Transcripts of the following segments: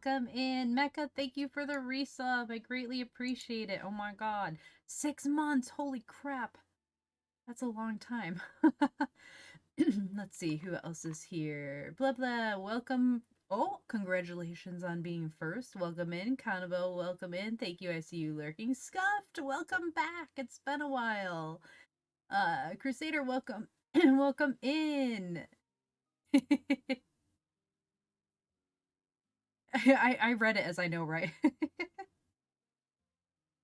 welcome in. Mecca, thank you for the resub. I greatly appreciate it. Oh my god. 6 months. Holy crap. That's a long time. Let's see who else is here. Blah blah. Welcome. Oh, congratulations on being first. Welcome in. Kanabo, welcome in. Thank you. I see you lurking. Scuffed, welcome back. It's been a while. Crusader, welcome. Welcome in. I read it as I know, right?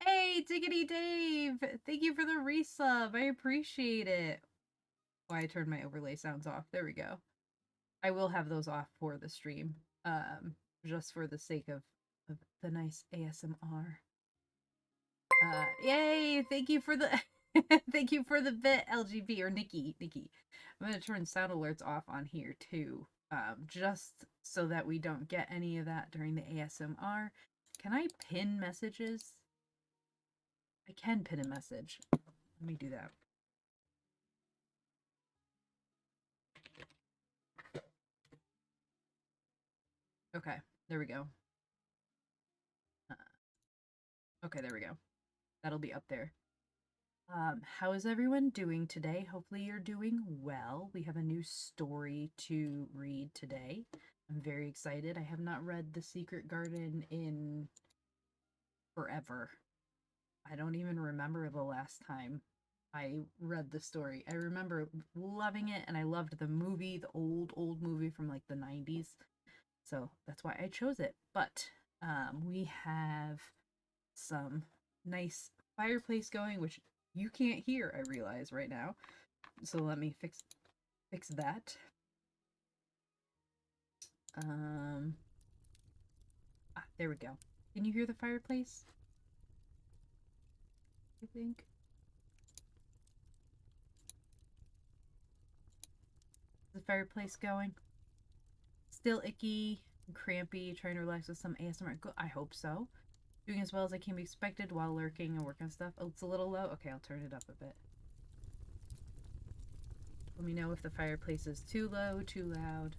Hey, Diggity Dave! Thank you for the resub. I appreciate it. Oh, I turned my overlay sounds off. There we go. I will have those off for the stream, just for the sake of the nice ASMR. Yay! Thank you for the thank you for the bit, LGB or Nikki. I'm gonna turn sound alerts off on here too, just so that we don't get any of that during the ASMR. Can I pin messages? I can pin a message. Let me do that. Okay, there we go. Okay, there we go. That'll be up there. How is everyone doing today? Hopefully you're doing well. We have a new story to read today. I'm very excited. I have not read The Secret Garden in forever. I don't even remember the last time I read the story. I remember loving it, and I loved the movie, the old movie from like the 90s. So that's why I chose it. But we have some nice fireplace going, which you can't hear, I realize right now. So let me fix that. There we go. Can you hear the fireplace? I think. Is the fireplace going? Still icky and crampy, trying to relax with some ASMR. I hope so. Doing as well as I can be expected while lurking and working on stuff. Oh, it's a little low? Okay, I'll turn it up a bit. Let me know if the fireplace is too low, too loud.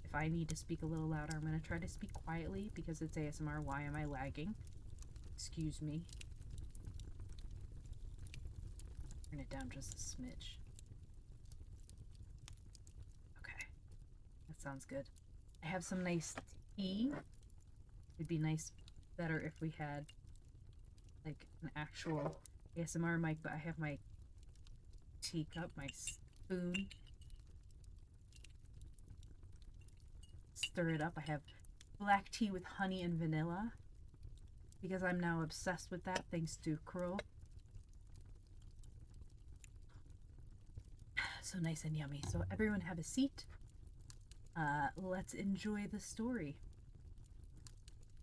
If I need to speak a little louder, I'm going to try to speak quietly because it's ASMR. Why am I lagging? Excuse me. Turn it down just a smidge. Okay. That sounds good. I have some nice tea. It'd be better if we had like an actual ASMR mic, but I have my teacup, my spoon. Stir it up. I have black tea with honey and vanilla because I'm now obsessed with that thanks to Crow. So nice and yummy. So everyone have a seat. Let's enjoy the story.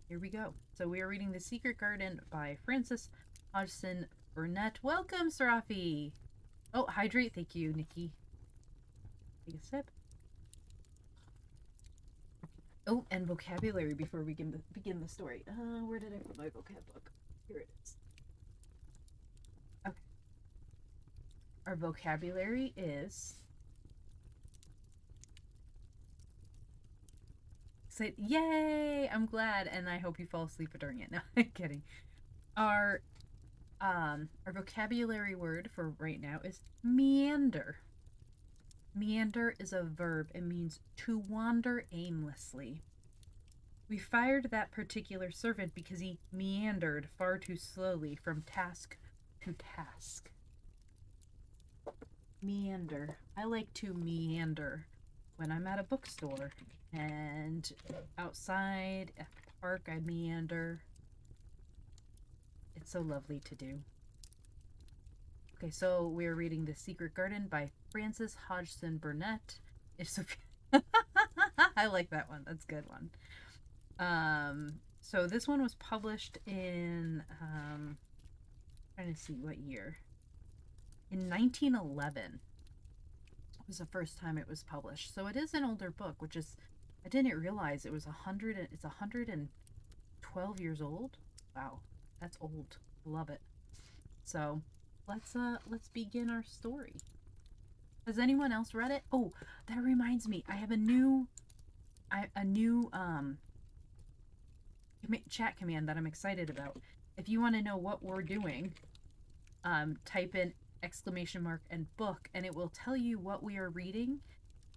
Here we go. So we are reading The Secret Garden by Frances Hodgson Burnett. Welcome, Serafi. Oh, hydrate. Thank you, Nikki. Take a sip. Oh, and vocabulary before we begin the story. Where did I put my vocab book? Here it is. Okay. Our vocabulary is... Yay! I'm glad, and I hope you fall asleep during it. No, I'm kidding. Our vocabulary word for right now is meander. Meander is a verb. It means to wander aimlessly. We fired that particular servant because he meandered far too slowly from task to task. Meander. I like to meander when I'm at a bookstore and outside at the park. I meander. It's so lovely to do. Okay, so we're reading The Secret Garden by Frances Hodgson Burnett. If Sophia... I like that one. That's a good one. So this one was published in trying to see what year. In 1911 was the first time it was published. So it is an older book, which is, I didn't realize it was 112 years old. Wow, that's old. Love it. So let's begin our story. Has anyone else read it? Oh, that reminds me. I have a new chat command that I'm excited about. If you want to know what we're doing, type in exclamation mark and book, and it will tell you what we are reading.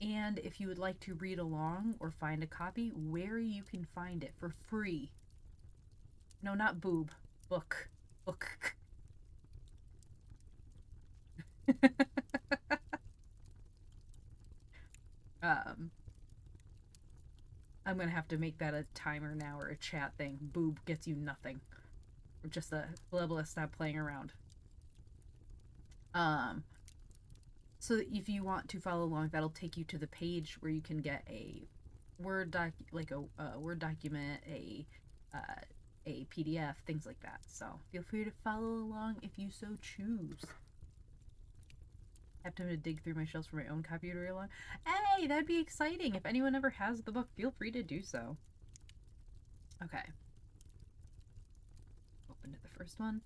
And if you would like to read along or find a copy, where you can find it for free. No, not boob. Book. Book. um, I'm going to have to make that a timer now or a chat thing. Boob gets you nothing. Or just a blah blah, stop playing around. So if you want to follow along, that'll take you to the page where you can get a Word doc, like a Word document, a PDF, things like that. So feel free to follow along if you so choose. I have time to dig through my shelves for my own copy to read along. Hey, that'd be exciting. If anyone ever has the book, feel free to do so. Okay. Open to the first one.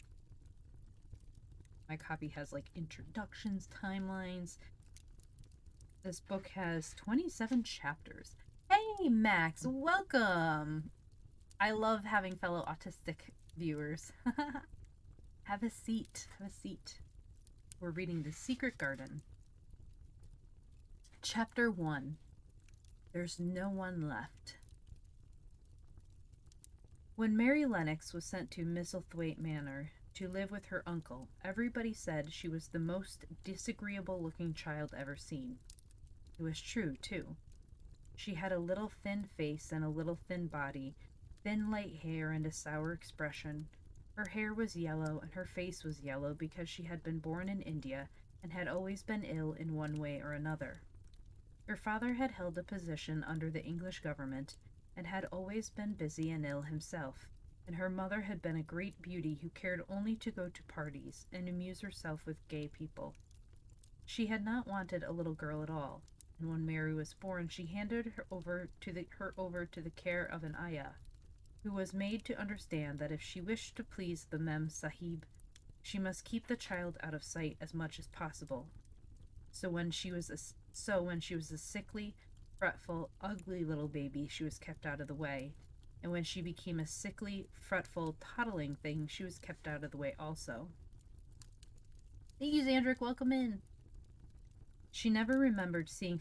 My copy has like introductions, timelines. This book has 27 chapters. Hey, Max, welcome. I love having fellow autistic viewers. Have a seat. Have a seat. We're reading The Secret Garden. Chapter 1. There's no one left. When Mary Lennox was sent to Misselthwaite Manor to live with her uncle, everybody said she was the most disagreeable-looking child ever seen. It was true, too. She had a little thin face and a little thin body, thin light hair and a sour expression. Her hair was yellow and her face was yellow because she had been born in India and had always been ill in one way or another. Her father had held a position under the English government and had always been busy and ill himself, and her mother had been a great beauty who cared only to go to parties and amuse herself with gay people. She had not wanted a little girl at all, and when Mary was born she handed her over to the care of an ayah, who was made to understand that if she wished to please the Mem Sahib, she must keep the child out of sight as much as possible. So when she was a sickly, fretful, ugly little baby, she was kept out of the way, and when she became a sickly, fretful, toddling thing, she was kept out of the way also. Thank you, Xandrick. Welcome in. She never remembered seeing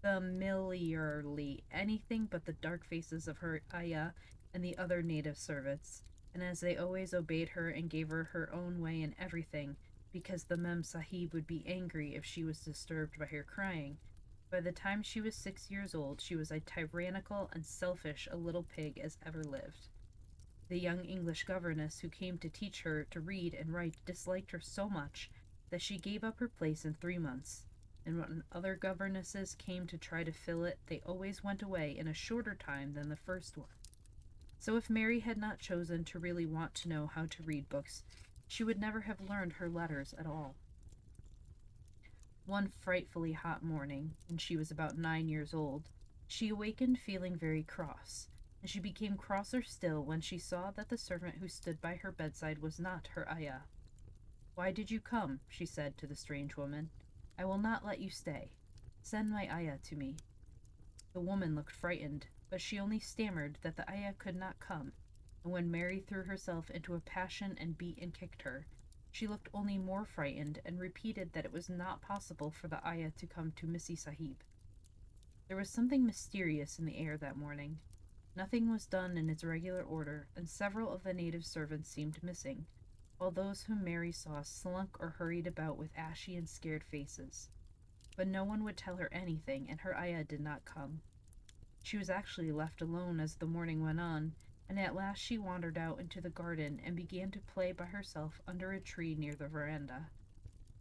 familiarly anything but the dark faces of her ayah and the other native servants, and as they always obeyed her and gave her her own way in everything, because the Mem Sahib would be angry if she was disturbed by her crying, by the time she was 6 years old, she was as tyrannical and selfish a little pig as ever lived. The young English governess who came to teach her to read and write disliked her so much that she gave up her place in 3 months, and when other governesses came to try to fill it, they always went away in a shorter time than the first one. So if Mary had not chosen to really want to know how to read books, she would never have learned her letters at all. One frightfully hot morning, when she was about 9 years old, she awakened feeling very cross, and she became crosser still when she saw that the servant who stood by her bedside was not her ayah. "Why did you come?" she said to the strange woman. "I will not let you stay. Send my ayah to me." The woman looked frightened, but she only stammered that the ayah could not come, and when Mary threw herself into a passion and beat and kicked her, she looked only more frightened and repeated that it was not possible for the ayah to come to Missy Sahib. There was something mysterious in the air that morning. Nothing was done in its regular order, and several of the native servants seemed missing, while those whom Mary saw slunk or hurried about with ashy and scared faces. But no one would tell her anything, and her ayah did not come. She was actually left alone as the morning went on, and at last she wandered out into the garden and began to play by herself under a tree near the veranda.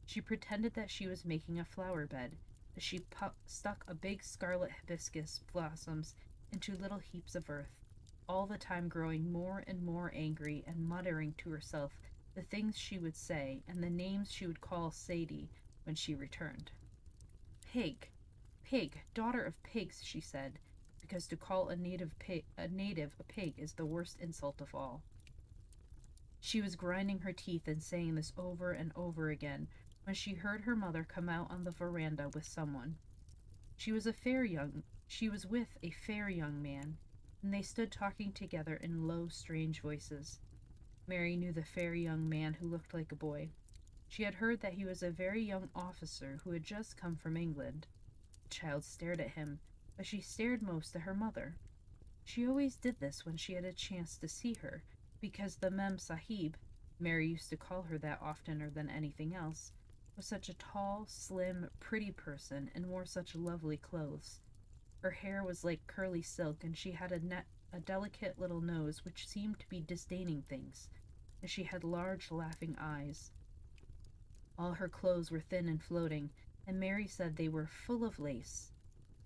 She pretended that she was making a flower bed, as she stuck a big scarlet hibiscus blossoms into little heaps of earth, all the time growing more and more angry and muttering to herself the things she would say and the names she would call Sadie when she returned. "Pig, pig, daughter of pigs," she said, because to call a native a pig is the worst insult of all. She was grinding her teeth and saying this over and over again when she heard her mother come out on the veranda with someone. She was with a fair young man, and they stood talking together in low, strange voices. Mary knew the fair young man who looked like a boy. She had heard that he was a very young officer who had just come from England. The child stared at him, but she stared most at her mother. She always did this when she had a chance to see her, because the Mem Sahib, Mary used to call her that oftener than anything else, was such a tall, slim, pretty person and wore such lovely clothes. Her hair was like curly silk, and she had a delicate little nose which seemed to be disdaining things, and she had large, laughing eyes. All her clothes were thin and floating, and Mary said they were full of lace.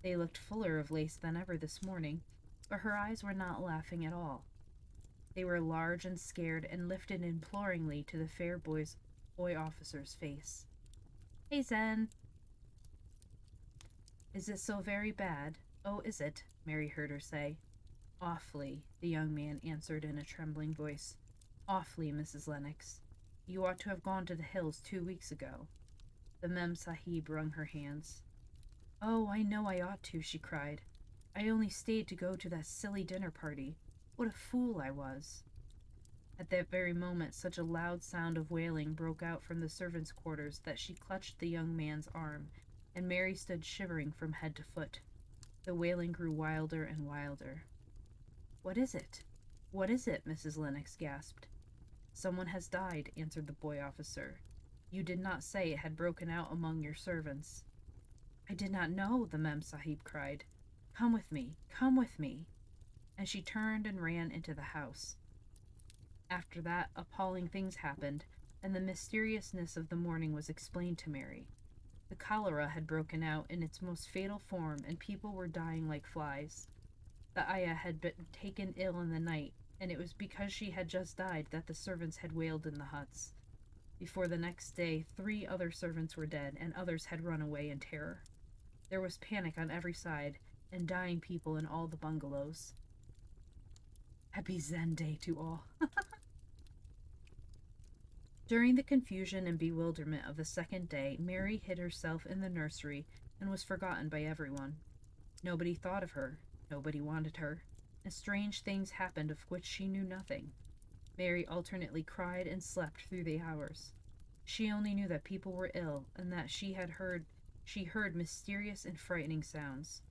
They looked fuller of lace than ever this morning, but her eyes were not laughing at all. They were large and scared, and lifted imploringly to the fair boy officer's face. "Hey, Zen, is it so very bad?" "Oh, is it?" Mary heard her say. "Awfully," the young man answered in a trembling voice. "Awfully, Mrs. Lennox. You ought to have gone to the hills 2 weeks ago." The Mem Sahib wrung her hands. "Oh, I know I ought to," she cried. "I only stayed to go to that silly dinner party. What a fool I was." At that very moment such a loud sound of wailing broke out from the servants' quarters that she clutched the young man's arm, and Mary stood shivering from head to foot. The wailing grew wilder and wilder. "What is it? What is it?" Mrs. Lennox gasped. "Someone has died," answered the boy officer. "You did not say it had broken out among your servants." "I did not know," the Mem Sahib cried. "Come with me, come with me." And she turned and ran into the house. After that, appalling things happened, and the mysteriousness of the morning was explained to Mary. The cholera had broken out in its most fatal form, and people were dying like flies. The ayah had been taken ill in the night, and it was because she had just died that the servants had wailed in the huts. Before the next day, 3 other servants were dead, and others had run away in terror. There was panic on every side, and dying people in all the bungalows. Happy Zen Day to all. During the confusion and bewilderment of the second day, Mary hid herself in the nursery and was forgotten by everyone. Nobody thought of her, nobody wanted her, and strange things happened of which she knew nothing. Mary alternately cried and slept through the hours. She only knew that people were ill, and that she heard mysterious and frightening sounds.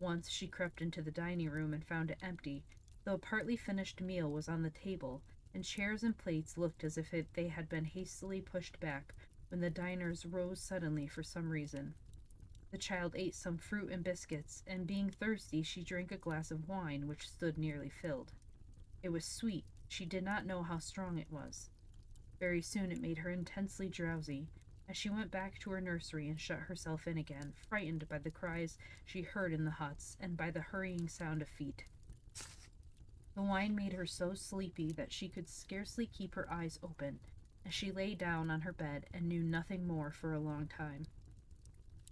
Once she crept into the dining room and found it empty, though a partly finished meal was on the table, and chairs and plates looked as if they had been hastily pushed back when the diners rose suddenly for some reason. The child ate some fruit and biscuits, and being thirsty, she drank a glass of wine which stood nearly filled. It was sweet. She did not know how strong it was. Very soon it made her intensely drowsy, as she went back to her nursery and shut herself in again, frightened by the cries she heard in the huts and by the hurrying sound of feet. The wine made her so sleepy that she could scarcely keep her eyes open, and she lay down on her bed and knew nothing more for a long time.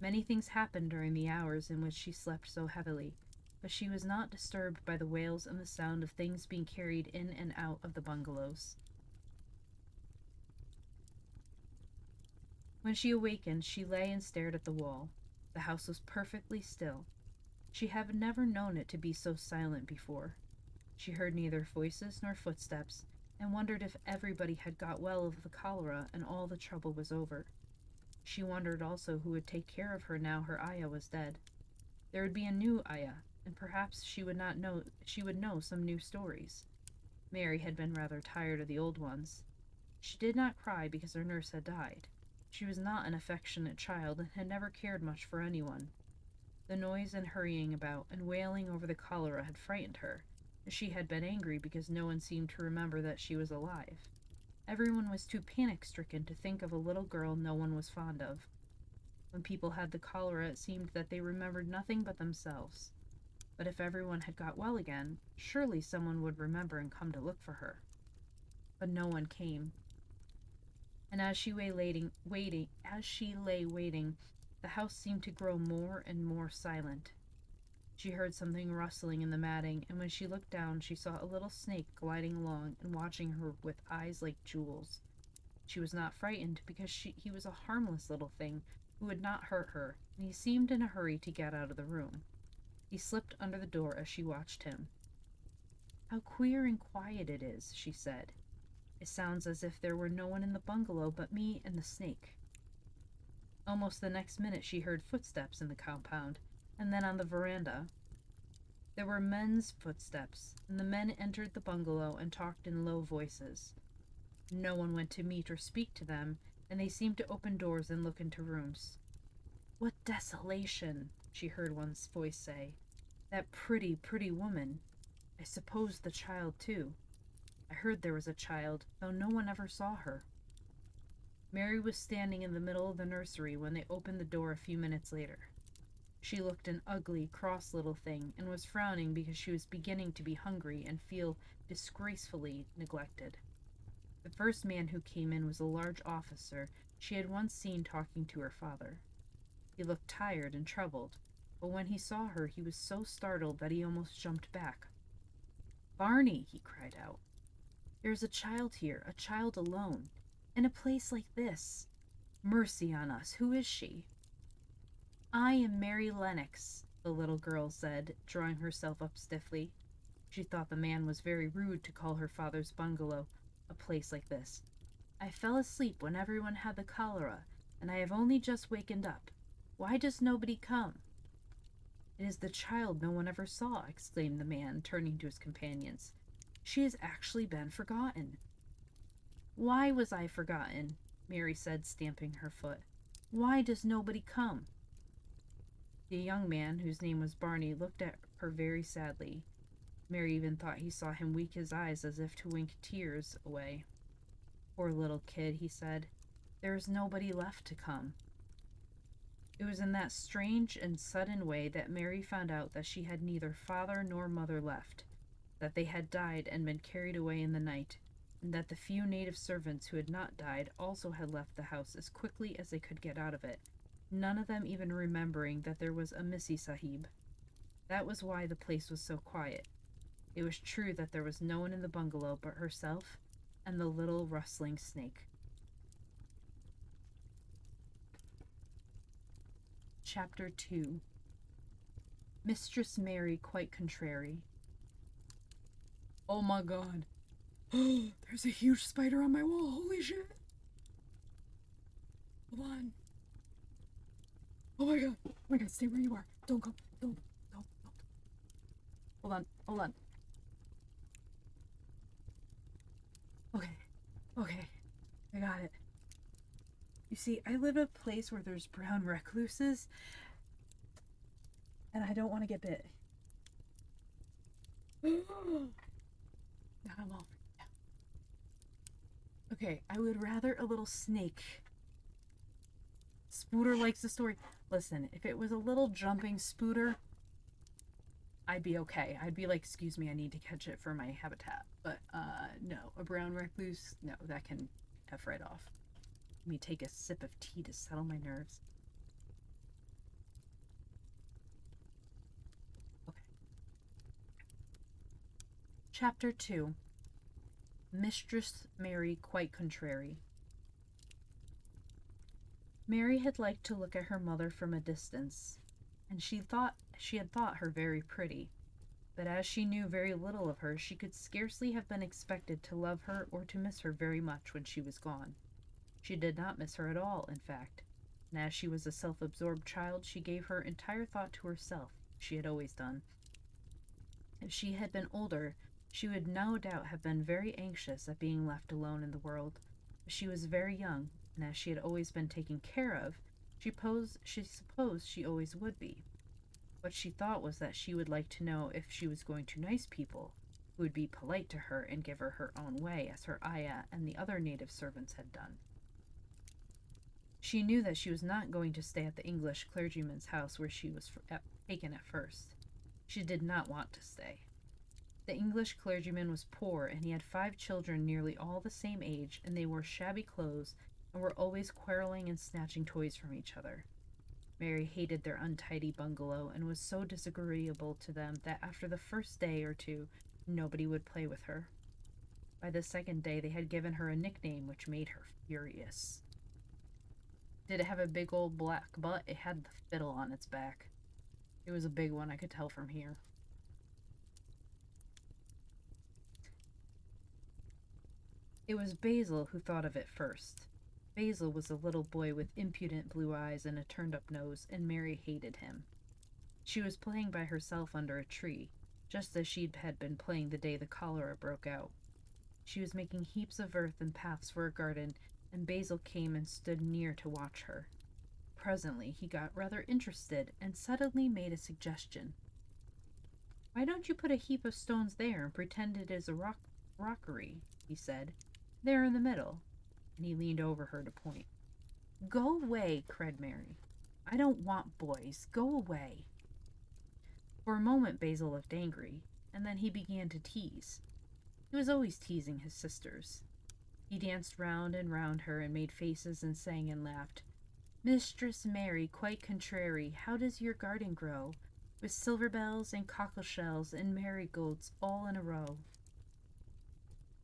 Many things happened during the hours in which she slept so heavily, but she was not disturbed by the wails and the sound of things being carried in and out of the bungalows. When she awakened, she lay and stared at the wall. The house was perfectly still. She had never known it to be so silent before. She heard neither voices nor footsteps, and wondered if everybody had got well of the cholera and all the trouble was over. She wondered also who would take care of her now her ayah was dead. There would be a new ayah, and perhaps she would know some new stories. Mary had been rather tired of the old ones. She did not cry because her nurse had died. She was not an affectionate child and had never cared much for anyone. The noise and hurrying about and wailing over the cholera had frightened her, and she had been angry because no one seemed to remember that she was alive. Everyone was too panic-stricken to think of a little girl no one was fond of. When people had the cholera, it seemed that they remembered nothing but themselves. But if everyone had got well again, surely someone would remember and come to look for her. But no one came. And as she lay waiting, the house seemed to grow more and more silent. She heard something rustling in the matting, and when she looked down, she saw a little snake gliding along and watching her with eyes like jewels. She was not frightened because he was a harmless little thing who would not hurt her, and he seemed in a hurry to get out of the room. He slipped under the door as she watched him. How queer and quiet it is, she said. It sounds as if there were no one in the bungalow but me and the snake. Almost the next minute she heard footsteps in the compound, and then on the veranda. There were men's footsteps, and the men entered the bungalow and talked in low voices. No one went to meet or speak to them, and they seemed to open doors and look into rooms. What desolation, she heard one voice say. That pretty, pretty woman. I suppose the child, too. I heard there was a child, though no one ever saw her. Mary was standing in the middle of the nursery when they opened the door a few minutes later. She looked an ugly, cross little thing, and was frowning because she was beginning to be hungry and feel disgracefully neglected. The first man who came in was a large officer she had once seen talking to her father. He looked tired and troubled, but when he saw her he was so startled that he almost jumped back. "Barney," he cried out, "there's a child here, a child alone, in a place like this. Mercy on us, who is she?" "I am Mary Lennox," the little girl said, drawing herself up stiffly. She thought the man was very rude to call her father's bungalow a place like this. "I fell asleep when everyone had the cholera, and I have only just wakened up. Why does nobody come?" "It is the child no one ever saw," exclaimed the man, turning to his companions. "She has actually been forgotten." "Why was I forgotten?" Mary said, stamping her foot. "Why does nobody come?" The young man, whose name was Barney, looked at her very sadly. Mary even thought he saw him wink his eyes as if to wink tears away. "Poor little kid," he said. "There is nobody left to come." It was in that strange and sudden way that Mary found out that she had neither father nor mother left, that they had died and been carried away in the night, and that the few native servants who had not died also had left the house as quickly as they could get out of it, none of them even remembering that there was a Missy Sahib. That was why the place was so quiet. It was true that there was no one in the bungalow but herself and the little rustling snake. Chapter 2. Mistress Mary Quite Contrary. "Oh my god. There's a huge spider on my wall. Holy shit. Hold on. Oh my god. Oh my god, stay where you are. Don't go. Don't. Hold on. Okay. I got it. You see, I live in a place where there's brown recluses, and I don't want to get bit." Now I'm all freaked out. Okay, I would rather a little snake. Spooter likes the story. Listen, if it was a little jumping Spooter, I'd be okay. I'd be like, "Excuse me, I need to catch it for my habitat." But, no. A brown recluse? No, that can F right off. Let me take a sip of tea to settle my nerves. Okay. Chapter 2. Mistress Mary Quite Contrary. Mary had liked to look at her mother from a distance, and she had thought her very pretty, but as she knew very little of her, she could scarcely have been expected to love her or to miss her very much when she was gone. She did not miss her at all, in fact, and as she was a self-absorbed child, she gave her entire thought to herself. She had always done. If she had been older, she would no doubt have been very anxious at being left alone in the world, but she was very young, and as she had always been taken care of, she supposed she always would be. What she thought was that she would like to know if she was going to nice people, who would be polite to her and give her her own way, as her ayah and the other native servants had done. She knew that she was not going to stay at the English clergyman's house where she was taken at first. She did not want to stay. The English clergyman was poor, and he had 5 children nearly all the same age, and they wore shabby clothes and were always quarreling and snatching toys from each other. Mary hated their untidy bungalow and was so disagreeable to them that after the first day or two, nobody would play with her. By the second day, they had given her a nickname which made her furious. Did it have a big old black butt? It had the fiddle on its back. It was a big one, I could tell from here. It was Basil who thought of it first. Basil was a little boy with impudent blue eyes and a turned-up nose, and Mary hated him. She was playing by herself under a tree, just as she had been playing the day the cholera broke out. She was making heaps of earth and paths for a garden, and Basil came and stood near to watch her. Presently he got rather interested and suddenly made a suggestion. "Why don't you put a heap of stones there and pretend it is a rockery?" he said. "There in the middle." And he leaned over her to point. "Go away," cried Mary. "I don't want boys. Go away." For a moment Basil looked angry, and then he began to tease. He was always teasing his sisters. He danced round and round her and made faces and sang and laughed. "Mistress Mary, quite contrary, how does your garden grow, with silver bells and cockleshells and marigolds all in a row?"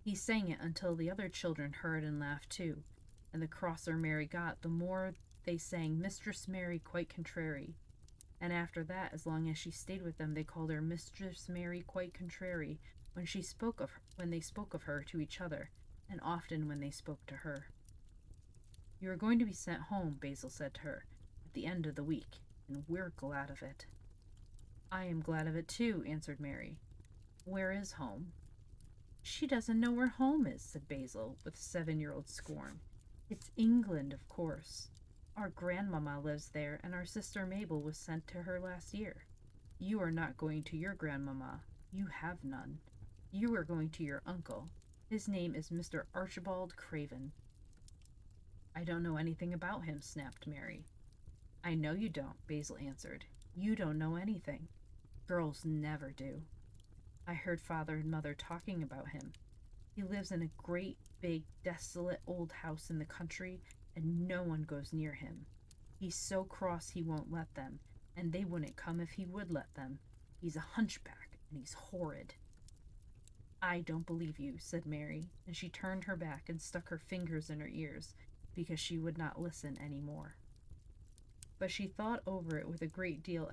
He sang it until the other children heard and laughed too, and the crosser Mary got, the more they sang Mistress Mary, quite contrary. And after that, as long as she stayed with them, they called her Mistress Mary, quite contrary, when they spoke of her to each other, and often when they spoke to her. "You are going to be sent home," Basil said to her, "at the end of the week, and we're glad of it." "I am glad of it too," answered Mary. "Where is home?" "She doesn't know where home is," said Basil, with 7-year-old scorn. "It's England, of course. Our grandmamma lives there, and our sister Mabel was sent to her last year. You are not going to your grandmamma. You have none. You are going to your uncle. His name is Mr. Archibald Craven." "I don't know anything about him," snapped Mary. "I know you don't," Basil answered. "You don't know anything. Girls never do. I heard Father and Mother talking about him. He lives in a great, big, desolate old house in the country, and no one goes near him. He's so cross he won't let them, and they wouldn't come if he would let them. He's a hunchback, and he's horrid." "I don't believe you," said Mary, and she turned her back and stuck her fingers in her ears, because she would not listen any more. But she thought over it a great deal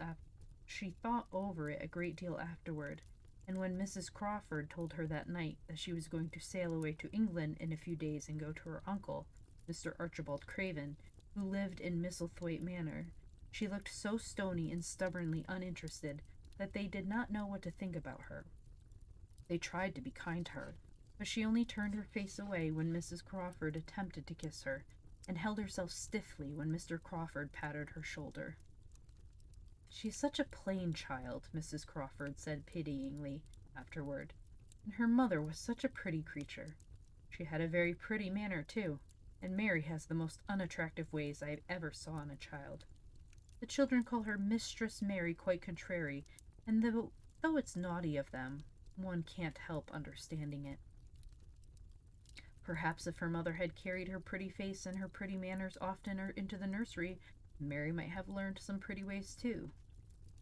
afterward, and when Mrs. Crawford told her that night that she was going to sail away to England in a few days and go to her uncle, Mr. Archibald Craven, who lived in Misselthwaite Manor, she looked so stony and stubbornly uninterested that they did not know what to think about her. They tried to be kind to her, but she only turned her face away when Mrs. Crawford attempted to kiss her, and held herself stiffly when Mr. Crawford patted her shoulder. "She's such a plain child," Mrs. Crawford said pityingly afterward, "and her mother was such a pretty creature. She had a very pretty manner, too, and Mary has the most unattractive ways I ever saw in a child. The children call her Mistress Mary, quite contrary, and though it's naughty of them, one can't help understanding it. Perhaps if her mother had carried her pretty face and her pretty manners oftener into the nursery, Mary might have learned some pretty ways too.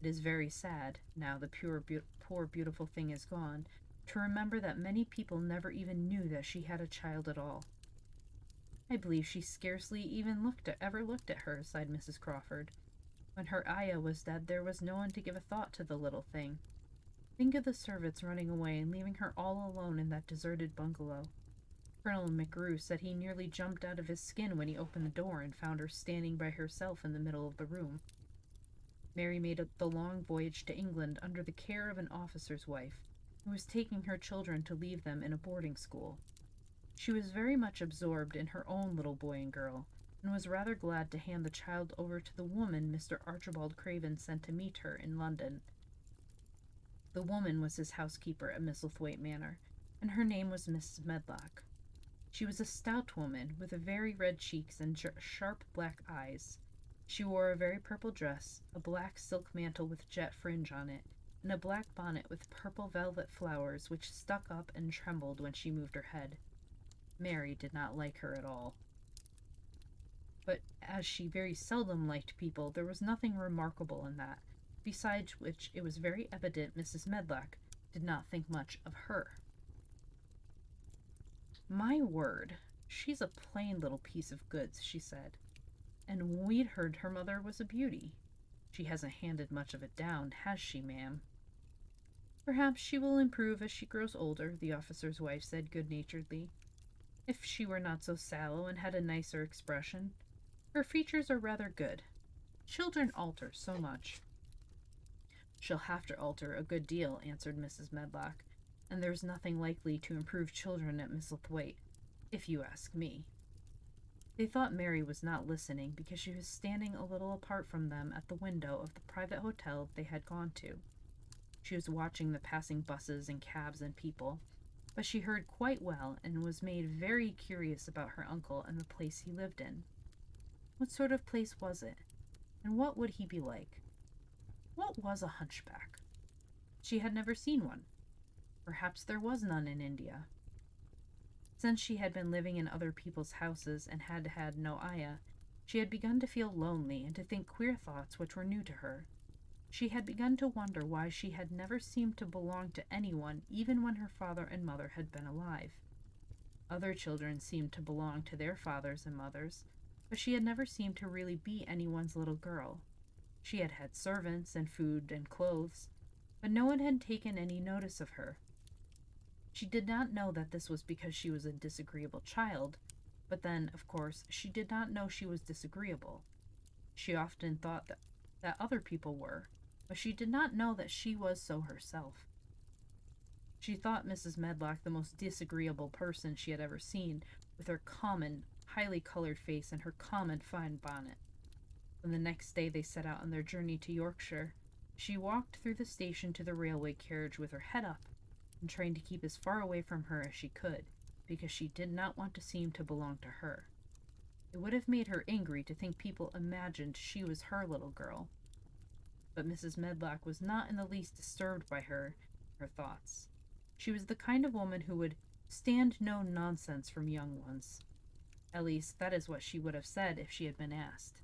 It is very sad, now the poor beautiful thing is gone, to remember that many people never even knew that she had a child at all." "I believe she scarcely even ever looked at her," sighed Mrs. Crawford. "When her ayah was dead, there was no one to give a thought to the little thing. Think of the servants running away and leaving her all alone in that deserted bungalow. Colonel McGrew said he nearly jumped out of his skin when he opened the door and found her standing by herself in the middle of the room." Mary made the long voyage to England under the care of an officer's wife, who was taking her children to leave them in a boarding school. She was very much absorbed in her own little boy and girl, and was rather glad to hand the child over to the woman Mr. Archibald Craven sent to meet her in London. The woman was his housekeeper at Misselthwaite Manor, and her name was Mrs. Medlock. She was a stout woman, with very red cheeks and sharp black eyes. She wore a very purple dress, a black silk mantle with jet fringe on it, and a black bonnet with purple velvet flowers which stuck up and trembled when she moved her head. Mary did not like her at all. But as she very seldom liked people, there was nothing remarkable in that, besides which it was very evident Mrs. Medlock did not think much of her. "My word, she's a plain little piece of goods," she said. "And we'd heard her mother was a beauty. She hasn't handed much of it down, has she, ma'am?" "Perhaps she will improve as she grows older," the officer's wife said good-naturedly. if she were not so sallow and had a nicer expression. Her features are rather good. Children alter so much. She'll have to alter a good deal, answered Mrs. Medlock, and there's nothing likely to improve children at Misselthwaite, if you ask me. They thought Mary was not listening because she was standing a little apart from them at the window of the private hotel they had gone to. She was watching the passing buses and cabs and people, but she heard quite well and was made very curious about her uncle and the place he lived in. What sort of place was it? And what would he be like? What was a hunchback? She had never seen one. Perhaps there was none in India. Since she had been living in other people's houses and had had no ayah, she had begun to feel lonely and to think queer thoughts which were new to her. She had begun to wonder why she had never seemed to belong to anyone even when her father and mother had been alive. Other children seemed to belong to their fathers and mothers, but she had never seemed to really be anyone's little girl. She had had servants and food and clothes, but no one had taken any notice of her. She did not know that this was because she was a disagreeable child, but then, of course, she did not know she was disagreeable. She often thought that other people were, but she did not know that she was so herself. She thought Mrs. Medlock the most disagreeable person she had ever seen, with her common, highly colored face and her common fine bonnet. When the next day they set out on their journey to Yorkshire, she walked through the station to the railway carriage with her head up, and trying to keep as far away from her as she could, because she did not want to seem to belong to her. It would have made her angry to think people imagined she was her little girl. But Mrs. Medlock was not in the least disturbed by her thoughts. She was the kind of woman who would stand no nonsense from young ones. At least, that is what she would have said if she had been asked.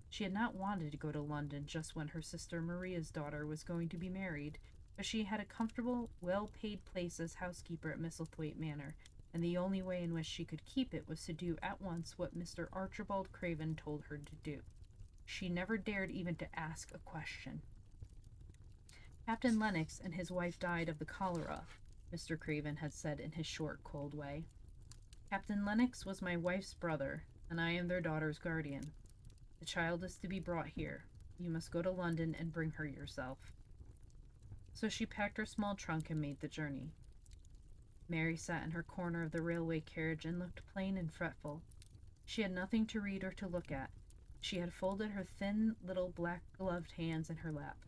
She had not wanted to go to London just when her sister Maria's daughter was going to be married, but she had a comfortable, well-paid place as housekeeper at Misselthwaite Manor, and the only way in which she could keep it was to do at once what Mr. Archibald Craven told her to do. She never dared even to ask a question. Captain Lennox and his wife died of the cholera, Mr. Craven had said in his short, cold way. Captain Lennox was my wife's brother, and I am their daughter's guardian. The child is to be brought here. You must go to London and bring her yourself. So she packed her small trunk and made the journey. Mary sat in her corner of the railway carriage and looked plain and fretful. She had nothing to read or to look at. She had folded her thin, little, black-gloved hands in her lap.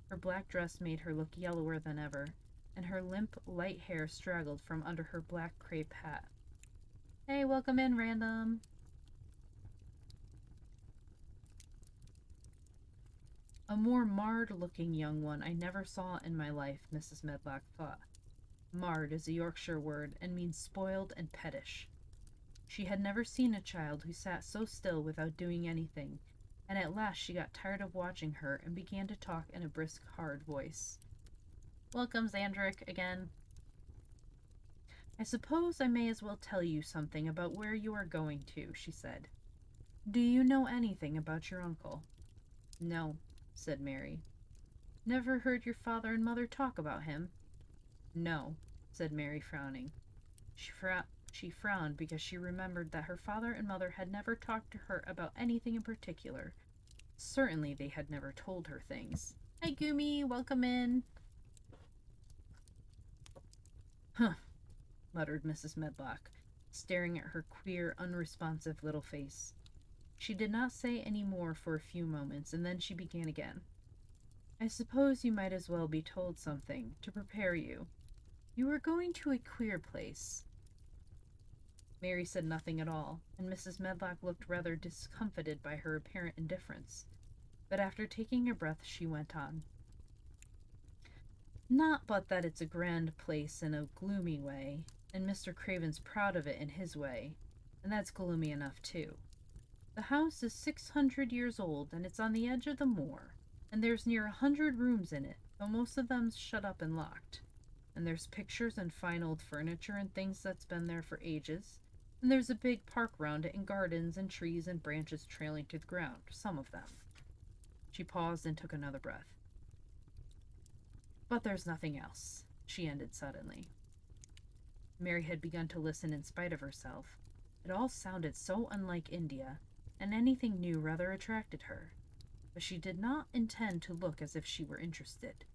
Her black dress made her look yellower than ever, and her limp, light hair straggled from under her black crepe hat. Hey, welcome in, Random! A more marred-looking young one I never saw in my life, Mrs. Medlock thought. Marred is a Yorkshire word and means spoiled and pettish. She had never seen a child who sat so still without doing anything, and at last she got tired of watching her and began to talk in a brisk, hard voice. Welcome, Xandrick, again. I suppose I may as well tell you something about where you are going to, she said. Do you know anything about your uncle? No, said Mary. Never heard your father and mother talk about him? No, said Mary, frowning. She frowned because she remembered that her father and mother had never talked to her about anything in particular. Certainly they had never told her things. Hi, Gumi, welcome in. Huh, muttered Mrs. Medlock, staring at her queer, unresponsive little face. She did not say any more for a few moments, and then she began again. I suppose you might as well be told something, to prepare you. You are going to a queer place. Mary said nothing at all, and Mrs. Medlock looked rather discomfited by her apparent indifference. But after taking a breath, she went on. Not but that it's a grand place in a gloomy way, and Mr. Craven's proud of it in his way, and that's gloomy enough, too. The house is 600 years old, and it's on the edge of the moor, and there's near 100 rooms in it, though most of them's shut up and locked. And there's pictures and fine old furniture and things that's been there for ages, and there's a big park round it and gardens and trees and branches trailing to the ground, some of them. She paused and took another breath. But there's nothing else, she ended suddenly. Mary had begun to listen in spite of herself. It all sounded so unlike India, and anything new rather attracted her. But she did not intend to look as if she were interested.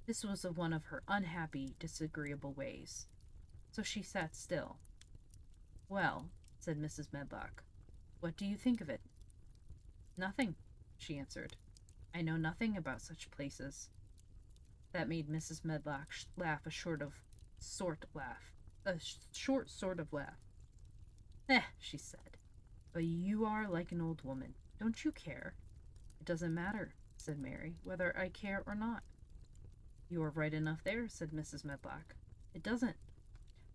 This was one of her unhappy, disagreeable ways. So she sat still. "Well," said Mrs. Medlock, "what do you think of it?" "Nothing," she answered. "I know nothing about such places." That made Mrs. Medlock laugh a short sort of laugh. "Eh," she said, "but you are like an old woman. Don't you care?" "It doesn't matter," said Mary, "whether I care or not." "You are right enough there," said Mrs. Medlock. "It doesn't.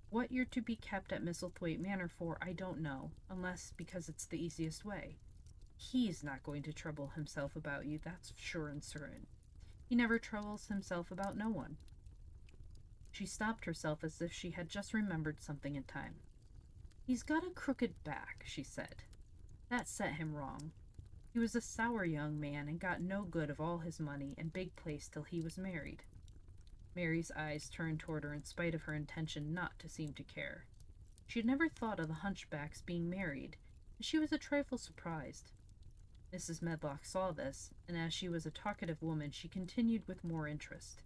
What you're to be kept at Misselthwaite Manor for, I don't know, unless because it's the easiest way. He's not going to trouble himself about you, that's sure and certain. He never troubles himself about no one." She stopped herself as if she had just remembered something in time. "He's got a crooked back," she said. "That set him wrong. He was a sour young man and got no good of all his money and big place till he was married." Mary's eyes turned toward her in spite of her intention not to seem to care. She had never thought of the hunchback's being married, and she was a trifle surprised. Mrs. Medlock saw this, and as she was a talkative woman, she continued with more interest.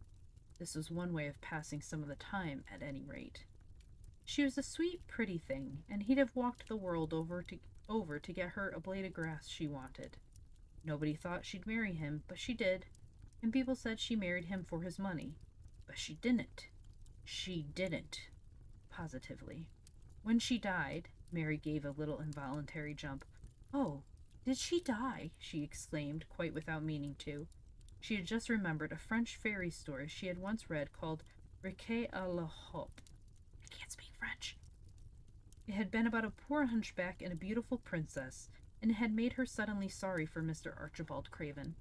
This was one way of passing some of the time, at any rate. She was a sweet, pretty thing, and he'd have walked the world over to get her a blade of grass she wanted. Nobody thought she'd marry him, but she did, and people said she married him for his money. But she didn't. She didn't. Positively. When she died, Mary gave a little involuntary jump. "Oh, did she die?" she exclaimed, quite without meaning to. She had just remembered a French fairy story she had once read called Riquet à la Hope. I can't speak French. It had been about a poor hunchback and a beautiful princess, and it had made her suddenly sorry for Mr. Archibald Craven.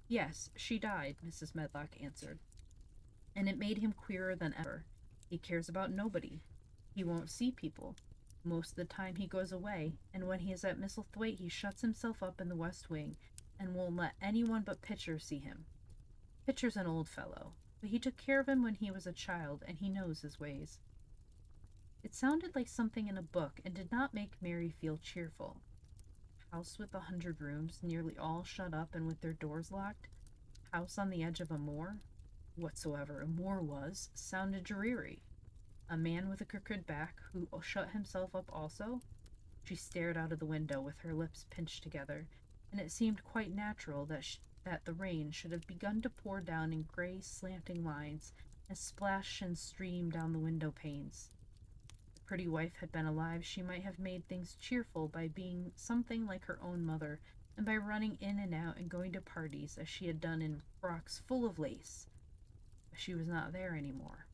"Yes, she died," Mrs. Medlock answered. "And it made him queerer than ever. He cares about nobody. He won't see people. Most of the time he goes away, and when he is at Misselthwaite he shuts himself up in the west wing and won't let anyone but Pitcher see him. Pitcher's an old fellow, but he took care of him when he was a child, and he knows his ways." It sounded like something in a book and did not make Mary feel cheerful. House with 100 rooms, nearly all shut up and with their doors locked. House on the edge of a moor. Whatsoever a moor was, sounded dreary. A man with a crooked back who shut himself up also? She stared out of the window with her lips pinched together, and it seemed quite natural that the rain should have begun to pour down in gray, slanting lines and splash and stream down the window panes. If the pretty wife had been alive, she might have made things cheerful by being something like her own mother, and by running in and out and going to parties as she had done in frocks full of lace. But she was not there any more.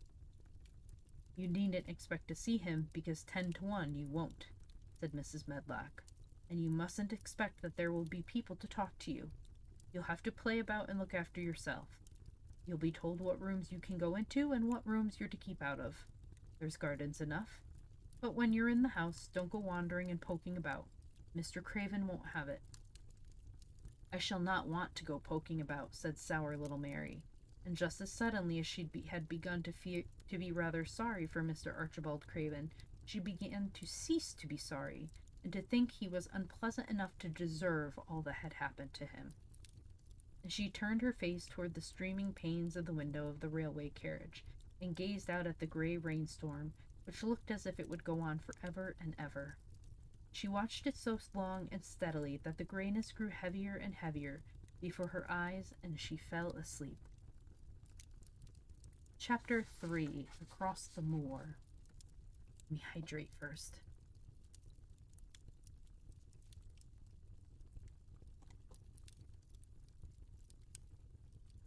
"You needn't expect to see him, because 10 to 1 you won't," said Mrs. Medlock. "And you mustn't expect that there will be people to talk to you. You'll have to play about and look after yourself. You'll be told what rooms you can go into and what rooms you're to keep out of. There's gardens enough. But when you're in the house, don't go wandering and poking about. Mr. Craven won't have it." "I shall not want to go poking about," said sour little Mary. And just as suddenly as she had begun to be rather sorry for Mr. Archibald Craven, she began to cease to be sorry, and to think he was unpleasant enough to deserve all that had happened to him. And she turned her face toward the streaming panes of the window of the railway carriage, and gazed out at the gray rainstorm, which looked as if it would go on forever and ever. She watched it so long and steadily that the grayness grew heavier and heavier before her eyes, and she fell asleep. Chapter 3. Across the Moor. Let me hydrate first.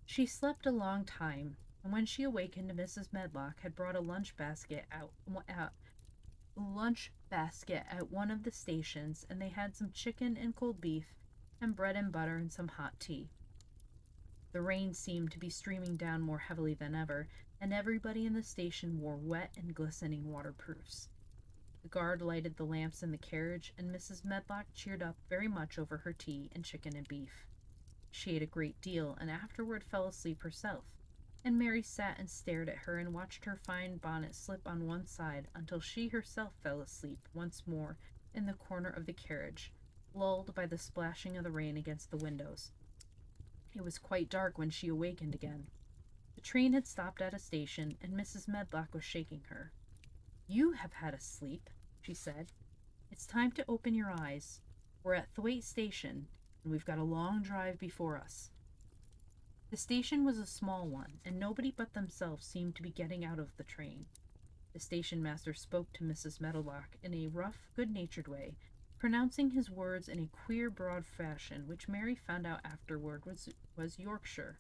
She slept a long time, and when she awakened, Mrs. Medlock had brought a lunch basket at one of the stations, and they had some chicken and cold beef, and bread and butter and some hot tea. The rain seemed to be streaming down more heavily than ever, and everybody in the station wore wet and glistening waterproofs. The guard lighted the lamps in the carriage, and Mrs. Medlock cheered up very much over her tea and chicken and beef. She ate a great deal, and afterward fell asleep herself. and Mary sat and stared at her and watched her fine bonnet slip on one side until she herself fell asleep once more in the corner of the carriage, lulled by the splashing of the rain against the windows. It was quite dark when she awakened again. The train had stopped at a station, and Mrs. Medlock was shaking her. "You have had a sleep," she said. "It's time to open your eyes. We're at Thwaite Station, and we've got a long drive before us." The station was a small one, and nobody but themselves seemed to be getting out of the train. The station master spoke to Mrs. Medlock in a rough, good-natured way, pronouncing his words in a queer, broad fashion, which Mary found out afterward was Yorkshire.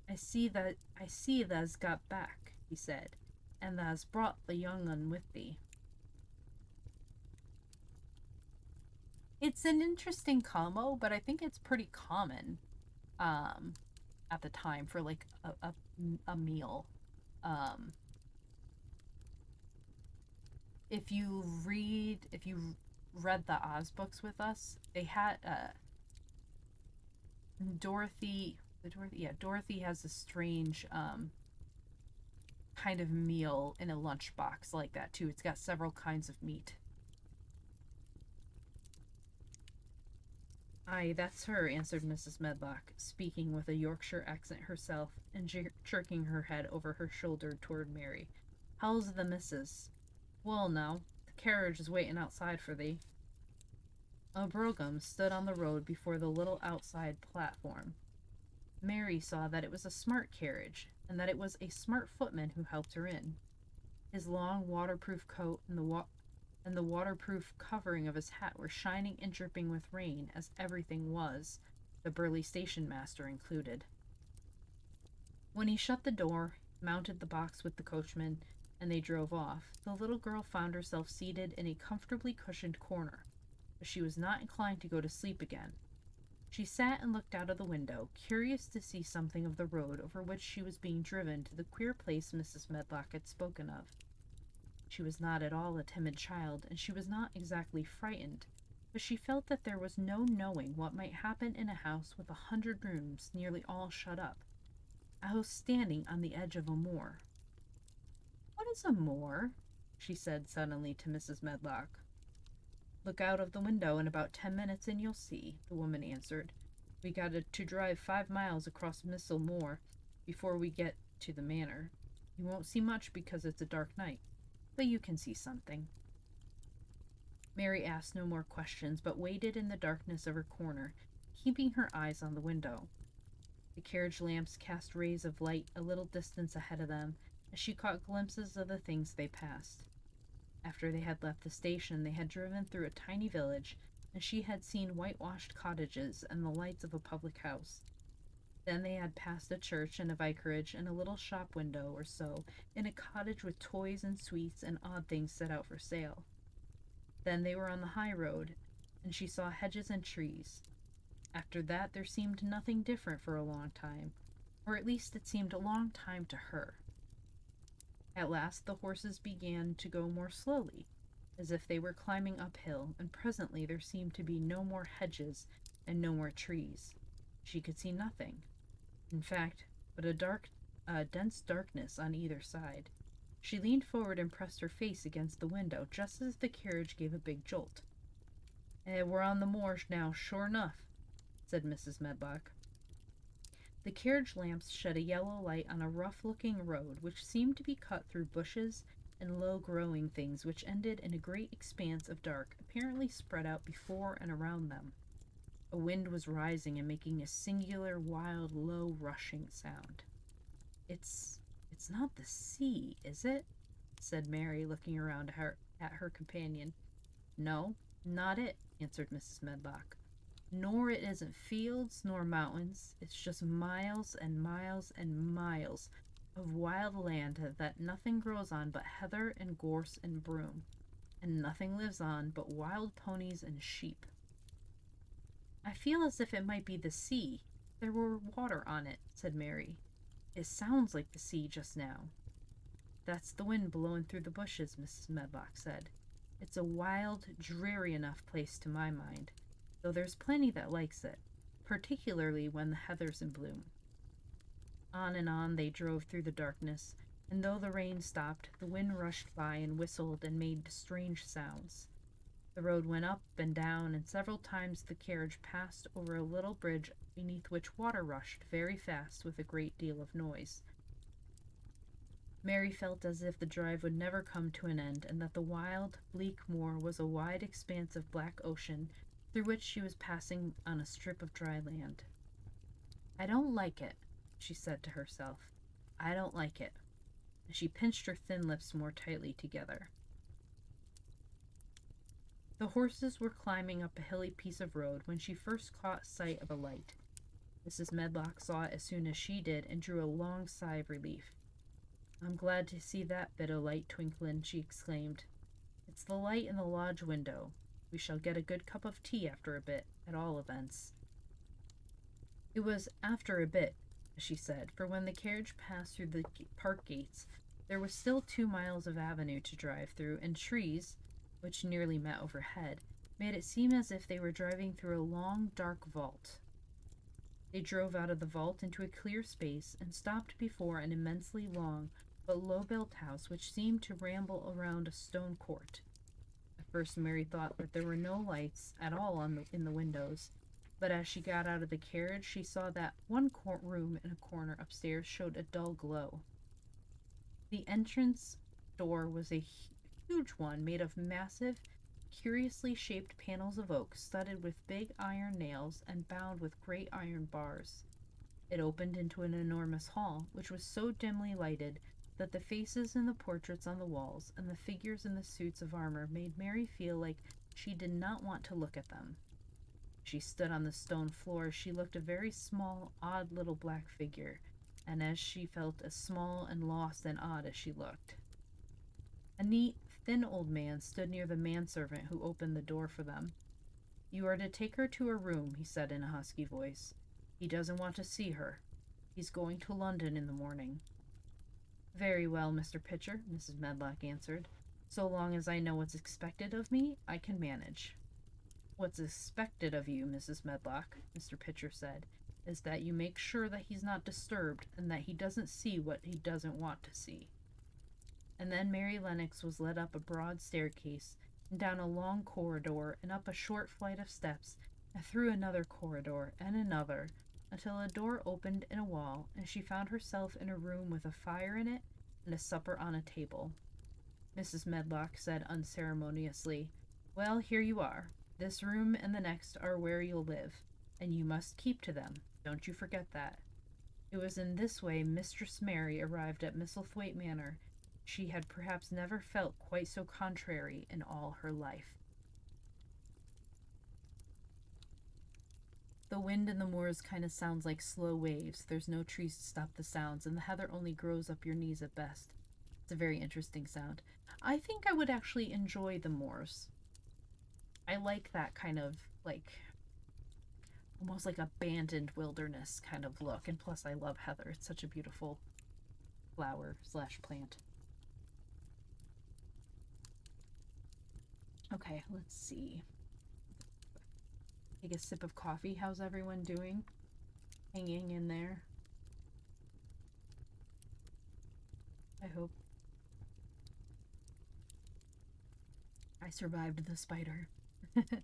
I see tha's got back," he said, "and tha's brought the young un with thee." It's an interesting combo, but I think it's pretty common at the time for like a meal. Um, if you read the Oz books with us, they had Dorothy. Dorothy has a strange kind of meal in a lunchbox like that too. It's got several kinds of meat. "Aye, that's her," answered Mrs. Medlock, speaking with a Yorkshire accent herself, and jerking her head over her shoulder toward Mary. "How's the missus?" "Well, now, the carriage is waiting outside for thee." A brougham stood on the road before the little outside platform. Mary saw that it was a smart carriage, and that it was a smart footman who helped her in. His long waterproof coat and the waterproof covering of his hat were shining and dripping with rain, as everything was, the burly station master included. When he shut the door, mounted the box with the coachman, and they drove off, the little girl found herself seated in a comfortably cushioned corner, but she was not inclined to go to sleep again. She sat and looked out of the window, curious to see something of the road over which she was being driven to the queer place Mrs. Medlock had spoken of. She was not at all a timid child, and she was not exactly frightened, but she felt that there was no knowing what might happen in a house with 100 rooms nearly all shut up, a house standing on the edge of a moor. "What is a moor?" she said suddenly to Mrs. Medlock. "Look out of the window in about 10 minutes and you'll see," the woman answered. "We got to drive 5 miles across Missel Moor before we get to the manor. You won't see much because it's a dark night, but you can see something." Mary asked no more questions, but waited in the darkness of her corner, keeping her eyes on the window. The carriage lamps cast rays of light a little distance ahead of them, as she caught glimpses of the things they passed. After they had left the station, they had driven through a tiny village, and she had seen whitewashed cottages and the lights of a public house. Then they had passed a church and a vicarage and a little shop window or so in a cottage with toys and sweets and odd things set out for sale. Then they were on the high road, and she saw hedges and trees. After that there seemed nothing different for a long time, or at least it seemed a long time to her. At last the horses began to go more slowly, as if they were climbing uphill, and presently there seemed to be no more hedges and no more trees. She could see nothing, in fact, but a dense darkness on either side. She leaned forward and pressed her face against the window just as the carriage gave a big jolt. We're on the moor now, sure enough," said Mrs. Medlock. The carriage lamps shed a yellow light on a rough-looking road which seemed to be cut through bushes and low-growing things which ended in a great expanse of dark apparently spread out before and around them. A wind was rising and making a singular, wild, low, rushing sound. It's not the sea, is it?" said Mary, looking around at her companion. "No, not it," answered Mrs. Medlock. "Nor it isn't fields nor mountains. It's just miles and miles and miles of wild land that nothing grows on but heather and gorse and broom, and nothing lives on but wild ponies and sheep." "I feel as if it might be the sea. There were water on it," said Mary. "It sounds like the sea just now." "That's the wind blowing through the bushes," Mrs. Medlock said. "It's a wild, dreary enough place to my mind, though there's plenty that likes it, particularly when the heather's in bloom." On and on they drove through the darkness, and though the rain stopped, the wind rushed by and whistled and made strange sounds. The road went up and down, and several times the carriage passed over a little bridge beneath which water rushed very fast with a great deal of noise. Mary felt as if the drive would never come to an end, and that the wild, bleak moor was a wide expanse of black ocean through which she was passing on a strip of dry land. "I don't like it," she said to herself. "I don't like it." And she pinched her thin lips more tightly together. The horses were climbing up a hilly piece of road when she first caught sight of a light. Mrs. Medlock saw it as soon as she did and drew a long sigh of relief. "I'm glad to see that bit of light twinkling," she exclaimed. "It's the light in the lodge window. We shall get a good cup of tea after a bit, at all events." It was after a bit, as she said, for when the carriage passed through the park gates, there was still 2 miles of avenue to drive through, and trees, which nearly met overhead, made it seem as if they were driving through a long, dark vault. They drove out of the vault into a clear space and stopped before an immensely long but low-built house which seemed to ramble around a stone court. At first Mary thought that there were no lights at all in the windows, but as she got out of the carriage she saw that one room in a corner upstairs showed a dull glow. The entrance door was a huge one made of massive, curiously shaped panels of oak studded with big iron nails and bound with great iron bars. It opened into an enormous hall, which was so dimly lighted that the faces in the portraits on the walls and the figures in the suits of armor made Mary feel like she did not want to look at them. She stood on the stone floor. She looked a very small, odd little black figure, and as she felt as small and lost and odd as she looked. A neat, thin old man stood near the manservant who opened the door for them. "You are to take her to her room," he said in a husky voice. "He doesn't want to see her. He's going to London in the morning." "Very well, Mr. Pitcher," Mrs. Medlock answered. "So long as I know what's expected of me, I can manage." "What's expected of you, Mrs. Medlock," Mr. Pitcher said, "is that you make sure that he's not disturbed and that he doesn't see what he doesn't want to see." And then Mary Lennox was led up a broad staircase and down a long corridor and up a short flight of steps and through another corridor and another until a door opened in a wall and she found herself in a room with a fire in it and a supper on a table. Mrs. Medlock said unceremoniously, "Well, here you are. This room and the next are where you'll live, and you must keep to them. Don't you forget that." It was in this way Mistress Mary arrived at Misselthwaite Manor. She had perhaps never felt quite so contrary in all her life. The wind in the moors kind of sounds like slow waves. There's no trees to stop the sounds, and the heather only grows up your knees at best. It's a very interesting sound. I think I would actually enjoy the moors. I like that kind of, almost like abandoned wilderness kind of look, and plus I love heather. It's such a beautiful flower/plant. Okay, let's see. Take a sip of coffee. How's everyone doing? Hanging in there? I hope. I survived the spider. Okay.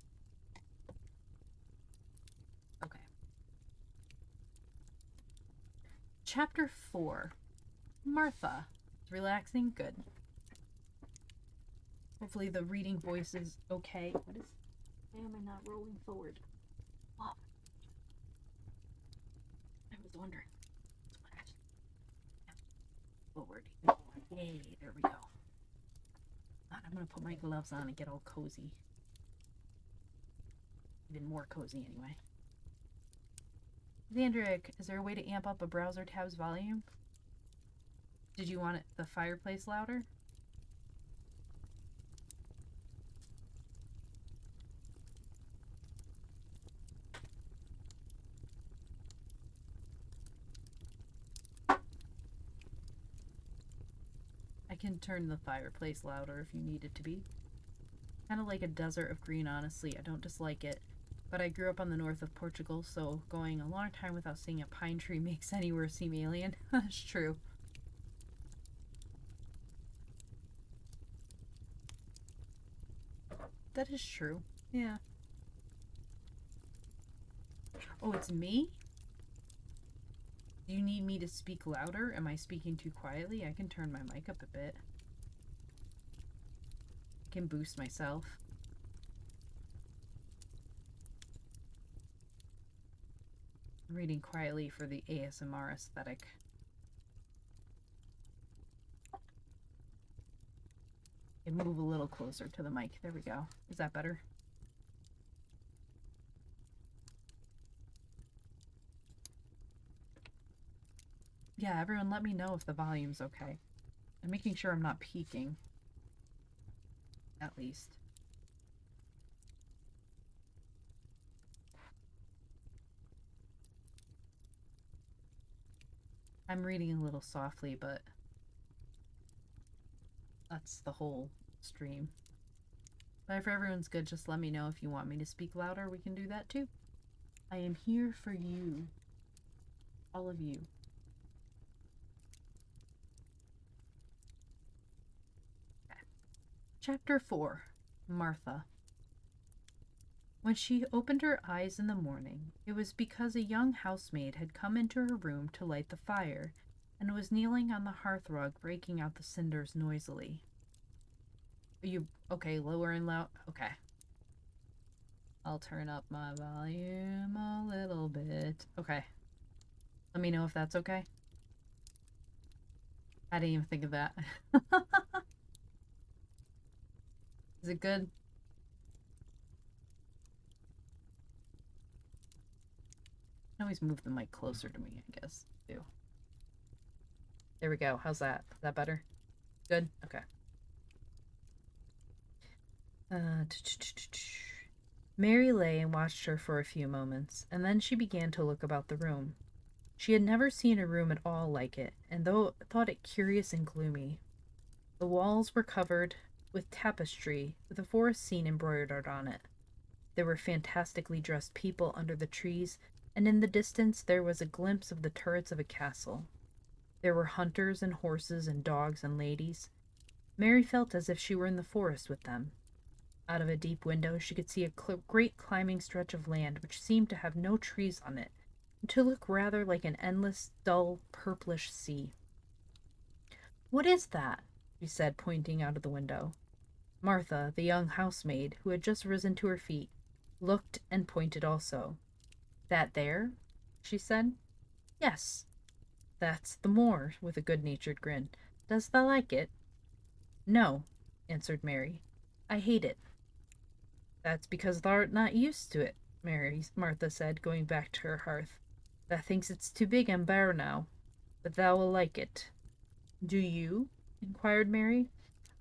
Chapter 4. Martha. It's relaxing? Good. Hopefully the reading voice is okay. Why am I not rolling forward? Oh. I was wondering. Forward. Yay, there we go. I'm going to put my gloves on and get all cozy. Even more cozy, anyway. Xandric, is there a way to amp up a browser tab's volume? Did you want the fireplace louder? I can turn the fireplace louder if you need it to be. Kind of like a desert of green, honestly. I don't dislike it. but I grew up on the north of Portugal, so going a long time without seeing a pine tree makes anywhere seem alien. That's true. That is true. Yeah. Oh, it's me? Do you need me to speak louder? Am I speaking too quietly? I can turn my mic up a bit. I can boost myself. I'm reading quietly for the ASMR aesthetic. I can move a little closer to the mic. There we go. Is that better? Yeah, everyone let me know if the volume's okay. I'm making sure I'm not peaking. At least. I'm reading a little softly, but that's the whole stream. But if everyone's good, just let me know if you want me to speak louder. We can do that too. I am here for you. All of you. Okay. Chapter 4. Martha. When she opened her eyes in the morning, it was because a young housemaid had come into her room to light the fire, and was kneeling on the hearthrug, raking out the cinders noisily. Are you okay? Lower and loud? Okay. I'll turn up my volume a little bit. Okay. Let me know if that's okay. I didn't even think of that. Is it good? I can always move the mic closer to me, I guess, too. There we go. How's that? Is that better? Good? Okay. Mary lay and watched her for a few moments, and then she began to look about the room. She had never seen a room at all like it, and thought it curious and gloomy. The walls were covered with tapestry, with a forest scene embroidered on it. There were fantastically dressed people under the trees, and in the distance there was a glimpse of the turrets of a castle. There were hunters and horses and dogs and ladies. Mary felt as if she were in the forest with them. Out of a deep window she could see a great climbing stretch of land which seemed to have no trees on it, and to look rather like an endless, dull, purplish sea. "What is that?" she said, pointing out of the window. Martha, the young housemaid, who had just risen to her feet, looked and pointed also. "That there?" she said. "Yes, that's the moor," with a good-natured grin. "Does thou like it?" "No," answered Mary. "I hate it." "That's because thou'rt not used to it," Martha said, going back to her hearth. "Thou thinks it's too big and bare now, but thou will like it." "Do you?" inquired Mary.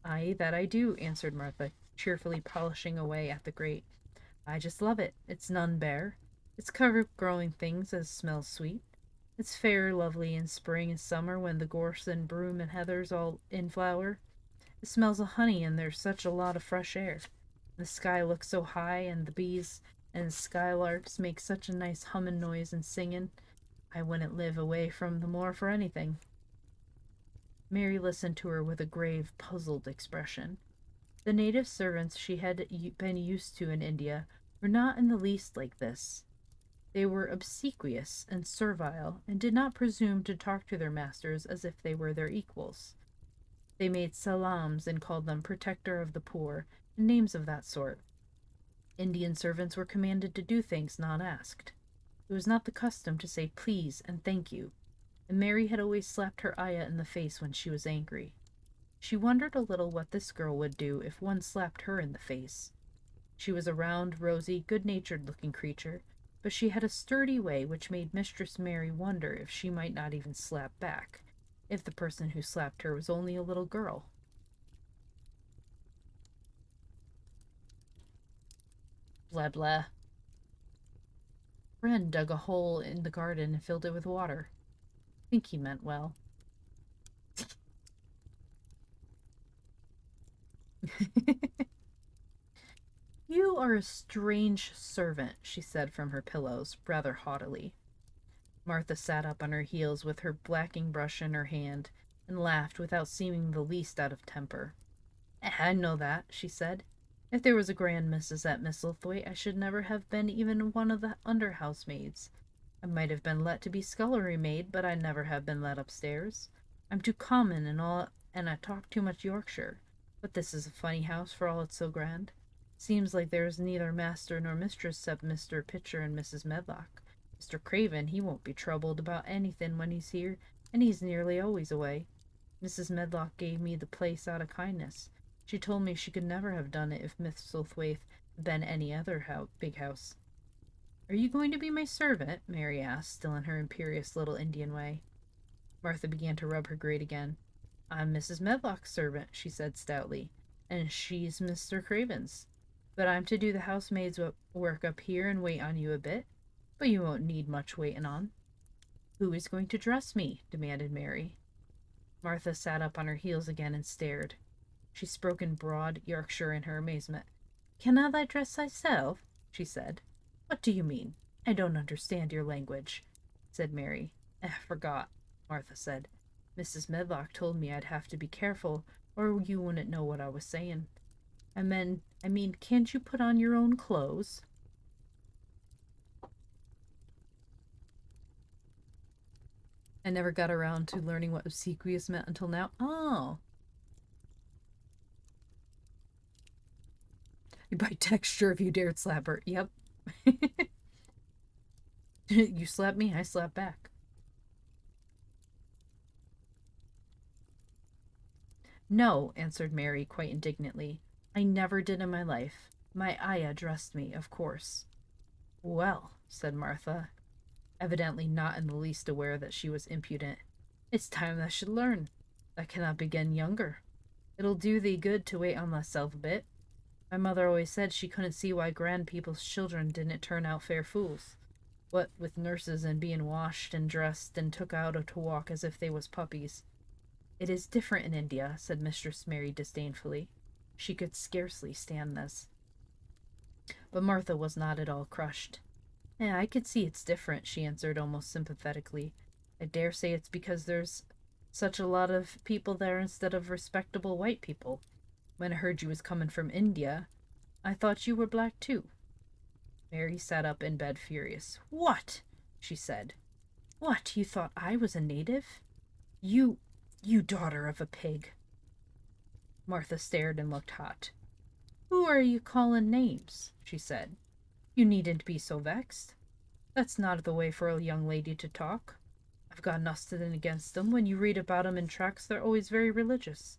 "Aye, that I do," answered Martha, cheerfully polishing away at the grate. "I just love it. It's none bare. It's covered with growing things as smells sweet. It's fair lovely in spring and summer when the gorse and broom and heather's all in flower. It smells of honey and there's such a lot of fresh air. The sky looks so high and the bees and skylarks make such a nice hummin' noise and singin'. I wouldn't live away from the moor for anything." Mary listened to her with a grave, puzzled expression. The native servants she had been used to in India were not in the least like this. They were obsequious and servile, and did not presume to talk to their masters as if they were their equals. They made salams and called them protector of the poor, and names of that sort. Indian servants were commanded to do things not asked. It was not the custom to say please and thank you, and Mary had always slapped her ayah in the face when she was angry. She wondered a little what this girl would do if one slapped her in the face. She was a round, rosy, good-natured looking creature, but she had a sturdy way which made Mistress Mary wonder if she might not even slap back, if the person who slapped her was only a little girl. Blah blah. Wren dug a hole in the garden and filled it with water. I think he meant well. "You are a strange servant, she said from her pillows, rather haughtily. Martha sat up on her heels with her blacking brush in her hand and laughed without seeming the least out of temper. I know that, she said. If there was a grand missus at Misselthwaite, I should never have been even one of the under housemaids. I might have been let to be scullery maid, but I never have been let upstairs. I'm too common and all, and I talk too much Yorkshire. But this is a funny house for all it's so grand. Seems like there's neither master nor mistress except Mr. Pitcher and Mrs. Medlock. Mr. Craven, he won't be troubled about anything when he's here, and he's nearly always away. Mrs. Medlock gave me the place out of kindness. She told me she could never have done it if Misselthwaite had been any other big house. Are you going to be my servant? Mary asked, still in her imperious little Indian way. Martha began to rub her grate again. I'm Mrs. Medlock's servant, she said stoutly, and she's Mr. Craven's. But I'm to do the housemaid's work up here and wait on you a bit. But you won't need much waiting on. Who is going to dress me? Demanded Mary. Martha sat up on her heels again and stared. She spoke in broad Yorkshire in her amazement. Cannot I dress thyself? She said. What do you mean? I don't understand your language, said Mary. I forgot, Martha said. Mrs. Medlock told me I'd have to be careful, or you wouldn't know what I was saying. I mean, can't you put on your own clothes? I never got around to learning what obsequious meant until now. Oh. By texture, if you dared slap her. Yep. You slap me, I slap back. No, answered Mary quite indignantly. I never did in my life. My ayah dressed me, of course. Well, said Martha, evidently not in the least aware that she was impudent. It's time thou should learn. Thou cannot begin younger. It'll do thee good to wait on thyself a bit. My mother always said she couldn't see why grand people's children didn't turn out fair fools. What with nurses and being washed and dressed and took out to walk as if they was puppies. It is different in India, said Mistress Mary disdainfully. She could scarcely stand this. But Martha was not at all crushed. I could see it's different, she answered almost sympathetically. I dare say it's because there's such a lot of people there instead of respectable white people. When I heard you was coming from India, I thought you were black too. Mary sat up in bed furious. What? She said. What, you thought I was a native? You daughter of a pig. Martha stared and looked hot. Who are you calling names? She said. You needn't be so vexed. That's not the way for a young lady to talk. I've got nothing against them. When you read about 'em in tracts, they're always very religious.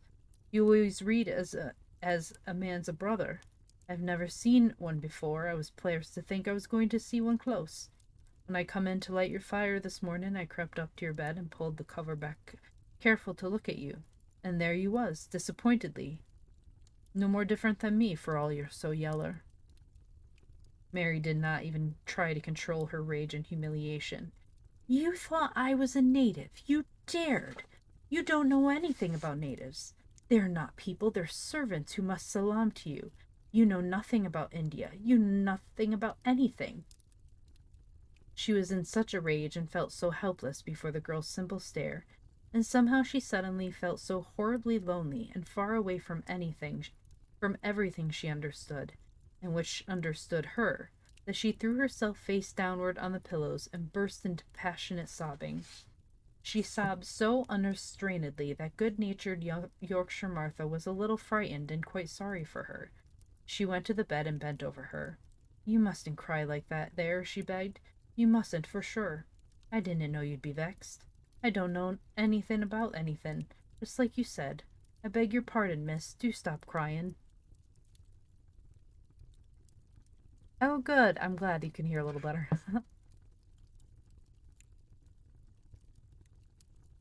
You always read as a man's a brother. I've never seen one before. I was pleased to think I was going to see one close. When I come in to light your fire this morning, I crept up to your bed and pulled the cover back, careful to look at you. And there you was, disappointedly. No more different than me, for all you're so yeller. Mary did not even try to control her rage and humiliation. You thought I was a native. You dared. You don't know anything about natives. They're not people, they're servants who must salaam to you. You know nothing about India. You know nothing about anything. She was in such a rage and felt so helpless before the girl's simple stare, and somehow she suddenly felt so horribly lonely and far away from everything she understood, and which understood her, that she threw herself face downward on the pillows and burst into passionate sobbing. She sobbed so unrestrainedly that good-natured Yorkshire Martha was a little frightened and quite sorry for her. She went to the bed and bent over her. You mustn't cry like that there, she begged. You mustn't, for sure. I didn't know you'd be vexed. I don't know anything about anything, just like you said. I beg your pardon, miss. Do stop crying. Oh, good. I'm glad you can hear a little better.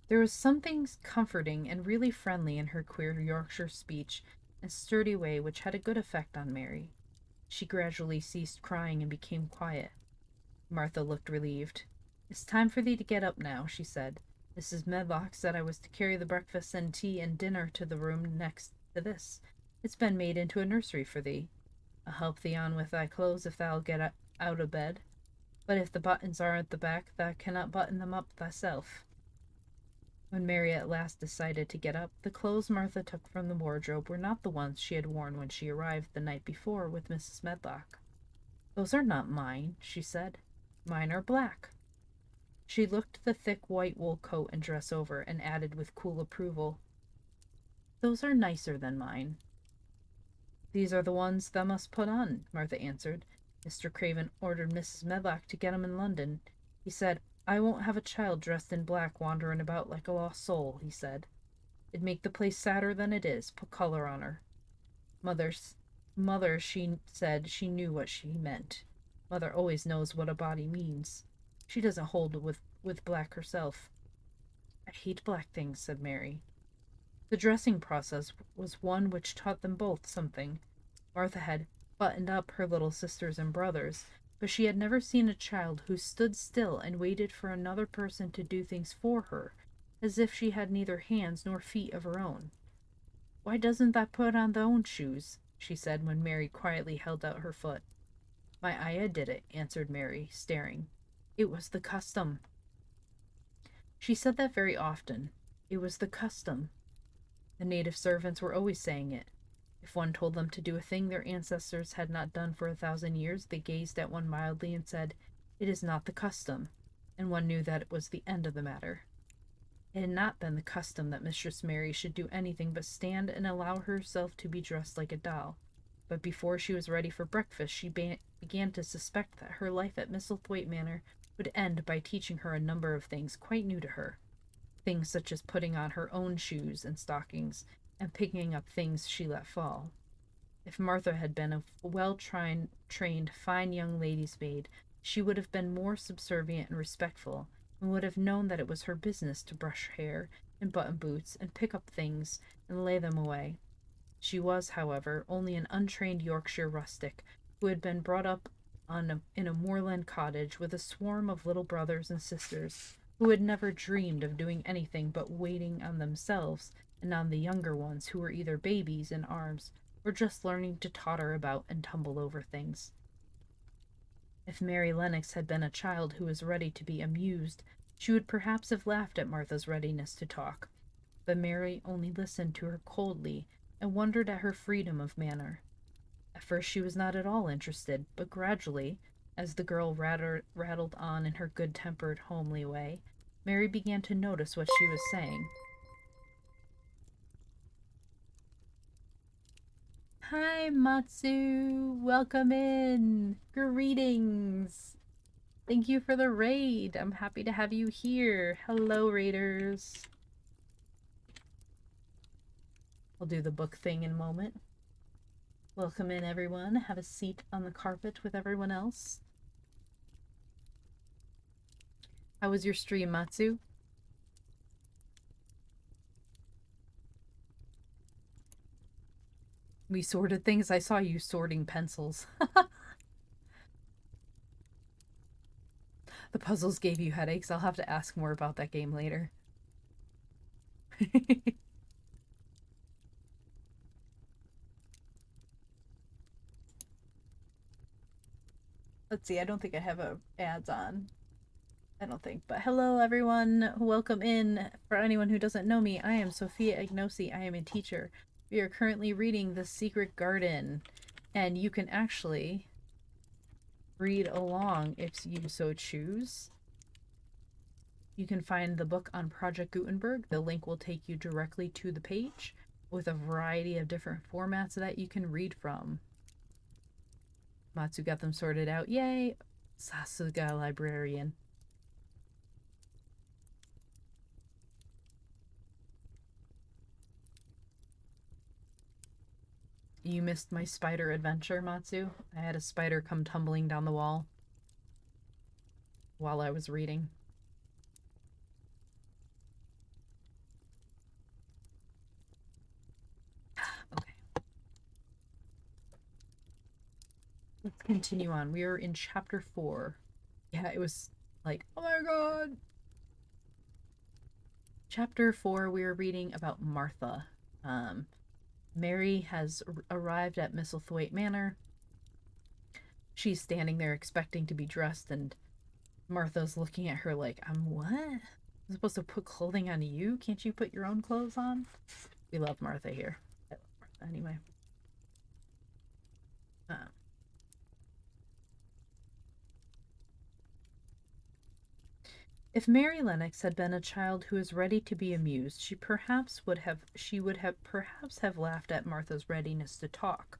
There was something comforting and really friendly in her queer Yorkshire speech and sturdy way which had a good effect on Mary. She gradually ceased crying and became quiet. Martha looked relieved. It's time for thee to get up now, she said. Mrs. Medlock said I was to carry the breakfast and tea and dinner to the room next to this. It's been made into a nursery for thee. I'll help thee on with thy clothes if thou'll get out of bed. But if the buttons are at the back, thou cannot button them up thyself. When Mary at last decided to get up, the clothes Martha took from the wardrobe were not the ones she had worn when she arrived the night before with Mrs. Medlock. "Those are not mine," she said. "Mine are black." She looked the thick white wool coat and dress over, and added with cool approval, "Those are nicer than mine." "These are the ones thou must put on," Martha answered. "Mr. Craven ordered Mrs. Medlock to get 'em in London. He said, 'I won't have a child dressed in black wandering about like a lost soul,' he said. 'It'd make the place sadder than it is. Put color on her.' Mother, she said she knew what she meant. Mother always knows what a body means. She doesn't hold with black herself." "I hate black things," said Mary. The dressing process was one which taught them both something. Martha had buttoned up her little sisters and brothers, but she had never seen a child who stood still and waited for another person to do things for her, as if she had neither hands nor feet of her own. "Why doesn't thou put on thy own shoes?" she said when Mary quietly held out her foot. "My ayah did it," answered Mary, staring. "It was the custom." She said that very often. It was the custom. The native servants were always saying it. If one told them to do a thing their ancestors had not done for 1,000 years, they gazed at one mildly and said, "It is not the custom," and one knew that it was the end of the matter. It had not been the custom that Mistress Mary should do anything but stand and allow herself to be dressed like a doll, but before she was ready for breakfast she began to suspect that her life at Misselthwaite Manor would end by teaching her a number of things quite new to her. Things such as putting on her own shoes and stockings, and picking up things she let fall. If Martha had been a well-trained, fine young lady's maid, she would have been more subservient and respectful, and would have known that it was her business to brush hair and button boots and pick up things and lay them away. She was, however, only an untrained Yorkshire rustic who had been brought up in a moorland cottage with a swarm of little brothers and sisters, who had never dreamed of doing anything but waiting on themselves and on the younger ones who were either babies in arms or just learning to totter about and tumble over things. If Mary Lennox had been a child who was ready to be amused, she would perhaps have laughed at Martha's readiness to talk, but Mary only listened to her coldly and wondered at her freedom of manner. At first she was not at all interested, but gradually, as the girl rattled on in her good-tempered, homely way, Mary began to notice what she was saying. "Hi, Matsu! Welcome in! Greetings! Thank you for the raid! I'm happy to have you here! Hello, raiders!" I'll do the book thing in a moment. Welcome in, everyone. Have a seat on the carpet with everyone else. How was your stream, Matsu? We sorted things. I saw you sorting pencils. The puzzles gave you headaches. I'll have to ask more about that game later. Let's see. I don't think I have ads on. I don't think. But hello, everyone. Welcome in. For anyone who doesn't know me, I am Sophia Ignosi. I am a teacher. We are currently reading The Secret Garden, and you can actually read along if you so choose. You can find the book on Project Gutenberg. The link will take you directly to the page with a variety of different formats that you can read from. Matsu got them sorted out. Yay! Sasuga librarian. You missed my spider adventure, Matsu. I had a spider come tumbling down the wall while I was reading. Okay. Let's continue on. We are in chapter 4. Yeah, it was like, oh my god! Chapter 4, we are reading about Martha. Mary has arrived at Misselthwaite Manor. She's standing there expecting to be dressed, and Martha's looking at her like, I'm what? I'm supposed to put clothing on you? Can't you put your own clothes on? We love Martha here. I love Martha anyway. Uh, If Mary Lennox had been a child who was ready to be amused, she would have perhaps have laughed at Martha's readiness to talk.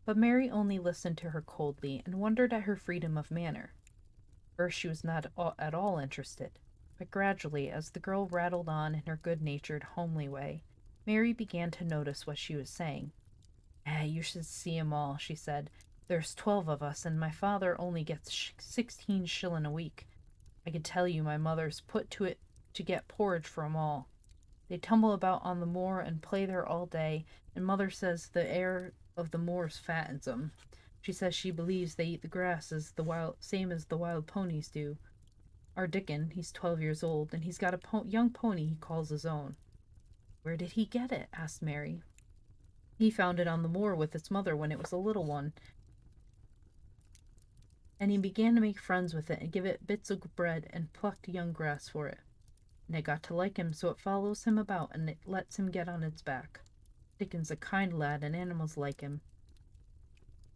But Mary only listened to her coldly and wondered at her freedom of manner. First she was not at all interested, but gradually, as the girl rattled on in her good-natured, homely way, Mary began to notice what she was saying. You should see 'em all," she said. "There's 12 of us, and my father only gets 16 shillin' a week. I can tell you my mother's put to it to get porridge for 'em all. They tumble about on the moor and play there all day, and mother says the air of the moors fattens 'em. She says she believes they eat the grass same as the wild ponies do. Our Dickon, he's 12 years old, and he's got a young pony he calls his own." "Where did he get it?" asked Mary. "He found it on the moor with its mother when it was a little one, and he began to make friends with it and give it bits of bread and plucked young grass for it. And it got to like him, so it follows him about and it lets him get on its back. Dickon's a kind lad, and animals like him."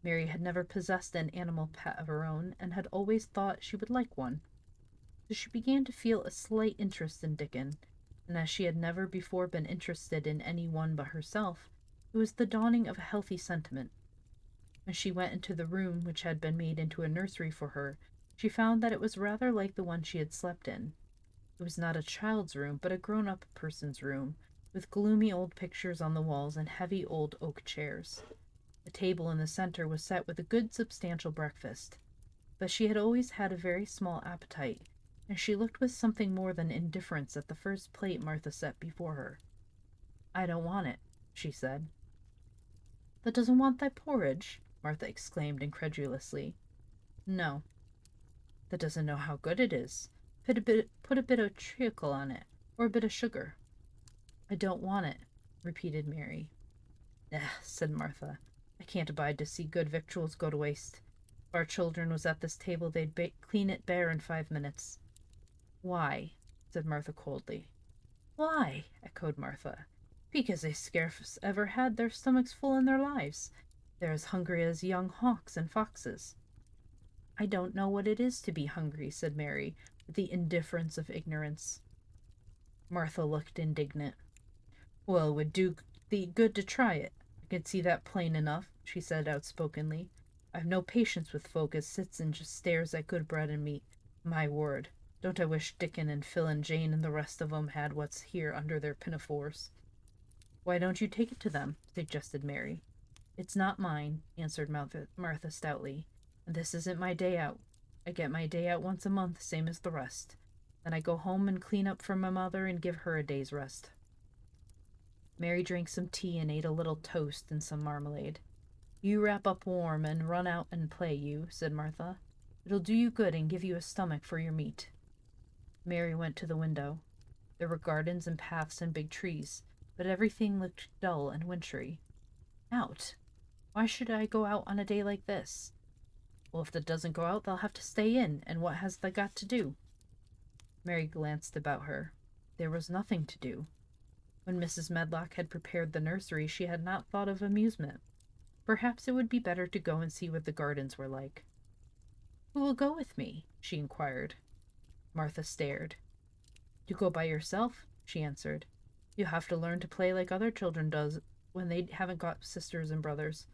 Mary had never possessed an animal pet of her own, and had always thought she would like one. So she began to feel a slight interest in Dickon, and as she had never before been interested in any one but herself, it was the dawning of a healthy sentiment. When she went into the room which had been made into a nursery for her, she found that it was rather like the one she had slept in. It was not a child's room, but a grown-up person's room, with gloomy old pictures on the walls and heavy old oak chairs. The table in the center was set with a good substantial breakfast, but she had always had a very small appetite, and she looked with something more than indifference at the first plate Martha set before her. "I don't want it," she said. "That doesn't want thy porridge?" Martha exclaimed incredulously. "No." "That doesn't know how good it is. Put a bit of treacle on it, or a bit of sugar." "I don't want it," repeated Mary. Said Martha. "I can't abide to see good victuals go to waste. If our children was at this table, they'd clean it bare in 5 minutes." "Why?" said Martha coldly. "Why?" echoed Martha. "Because they scarce ever had their stomachs full in their lives. They're as hungry as young hawks and foxes." "I don't know what it is to be hungry," said Mary, with the indifference of ignorance. Martha looked indignant. "Well, it would do thee good to try it. I can see that plain enough," she said outspokenly. "I've no patience with folk as sits and just stares at good bread and meat. My word, don't I wish Dickon and Phil and Jane and the rest of 'em had what's here under their pinafores." "Why don't you take it to them?" suggested Mary. "It's not mine," answered Martha stoutly, "and this isn't my day out. I get my day out once a month, same as the rest. Then I go home and clean up for my mother and give her a day's rest." Mary drank some tea and ate a little toast and some marmalade. "You wrap up warm and run out and play, you," said Martha. "It'll do you good and give you a stomach for your meat." Mary went to the window. There were gardens and paths and big trees, but everything looked dull and wintry. "Out? Why should I go out on a day like this?" "Well, if that doesn't go out, they'll have to stay in, and what has they got to do?" Mary glanced about her. There was nothing to do. When Mrs. Medlock had prepared the nursery, she had not thought of amusement. Perhaps it would be better to go and see what the gardens were like. "Who will go with me?" she inquired. Martha stared. "You go by yourself," she answered. "You have to learn to play like other children does when they haven't got sisters and brothers.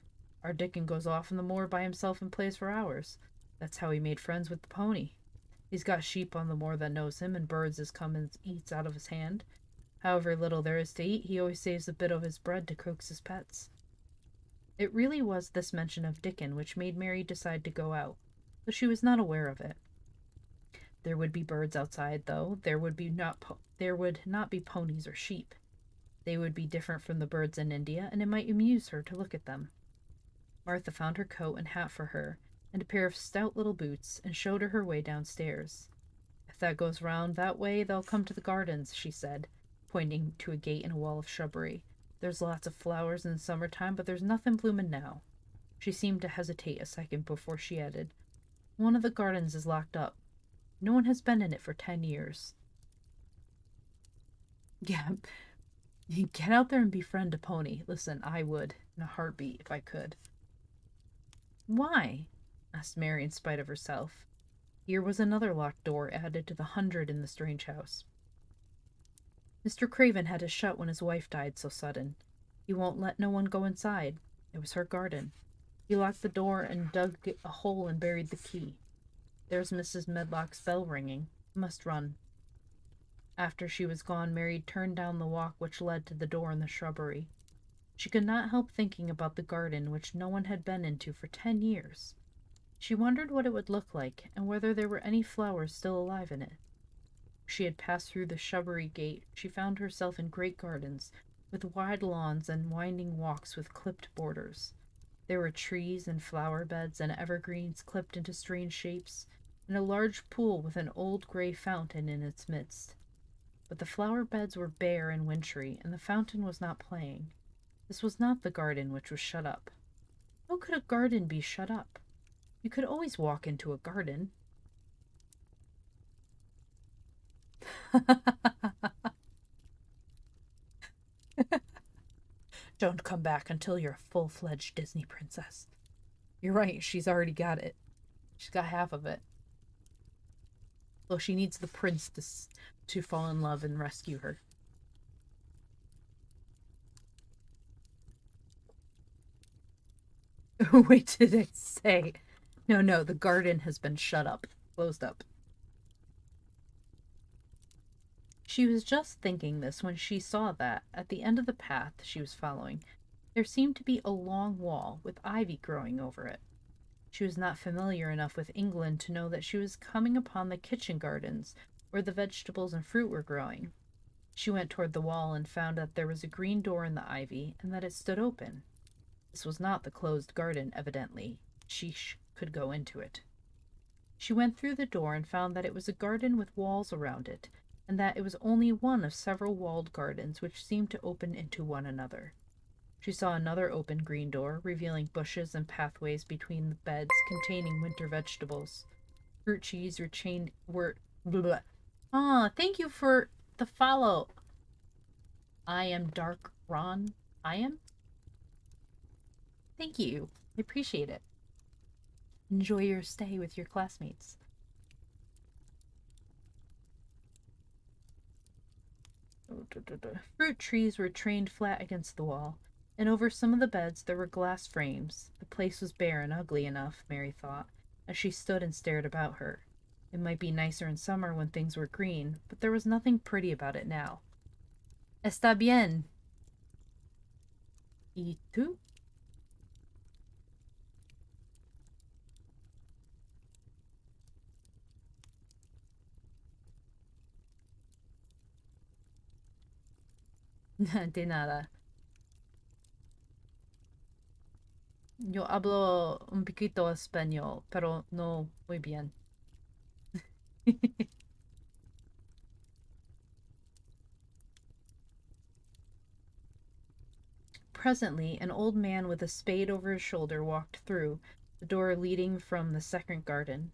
Our Dickon goes off on the moor by himself and plays for hours. That's how he made friends with the pony. He's got sheep on the moor that knows him, and birds as come and eats out of his hand. However little there is to eat, he always saves a bit of his bread to coax his pets." It really was this mention of Dickon which made Mary decide to go out, though she was not aware of it. There would be birds outside, though. There would not be ponies or sheep. They would be different from the birds in India, and it might amuse her to look at them. Martha found her coat and hat for her, and a pair of stout little boots, and showed her way downstairs. "If that goes round that way, they'll come to the gardens," she said, pointing to a gate in a wall of shrubbery. "There's lots of flowers in summertime, but there's nothing bloomin' now." She seemed to hesitate a second before she added, "One of the gardens is locked up. No one has been in it for 10 years. Yeah, get out there and befriend a pony. Listen, I would, in a heartbeat, if I could." "Why?" asked Mary in spite of herself. Here was another locked door added to the 100 in the strange house. "Mr. Craven had to shut when his wife died so sudden. He won't let no one go inside. It was her garden. He locked the door and dug a hole and buried the key. There's Mrs. Medlock's bell ringing. Must run." After she was gone, Mary turned down the walk which led to the door in the shrubbery. She could not help thinking about the garden which no one had been into for 10 years. She wondered what it would look like, and whether there were any flowers still alive in it. She had passed through the shrubbery gate. She found herself in great gardens, with wide lawns and winding walks with clipped borders. There were trees and flower beds and evergreens clipped into strange shapes, and a large pool with an old gray fountain in its midst. But the flower beds were bare and wintry, and the fountain was not playing. This was not the garden which was shut up. How could a garden be shut up? You could always walk into a garden. Don't come back until you're a full-fledged Disney princess. You're right, she's already got it. She's got half of it. So she needs the prince to fall in love and rescue her. Wait, did I say? No, the garden has been shut up, closed up. She was just thinking this when she saw that, at the end of the path she was following, there seemed to be a long wall with ivy growing over it. She was not familiar enough with England to know that she was coming upon the kitchen gardens where the vegetables and fruit were growing. She went toward the wall and found that there was a green door in the ivy and that it stood open. This was not the closed garden, evidently. She could go into it. She went through the door and found that it was a garden with walls around it, and that it was only one of several walled gardens which seemed to open into one another. She saw another open green door, revealing bushes and pathways between the beds containing winter vegetables. Fruit trees were blah. Ah, thank you for the follow. I am Dark Ron. I am? Thank you. I appreciate it. Enjoy your stay with your classmates. Fruit trees were trained flat against the wall, and over some of the beds there were glass frames. The place was bare and ugly enough, Mary thought, as she stood and stared about her. It might be nicer in summer when things were green, but there was nothing pretty about it now. Está bien. ¿Y tú? De nada. Yo hablo un poquito español, pero no muy bien. Presently, an old man with a spade over his shoulder walked through the door leading from the second garden.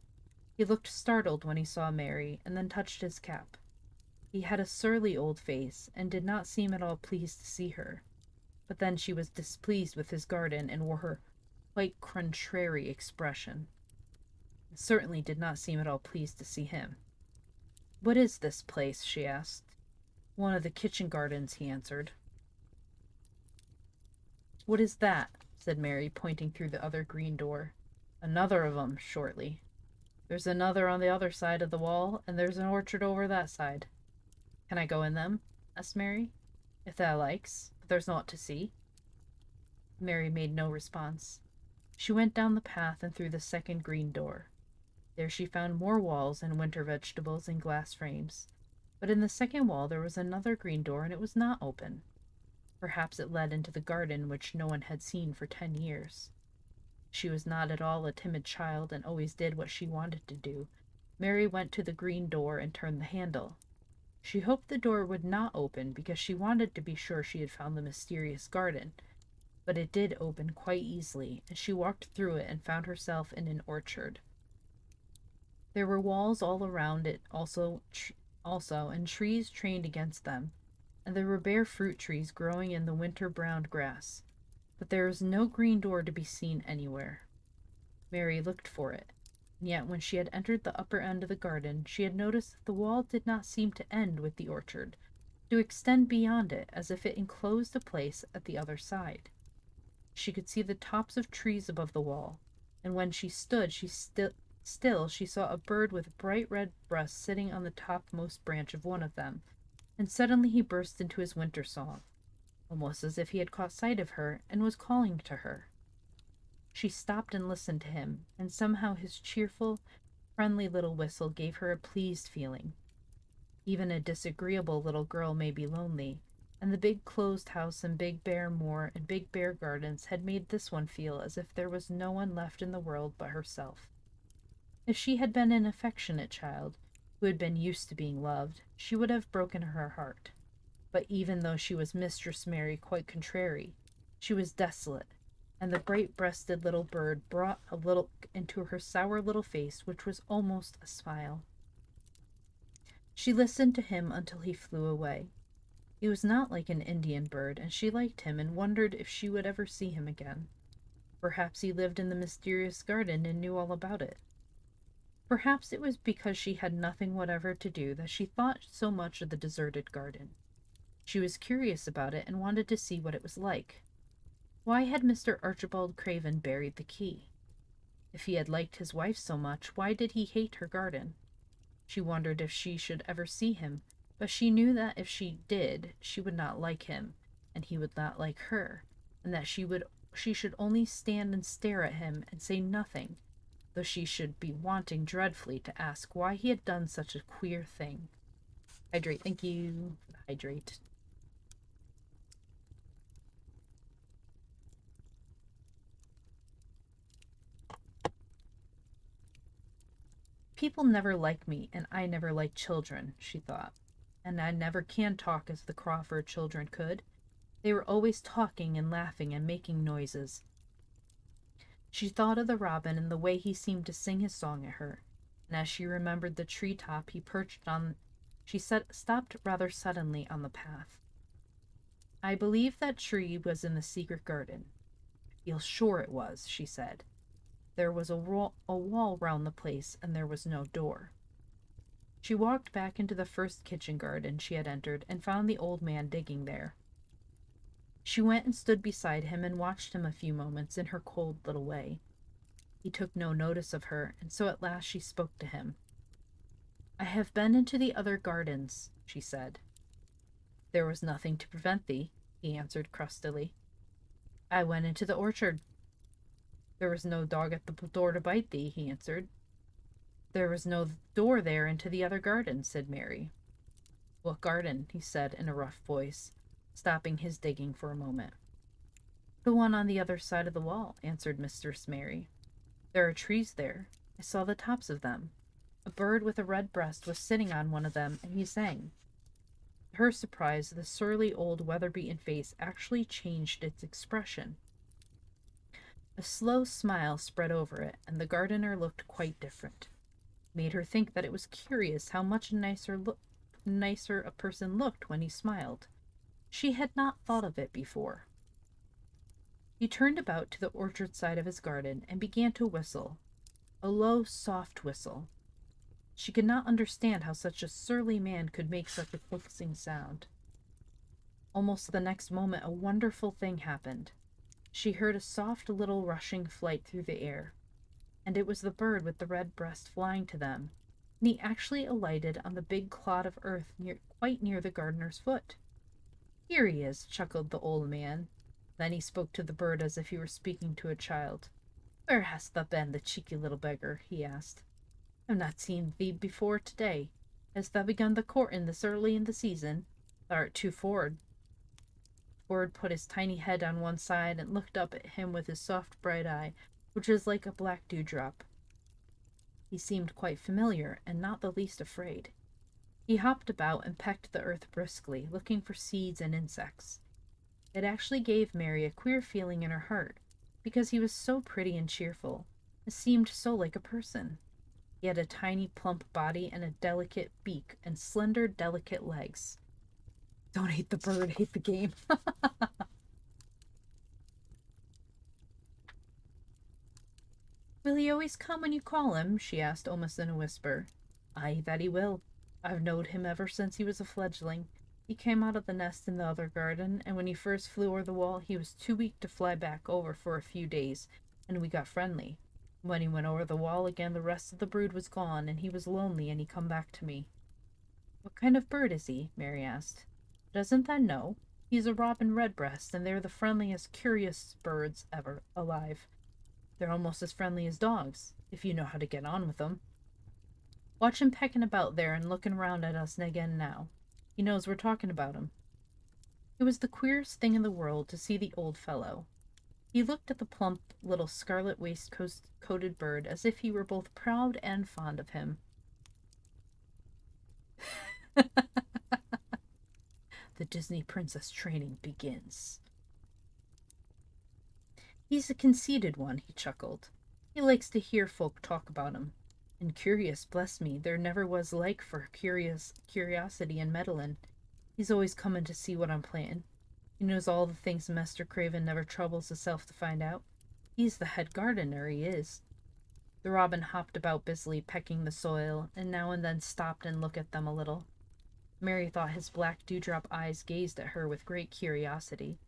He looked startled when he saw Mary, and then touched his cap. He had a surly old face, and did not seem at all pleased to see her. But then she was displeased with his garden, and wore her quite contrary expression. And certainly did not seem at all pleased to see him. "What is this place?" she asked. "One of the kitchen gardens," he answered. "What is that?" said Mary, pointing through the other green door. "Another of 'em," shortly. "There's another on the other side of the wall, and there's an orchard over that side." "Can I go in them?" asked Mary. "If thou likes, but there's naught to see." Mary made no response. She went down the path and through the second green door. There she found more walls and winter vegetables in glass frames. But in the second wall there was another green door, and it was not open. Perhaps it led into the garden which no one had seen for 10 years. She was not at all a timid child, and always did what she wanted to do. Mary went to the green door and turned the handle. She hoped the door would not open, because she wanted to be sure she had found the mysterious garden. but it did open quite easily, and she walked through it and found herself in an orchard. There were walls all around it, also, and trees trained against them, and there were bare fruit trees growing in the winter-browned grass, but there was no green door to be seen anywhere. Mary looked for it, and yet when she had entered the upper end of the garden, she had noticed that the wall did not seem to end with the orchard, to extend beyond it as if it enclosed a place at the other side. She could see the tops of trees above the wall, and when she stood, she saw a bird with bright red breast sitting on the topmost branch of one of them, and suddenly he burst into his winter song, almost as if he had caught sight of her and was calling to her. She stopped and listened to him, and somehow his cheerful, friendly little whistle gave her a pleased feeling. Even a disagreeable little girl may be lonely, and the big closed house and big bare moor and big bare gardens had made this one feel as if there was no one left in the world but herself. If she had been an affectionate child, who had been used to being loved, she would have broken her heart. But even though she was Mistress Mary quite contrary, she was desolate, and the bright-breasted little bird brought a look into her sour little face which was almost a smile. She listened to him until he flew away. He was not like an Indian bird, and she liked him and wondered if she would ever see him again. Perhaps he lived in the mysterious garden and knew all about it. Perhaps it was because she had nothing whatever to do that she thought so much of the deserted garden. She was curious about it and wanted to see what it was like. Why had Mr. Archibald Craven buried the key? If he had liked his wife so much, why did he hate her garden? She wondered if she should ever see him, but she knew that if she did, she would not like him, and he would not like her, and that she should only stand and stare at him and say nothing, though she should be wanting dreadfully to ask why he had done such a queer thing. Hydrate, thank you. Hydrate. People never like me, and I never like children, she thought. And I never can talk as the Crawford children could. They were always talking and laughing and making noises. She thought of the robin and the way he seemed to sing his song at her, and as she remembered the tree-top he perched on, she stopped rather suddenly on the path. I believe that tree was in the secret garden. I feel sure it was, she said. There was a wall round the place, and there was no door. She walked back into the first kitchen garden she had entered and found the old man digging there. She went and stood beside him and watched him a few moments in her cold little way. He took no notice of her, and so at last she spoke to him. I have been into the other gardens, she said. There was nothing to prevent thee, he answered crustily. I went into the orchard. There was no dog at the door to bite thee, he answered. There was no door there into the other garden, said Mary. What garden? He said in a rough voice, stopping his digging for a moment. The one on the other side of the wall, answered Mistress Mary. There are trees there. I saw the tops of them. A bird with a red breast was sitting on one of them, and he sang. To her surprise, the surly old weather-beaten face actually changed its expression. A slow smile spread over it, and the gardener looked quite different. It made her think that it was curious how much nicer a person looked when he smiled. She had not thought of it before. He turned about to the orchard side of his garden and began to whistle, a low, soft whistle. She could not understand how such a surly man could make such a coaxing sound. Almost the next moment a wonderful thing happened. She heard a soft little rushing flight through the air, and it was the bird with the red breast flying to them, and he actually alighted on the big clod of earth quite near the gardener's foot. Here he is, chuckled the old man. Then he spoke to the bird as if he were speaking to a child. Where hast thou been, the cheeky little beggar? He asked. I have not seen thee before to-day. Hast thou begun the courtin' this early in the season? Thou art too forward. Ford put his tiny head on one side and looked up at him with his soft bright eye, which was like a black dewdrop. He seemed quite familiar, and not the least afraid. He hopped about and pecked the earth briskly, looking for seeds and insects. It actually gave Mary a queer feeling in her heart, because he was so pretty and cheerful. It seemed so like a person. He had a tiny, plump body and a delicate beak and slender, delicate legs. Don't hate the bird, hate the game. Will he always come when you call him? She asked, almost in a whisper. Aye, that he will. I've knowed him ever since he was a fledgling. He came out of the nest in the other garden, and when he first flew over the wall, he was too weak to fly back over for a few days, and we got friendly. When he went over the wall again, the rest of the brood was gone, and he was lonely, and he come back to me. What kind of bird is he? Mary asked. Doesn't that know? He's a robin redbreast, and they're the friendliest, curious birds ever alive. They're almost as friendly as dogs, if you know how to get on with them. Watch him pecking about there and looking round at us again now. He knows we're talking about him. It was the queerest thing in the world to see the old fellow. He looked at the plump little scarlet waistcoated bird as if he were both proud and fond of him. The Disney princess training begins. He's a conceited one, he chuckled. He likes to hear folk talk about him. And curious, bless me, there never was like for curiosity and meddlin'. He's always comin' to see what I'm plantin'. He knows all the things Master Craven never troubles himself to find out. He's the head gardener, he is. The robin hopped about busily, pecking the soil, and now and then stopped and looked at them a little. Mary thought his black dewdrop eyes gazed at her with great curiosity.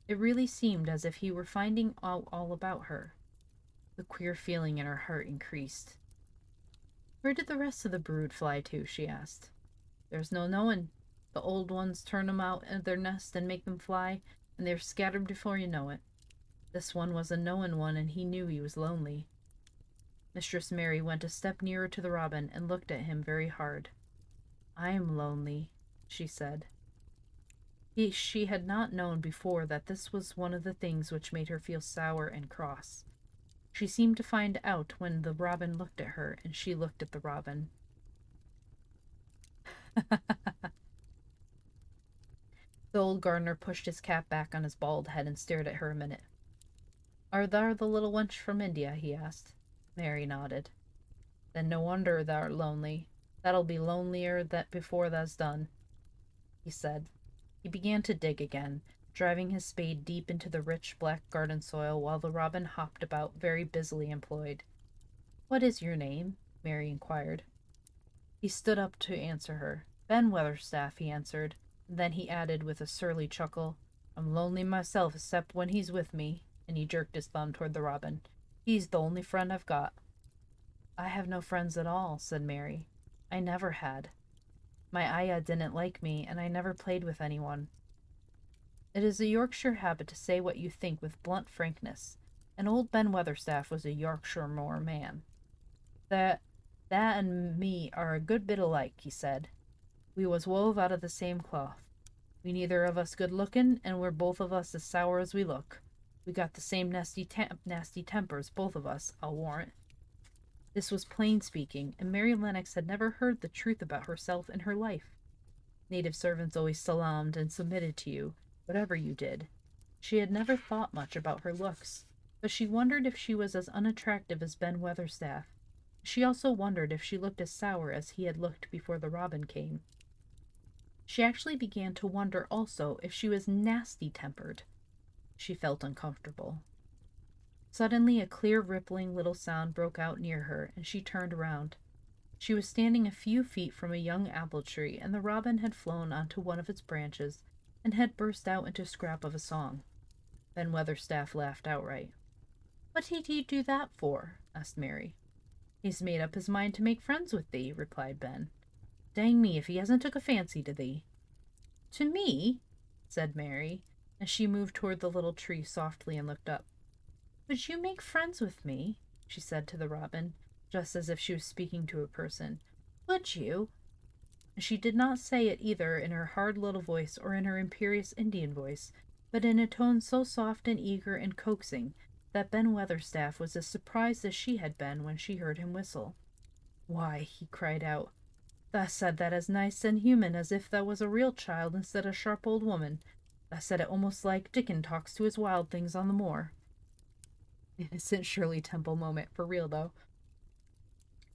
It really seemed as if he were finding out all about her. The queer feeling in her heart increased. Where did the rest of the brood fly to? She asked. There's no knowin'. The old ones turn 'em out of their nest and make them fly, and they're scattered before you know it. This one was a knowin' one, and he knew he was lonely. Mistress Mary went a step nearer to the robin and looked at him very hard. I'm lonely, she said. She had not known before that this was one of the things which made her feel sour and cross. She seemed to find out when the robin looked at her, and she looked at the robin. The old gardener pushed his cap back on his bald head and stared at her a minute. Are thou the little wench from India? He asked. Mary nodded. Then no wonder thou'rt lonely. That'll be lonelier that before thou's done, he said. He began to dig again, driving his spade deep into the rich black garden soil while the robin hopped about, very busily employed. What is your name? Mary inquired. He stood up to answer her. Ben Weatherstaff, he answered. And then he added with a surly chuckle, I'm lonely myself except when he's with me, and he jerked his thumb toward the robin. He's the only friend I've got. I have no friends at all, said Mary. I never had. My ayah didn't like me, and I never played with anyone. It is a Yorkshire habit to say what you think with blunt frankness, and old Ben Weatherstaff was a Yorkshire-moor man. That and me are a good bit alike, he said. We was wove out of the same cloth. We neither of us good-lookin', and we're both of us as sour as we look. We got the same nasty tempers, both of us, I'll warrant. This was plain speaking, and Mary Lennox had never heard the truth about herself in her life. Native servants always salaamed and submitted to you, whatever you did. She had never thought much about her looks, but she wondered if she was as unattractive as Ben Weatherstaff. She also wondered if she looked as sour as he had looked before the robin came. She actually began to wonder also if she was nasty-tempered. She felt uncomfortable. Suddenly a clear, rippling little sound broke out near her, and she turned around. She was standing a few feet from a young apple tree, and the robin had flown onto one of its branches and had burst out into a scrap of a song. Ben Weatherstaff laughed outright. What did he do that for? Asked Mary. He's made up his mind to make friends with thee, replied Ben. Dang me if he hasn't took a fancy to thee. To me? Said Mary, as she moved toward the little tree softly and looked up. Would you make friends with me? She said to the robin, just as if she was speaking to a person. Would you? She did not say it either in her hard little voice or in her imperious Indian voice, but in a tone so soft and eager and coaxing that Ben Weatherstaff was as surprised as she had been when she heard him whistle. Why, he cried out, thou said that as nice and human as if thou was a real child instead of a sharp old woman. I said it almost like Dickon talks to his wild things on the moor. Innocent Shirley Temple moment, for real though.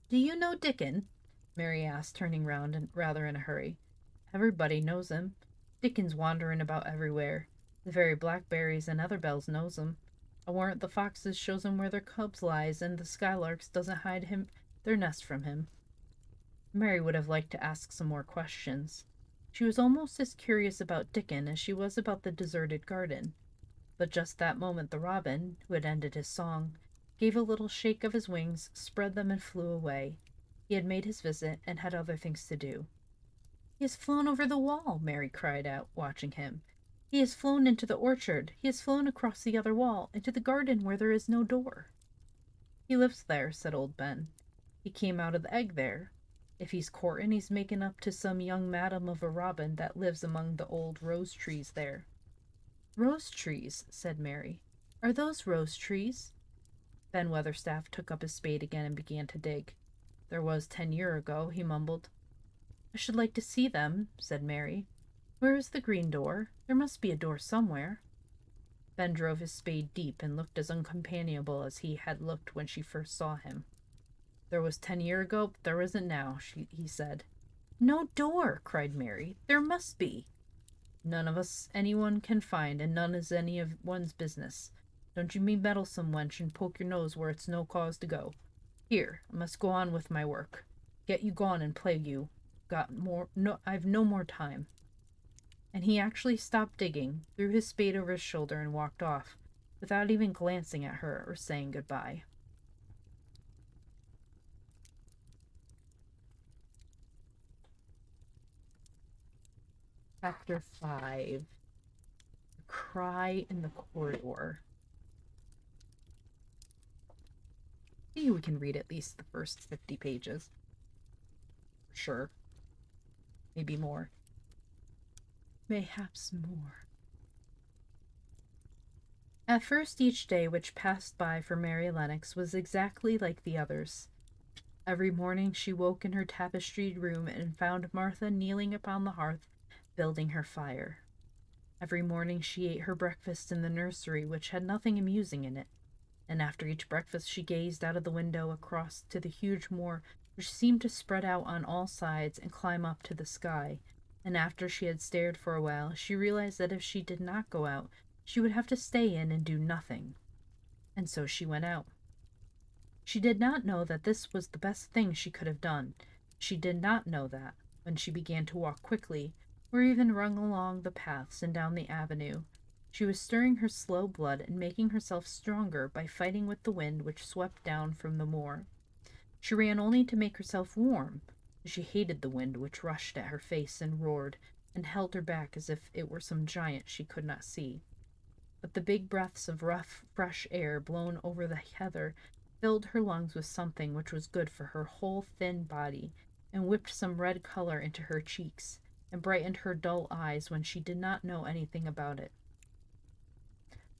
Do you know Dickon? Mary asked, turning round and rather in a hurry. Everybody knows him. Dickon's wanderin' about everywhere. The very blackberries and other bells knows him. I warrant the foxes shows him where their cubs lies, and the skylarks doesn't hide him their nest from him. Mary would have liked to ask some more questions. She was almost as curious about Dickon as she was about the deserted garden. But just that moment the robin, who had ended his song, gave a little shake of his wings, spread them, and flew away. He had made his visit and had other things to do. He has flown over the wall, Mary cried out, watching him. He has flown into the orchard. He has flown across the other wall, into the garden where there is no door. He lives there, said old Ben. He came out of the egg there. If he's courtin', he's making up to some young madam of a robin that lives among the old rose trees there. Rose trees, said Mary. Are those rose trees? Ben Weatherstaff took up his spade again and began to dig. There was 10 year ago, he mumbled. I should like to see them, said Mary. Where is the green door? There must be a door somewhere. Ben drove his spade deep and looked as uncompanionable as he had looked when she first saw him. There was 10 year ago, but there isn't now, he said. No door, cried Mary. There must be. None of us anyone can find, and none is any of one's business. Don't you be meddlesome, wench, and poke your nose where it's no cause to go. Here, I must go on with my work. Get you gone and play you. I've no more time. And he actually stopped digging, threw his spade over his shoulder, and walked off, without even glancing at her or saying goodbye. Chapter 5. The Cry in the Corridor. I think we can read at least the first 50 pages. For sure. Maybe more. Mayhaps more. At first, each day which passed by for Mary Lennox was exactly like the others. Every morning she woke in her tapestried room and found Martha kneeling upon the hearth, building her fire. Every morning she ate her breakfast in the nursery, which had nothing amusing in it, and after each breakfast she gazed out of the window across to the huge moor, which seemed to spread out on all sides and climb up to the sky, and after she had stared for a while, she realized that if she did not go out, she would have to stay in and do nothing. And so she went out. She did not know that this was the best thing she could have done. She did not know that, when she began to walk quickly, or even run along the paths and down the avenue, she was stirring her slow blood and making herself stronger by fighting with the wind which swept down from the moor. She ran only to make herself warm. She hated the wind which rushed at her face and roared, and held her back as if it were some giant she could not see. But the big breaths of rough, fresh air blown over the heather filled her lungs with something which was good for her whole thin body, and whipped some red color into her cheeks, and brightened her dull eyes when she did not know anything about it.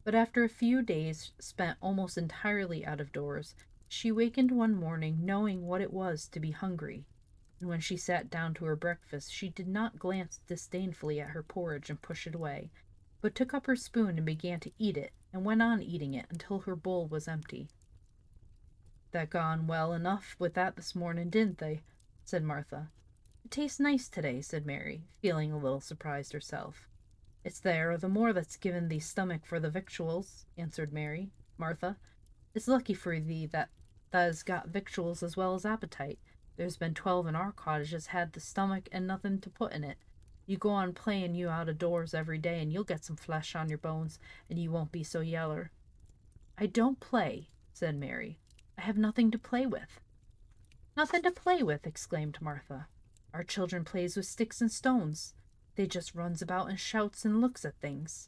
But after a few days spent almost entirely out of doors, she wakened one morning knowing what it was to be hungry, and when she sat down to her breakfast she did not glance disdainfully at her porridge and push it away, but took up her spoon and began to eat it, and went on eating it until her bowl was empty. That gone well enough with that this morning, didn't they? Said Martha. It tastes nice today, said Mary, feeling a little surprised herself. It's there the more that's given thee stomach for the victuals, answered Martha. It's lucky for thee that thou's got victuals as well as appetite. There's been 12 in our cottage as had the stomach and nothing to put in it. You go on playing you out of doors every day, and you'll get some flesh on your bones, and you won't be so yeller. I don't play, said Mary. I have nothing to play with. Nothing to play with, exclaimed Martha. Our children plays with sticks and stones. They just runs about and shouts and looks at things.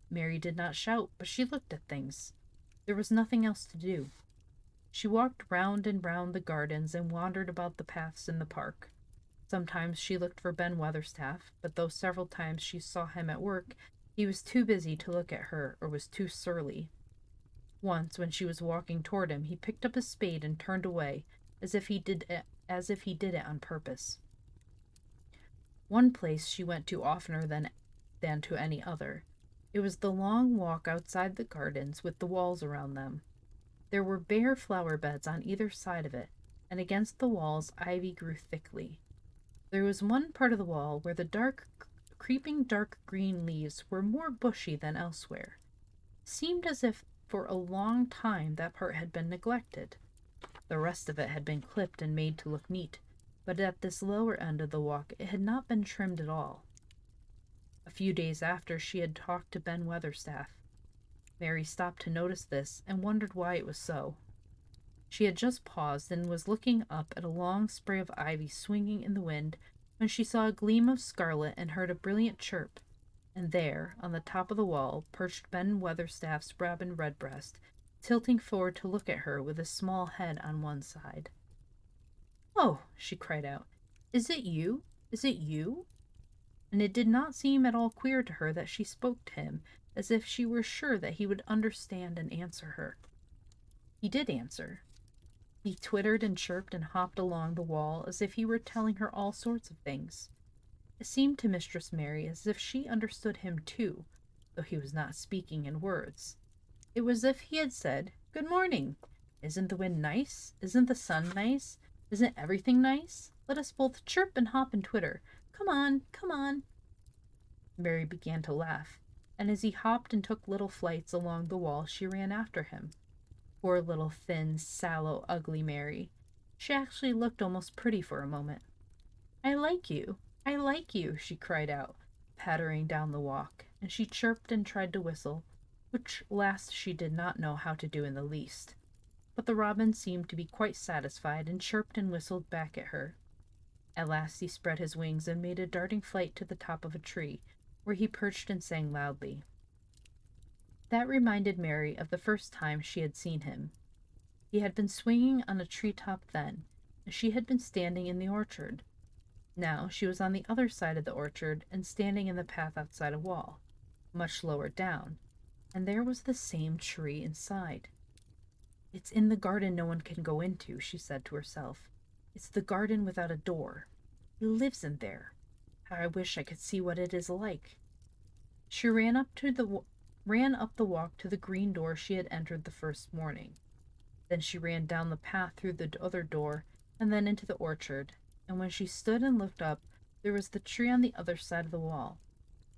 Mary did not shout, but she looked at things. There was nothing else to do. She walked round and round the gardens and wandered about the paths in the park. Sometimes she looked for Ben Weatherstaff, but though several times she saw him at work, he was too busy to look at her or was too surly. Once, when she was walking toward him, he picked up his spade and turned away, as if he did it on purpose. One place she went to oftener than than to any other. It was the long walk outside the gardens with the walls around them. There were bare flower beds on either side of it, and against the walls ivy grew thickly. There was one part of the wall where the creeping dark green leaves were more bushy than elsewhere. It seemed as if for a long time that part had been neglected. The rest of it had been clipped and made to look neat, but at this lower end of the walk it had not been trimmed at all. A few days after she had talked to Ben Weatherstaff. Mary stopped to notice this and wondered why it was so. She had just paused and was looking up at a long spray of ivy swinging in the wind when she saw a gleam of scarlet and heard a brilliant chirp, and there, on the top of the wall, perched Ben Weatherstaff's robin redbreast, tilting forward to look at her with his small head on one side. "Oh," she cried out, "is it you? Is it you?" And it did not seem at all queer to her that she spoke to him, as if she were sure that he would understand and answer her. He did answer. He twittered and chirped and hopped along the wall as if he were telling her all sorts of things. It seemed to Mistress Mary as if she understood him too, though he was not speaking in words. It was as if he had said, "Good morning. Isn't the wind nice? Isn't the sun nice? Isn't everything nice? Let us both chirp and hop and twitter. Come on, come on." Mary began to laugh, and as he hopped and took little flights along the wall, she ran after him. Poor little thin, sallow, ugly Mary. She actually looked almost pretty for a moment. "I like you. I like you," she cried out, pattering down the walk, and she chirped and tried to whistle, which last she did not know how to do in the least. But the robin seemed to be quite satisfied and chirped and whistled back at her. At last he spread his wings and made a darting flight to the top of a tree, where he perched and sang loudly. That reminded Mary of the first time she had seen him. He had been swinging on a treetop then, and she had been standing in the orchard. Now she was on the other side of the orchard and standing in the path outside a wall, much lower down, and there was the same tree inside. "It's in the garden no one can go into," she said to herself. "It's the garden without a door. He lives in there. How I wish I could see what it is like." She ran up the walk to the green door she had entered the first morning. Then she ran down the path through the other door and then into the orchard, and when she stood and looked up, there was the tree on the other side of the wall,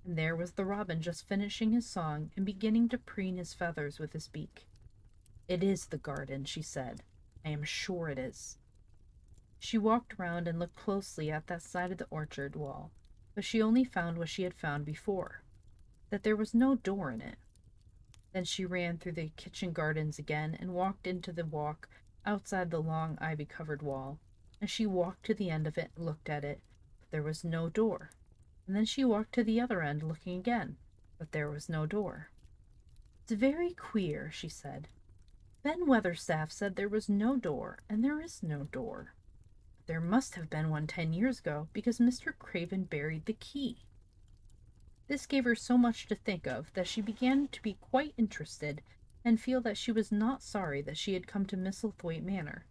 and there was the robin just finishing his song and beginning to preen his feathers with his beak. "It is the garden," she said. "I am sure it is." She walked round and looked closely at that side of the orchard wall, but she only found what she had found before, that there was no door in it. Then she ran through the kitchen gardens again and walked into the walk outside the long ivy-covered wall, and she walked to the end of it and looked at it, but there was no door. And then she walked to the other end looking again, but there was no door. "It's very queer," she said. "Ben Weatherstaff said there was no door, and there is no door. But there must have been one 10 years ago, because Mr. Craven buried the key." This gave her so much to think of that she began to be quite interested and feel that she was not sorry that she had come to Misselthwaite Manor.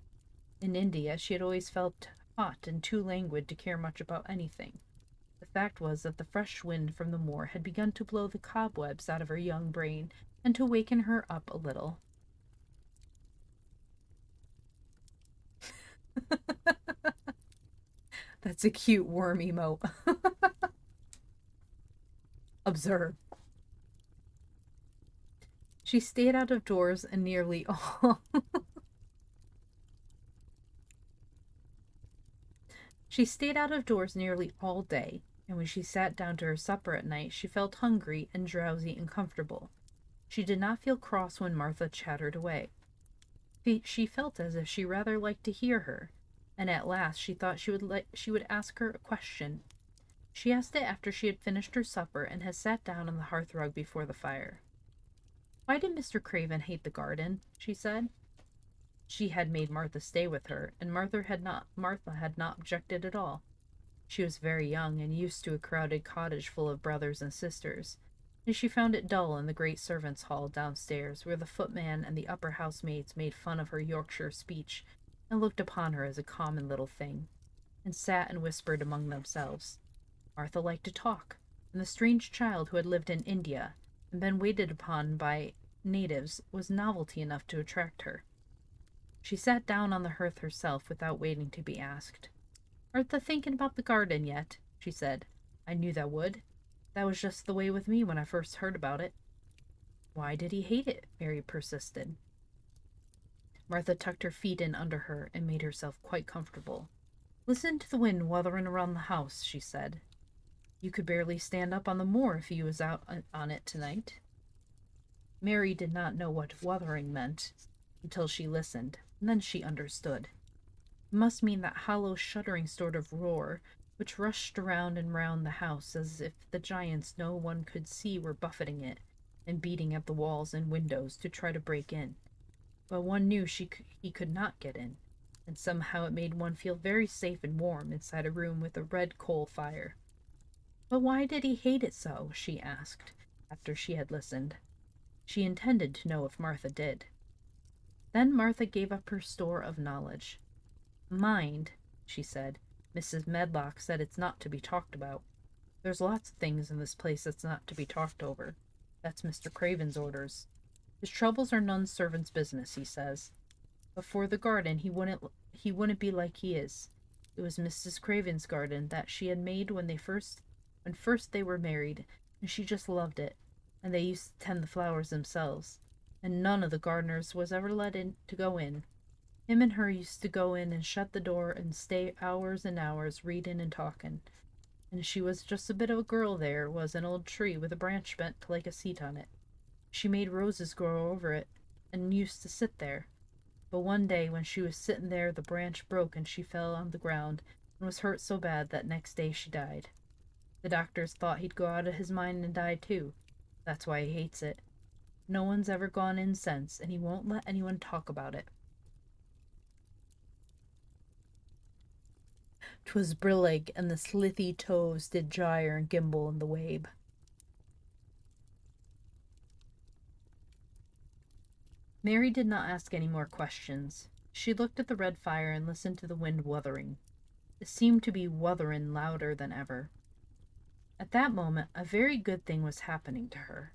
In India she had always felt hot and too languid to care much about anything. The fact was that the fresh wind from the moor had begun to blow the cobwebs out of her young brain and to waken her up a little. That's a cute worm emote. Observe. She stayed out of doors and nearly all She stayed out of doors nearly all day, and when she sat down to her supper at night, she felt hungry and drowsy and comfortable. She did not feel cross when Martha chattered away. She felt as if she rather liked to hear her, and at last she thought she would ask her a question. She asked it after she had finished her supper and had sat down on the hearthrug before the fire. "Why did Mr. Craven hate the garden?" she said. She had made Martha stay with her, and Martha had not objected at all. She was very young and used to a crowded cottage full of brothers and sisters, and she found it dull in the great servants' hall downstairs, where the footman and the upper housemaids made fun of her Yorkshire speech and looked upon her as a common little thing, and sat and whispered among themselves. Martha liked to talk, and the strange child who had lived in India and been waited upon by natives was novelty enough to attract her. She sat down on the hearth herself without waiting to be asked. "Art thou thinking about the garden yet?" she said. "I knew thou would. That was just the way with me when I first heard about it." "Why did he hate it?" Mary persisted. Martha tucked her feet in under her and made herself quite comfortable. "Listen to the wind wuthering around the house," she said. "You could barely stand up on the moor if you was out on it tonight." Mary did not know what wuthering meant until she listened, and then she understood. It must mean that hollow, shuddering sort of roar which rushed around and round the house as if the giants no one could see were buffeting it and beating at the walls and windows to try to break in. But one knew he could not get in, and somehow it made one feel very safe and warm inside a room with a red coal fire. "But why did he hate it so?" she asked, after she had listened. She intended to know if Martha did. Then Martha gave up her store of knowledge. "Mind," she said, "Mrs. Medlock said it's not to be talked about. There's lots of things in this place that's not to be talked over. That's Mr. Craven's orders. His troubles are none servant's business, he says. But for the garden, he wouldn't be like he is. It was Mrs. Craven's garden that she had made when first they were married, and she just loved it, and they used to tend the flowers themselves, and none of the gardeners was ever let in to go in. Him and her used to go in and shut the door and stay hours and hours reading and talking. And she was just a bit of a girl there was an old tree with a branch bent to like a seat on it. She made roses grow over it, and used to sit there. But one day when she was sitting there the branch broke and she fell on the ground and was hurt so bad that next day she died. The doctors thought he'd go out of his mind and die too. That's why he hates it. No one's ever gone in since, and he won't let anyone talk about it." 'Twas brillig, and the slithy toes did gyre and gimble in the wabe. Mary did not ask any more questions. She looked at the red fire and listened to the wind wuthering. It seemed to be wuthering louder than ever. At that moment, a very good thing was happening to her.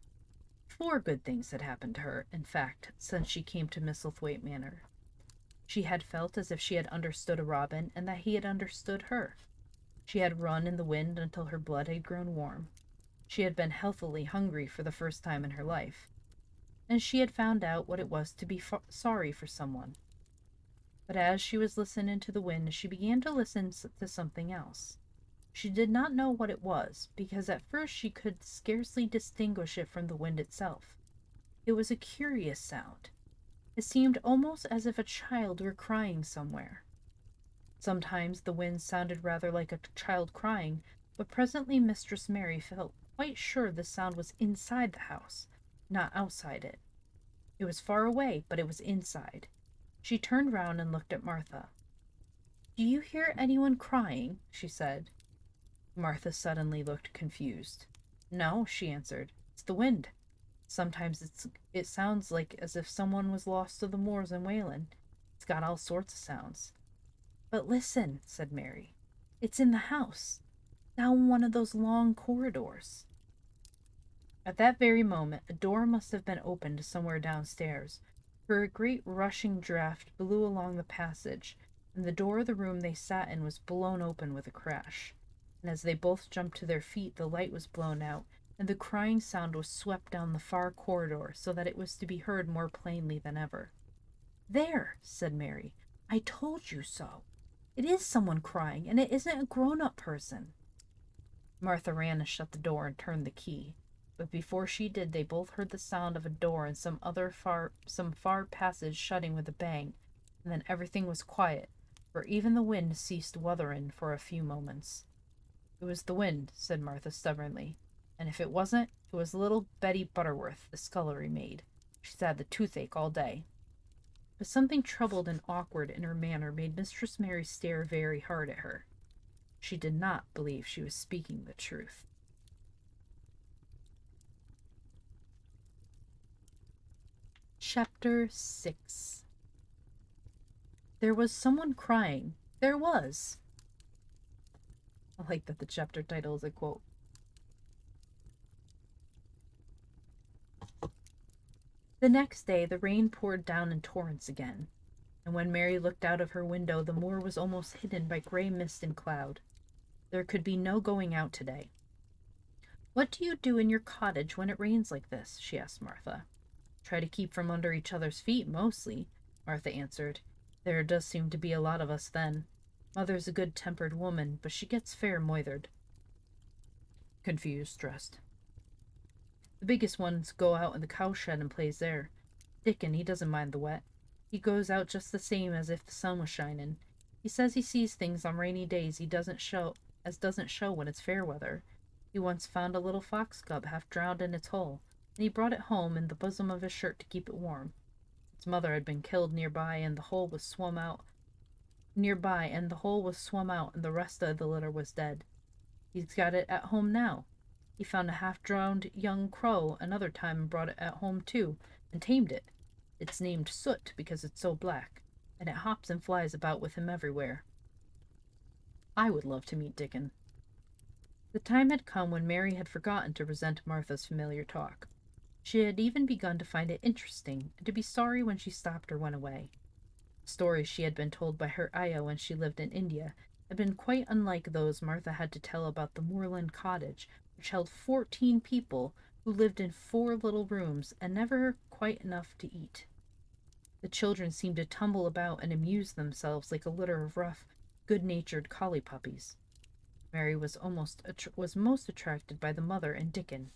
4 good things had happened to her, in fact, since she came to Misselthwaite Manor. She had felt as if she had understood a robin and that he had understood her. She had run in the wind until her blood had grown warm. She had been healthily hungry for the first time in her life. And she had found out what it was to be sorry for someone. But as she was listening to the wind, she began to listen to something else. She did not know what it was, because at first she could scarcely distinguish it from the wind itself. It was a curious sound. It seemed almost as if a child were crying somewhere. Sometimes the wind sounded rather like a child crying, but presently Mistress Mary felt quite sure the sound was inside the house, not outside it. It was far away, but it was inside. She turned round and looked at Martha. "Do you hear anyone crying?" she said. Martha suddenly looked confused. "No," she answered. "It's the wind. Sometimes it sounds like as if someone was lost to the moors and wailing. It's got all sorts of sounds." "But listen," said Mary. "It's in the house, down one of those long corridors." At that very moment, a door must have been opened somewhere downstairs, for a great rushing draught blew along the passage, and the door of the room they sat in was blown open with a crash. And as they both jumped to their feet, the light was blown out, and the crying sound was swept down the far corridor so that it was to be heard more plainly than ever. "There," said Mary. "I told you so. It is someone crying, and it isn't a grown-up person." Martha ran and shut the door and turned the key. But before she did, they both heard the sound of a door in some far passage shutting with a bang, and then everything was quiet, for even the wind ceased wuthering for a few moments. "It was the wind," said Martha stubbornly, "and if it wasn't, it was little Betty Butterworth, the scullery maid. She's had the toothache all day." But something troubled and awkward in her manner made Mistress Mary stare very hard at her. She did not believe she was speaking the truth. Chapter 6. There was someone crying. There was. I like that the chapter title is a quote. The next day the rain poured down in torrents again, and when Mary looked out of her window the moor was almost hidden by gray mist and cloud. There could be no going out today. "What do you do in your cottage when it rains like this?" she asked Martha. "Try to keep from under each other's feet, mostly," Martha answered. "There does seem to be a lot of us then. Mother's a good-tempered woman, but she gets fair moithered." Confused, dressed. "The biggest ones go out in the cowshed and plays there. Dickon, he doesn't mind the wet. He goes out just the same as if the sun was shining. He says he sees things on rainy days he doesn't show when it's fair weather. He once found a little fox cub half drowned in its hole, and he brought it home in the bosom of his shirt to keep it warm. Its mother had been killed nearby, and the hole was swum out, and the rest of the litter was dead. He's got it at home now. He found a half-drowned young crow another time and brought it at home too, and tamed it. It's named Soot because it's so black, and it hops and flies about with him everywhere." I would love to meet Dickon. The time had come when Mary had forgotten to resent Martha's familiar talk. She had even begun to find it interesting, and to be sorry when she stopped or went away. Stories she had been told by her ayah when she lived in India had been quite unlike those Martha had to tell about the moorland cottage, which held 14 people who lived in 4 little rooms and never quite enough to eat. The children seemed to tumble about and amuse themselves like a litter of rough, good-natured collie puppies. Mary was most attracted by the mother and Dickon.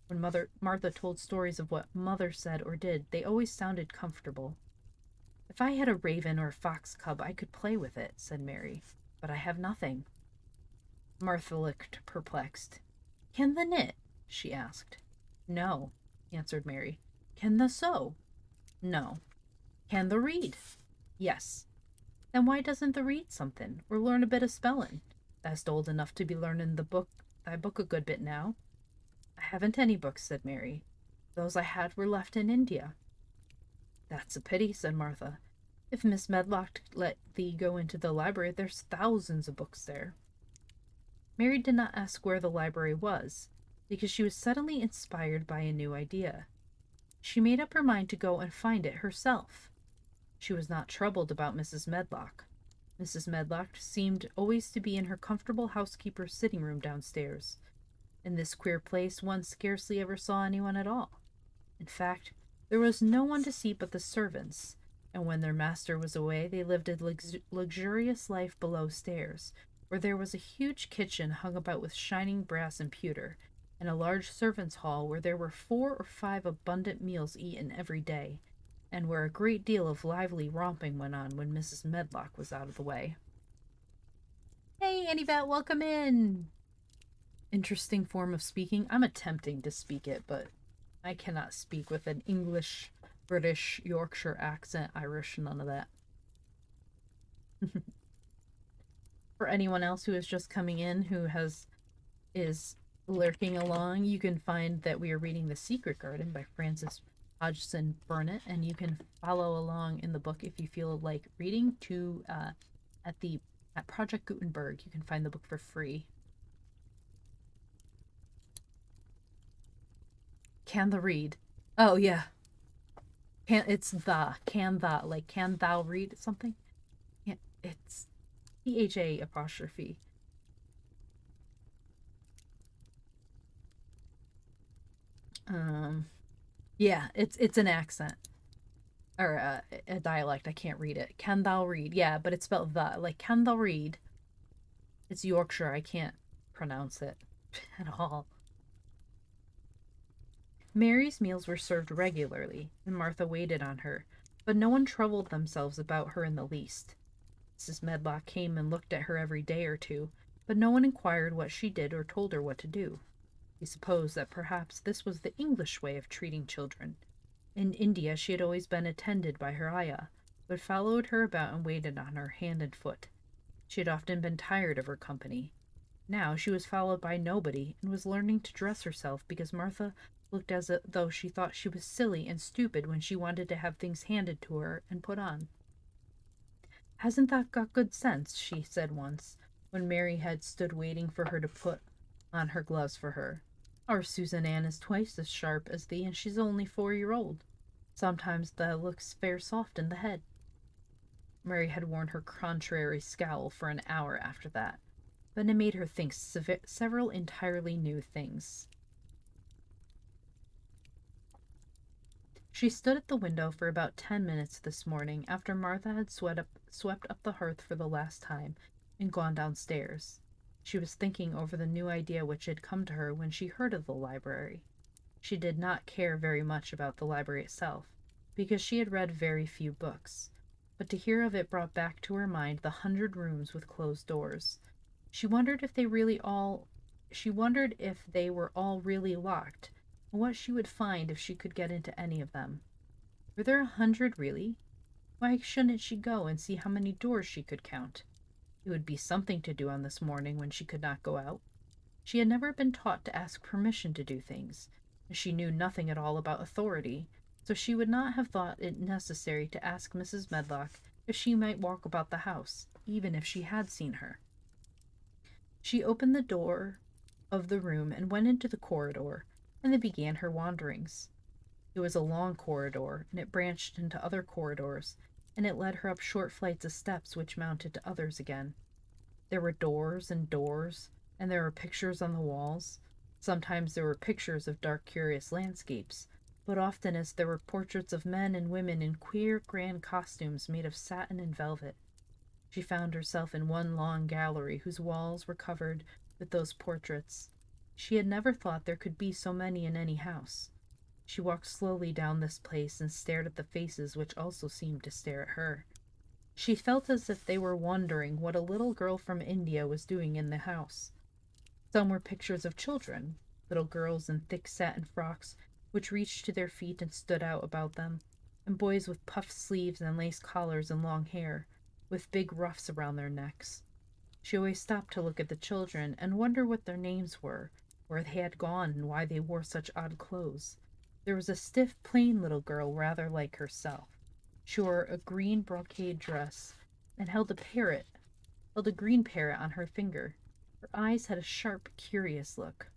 When Martha told stories of what mother said or did, they always sounded comfortable. "If I had a raven or a fox cub, I could play with it," said Mary, "but I have nothing." Martha looked perplexed. "Can the knit?" she asked. "No," answered Mary. "Can the sew?" "No." "Can the read?" "Yes." "Then why doesn't the read something, or learn a bit of spellin'? Thou'st old enough to be learning thy book a good bit now." "I haven't any books," said Mary. "Those I had were left in India." "That's a pity," said Martha. "If Miss Medlock let thee go into the library, there's thousands of books there." Mary did not ask where the library was, because she was suddenly inspired by a new idea. She made up her mind to go and find it herself. She was not troubled about Mrs. Medlock. Mrs. Medlock seemed always to be in her comfortable housekeeper's sitting room downstairs. In this queer place one scarcely ever saw anyone at all. In fact, there was no one to see but the servants, and when their master was away they lived a luxurious life below stairs, where there was a huge kitchen hung about with shining brass and pewter, and a large servants' hall where there were 4 or 5 abundant meals eaten every day, and where a great deal of lively romping went on when Mrs. Medlock was out of the way. "Hey, Annie-Bat, welcome in!" Interesting form of speaking. I'm attempting to speak it, but I cannot speak with an English, British, Yorkshire accent, Irish, none of that. For anyone else who is just coming in, who is lurking along, you can find that we are reading The Secret Garden by Frances Hodgson Burnett, and you can follow along in the book if you feel like reading at Project Gutenberg. You can find the book for free. Can the read? Oh yeah. Can like can thou read something? Yeah, it's PHA apostrophe. Yeah, it's an accent or a dialect. I can't read it. Can thou read? Yeah, but it's spelled the. Like can thou read? It's Yorkshire. I can't pronounce it at all. Mary's meals were served regularly, and Martha waited on her, but no one troubled themselves about her in the least. Mrs. Medlock came and looked at her every day or two, but no one inquired what she did or told her what to do. He supposed that perhaps this was the English way of treating children. In India she had always been attended by her ayah, but followed her about and waited on her hand and foot. She had often been tired of her company. Now she was followed by nobody, and was learning to dress herself because Martha looked as though she thought she was silly and stupid when she wanted to have things handed to her and put on. "Hasn't that got good sense?" she said once, when Mary had stood waiting for her to put on her gloves for her. "Our Susan Ann is twice as sharp as thee, and she's only 4-year-old." Sometimes the looks fair soft in the head. Mary had worn her contrary scowl for an hour after that, but it made her think several entirely new things. She stood at the window for about 10 minutes this morning after Martha had swept up the hearth for the last time and gone downstairs. She was thinking over the new idea which had come to her when she heard of the library. She did not care very much about the library itself, because she had read very few books, but to hear of it brought back to her mind the 100 rooms with closed doors. She wondered if they were all really locked, and what she would find if she could get into any of them. Were there 100 really? Why shouldn't she go and see how many doors she could count? It would be something to do on this morning when she could not go out. She had never been taught to ask permission to do things, and she knew nothing at all about authority, so she would not have thought it necessary to ask Mrs. Medlock if she might walk about the house, even if she had seen her. She opened the door of the room and went into the corridor, and then began her wanderings. It was a long corridor, and it branched into other corridors, and it led her up short flights of steps which mounted to others again. There were doors, and there were pictures on the walls. Sometimes there were pictures of dark, curious landscapes, but oftenest there were portraits of men and women in queer, grand costumes made of satin and velvet. She found herself in one long gallery whose walls were covered with those portraits. She had never thought there could be so many in any house. She walked slowly down this place and stared at the faces which also seemed to stare at her. She felt as if they were wondering what a little girl from India was doing in the house. Some were pictures of children, little girls in thick satin frocks which reached to their feet and stood out about them, and boys with puffed sleeves and lace collars and long hair, with big ruffs around their necks. She always stopped to look at the children and wonder what their names were, where they had gone, and why they wore such odd clothes. There was a stiff, plain little girl rather like herself. She wore a green brocade dress and held a green parrot on her finger. Her eyes had a sharp, curious look.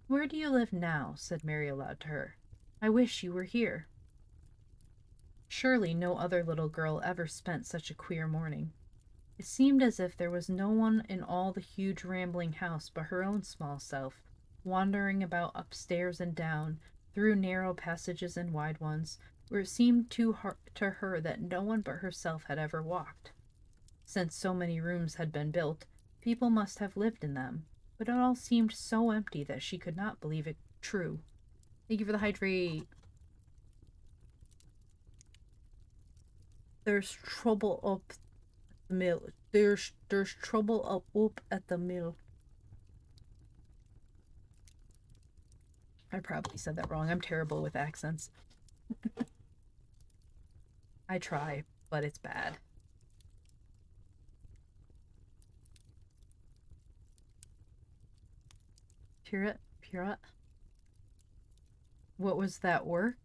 "Where do you live now?" said Mary aloud to her. "I wish you were here." Surely no other little girl ever spent such a queer morning. It seemed as if there was no one in all the huge rambling house but her own small self, wandering about upstairs and down, through narrow passages and wide ones, where it seemed to her that no one but herself had ever walked. Since so many rooms had been built, people must have lived in them, but it all seemed so empty that she could not believe it true. Thank you for the hydrate. There's trouble up the mill. There's trouble up at the mill. I probably said that wrong. I'm terrible with accents. I try, but it's bad. Purette. What was that word?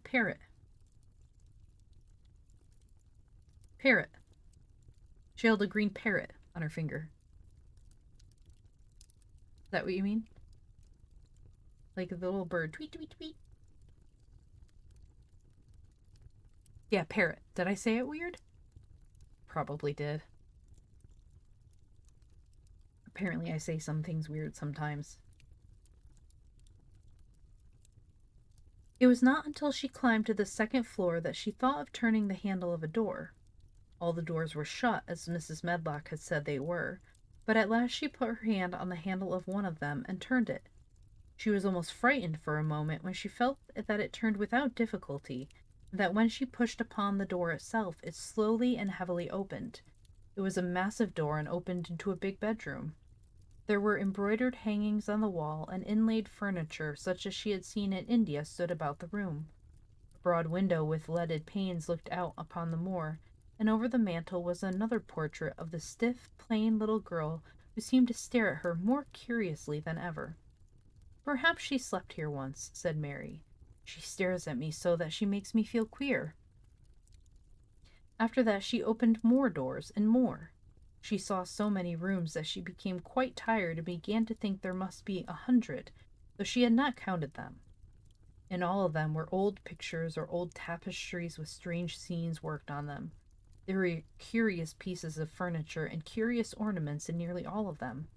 Parrot. Parrot. She held a green parrot on her finger. Is that what you mean? Like the little bird. Tweet, tweet, tweet. Yeah, parrot. Did I say it weird? Probably did. Apparently I say some things weird sometimes. It was not until she climbed to the second floor that she thought of turning the handle of a door. All the doors were shut, as Mrs. Medlock had said they were, but at last she put her hand on the handle of one of them and turned it. She was almost frightened for a moment when she felt that it turned without difficulty, and that when she pushed upon the door itself, it slowly and heavily opened. It was a massive door and opened into a big bedroom. There were embroidered hangings on the wall, and inlaid furniture such as she had seen in India stood about the room. A broad window with leaded panes looked out upon the moor, and over the mantel was another portrait of the stiff, plain little girl who seemed to stare at her more curiously than ever. "Perhaps she slept here once," said Mary. "She stares at me so that she makes me feel queer." After that she opened more doors and more. She saw so many rooms that she became quite tired and began to think there must be 100, though she had not counted them. In all of them were old pictures or old tapestries with strange scenes worked on them. There were curious pieces of furniture and curious ornaments in nearly all of them.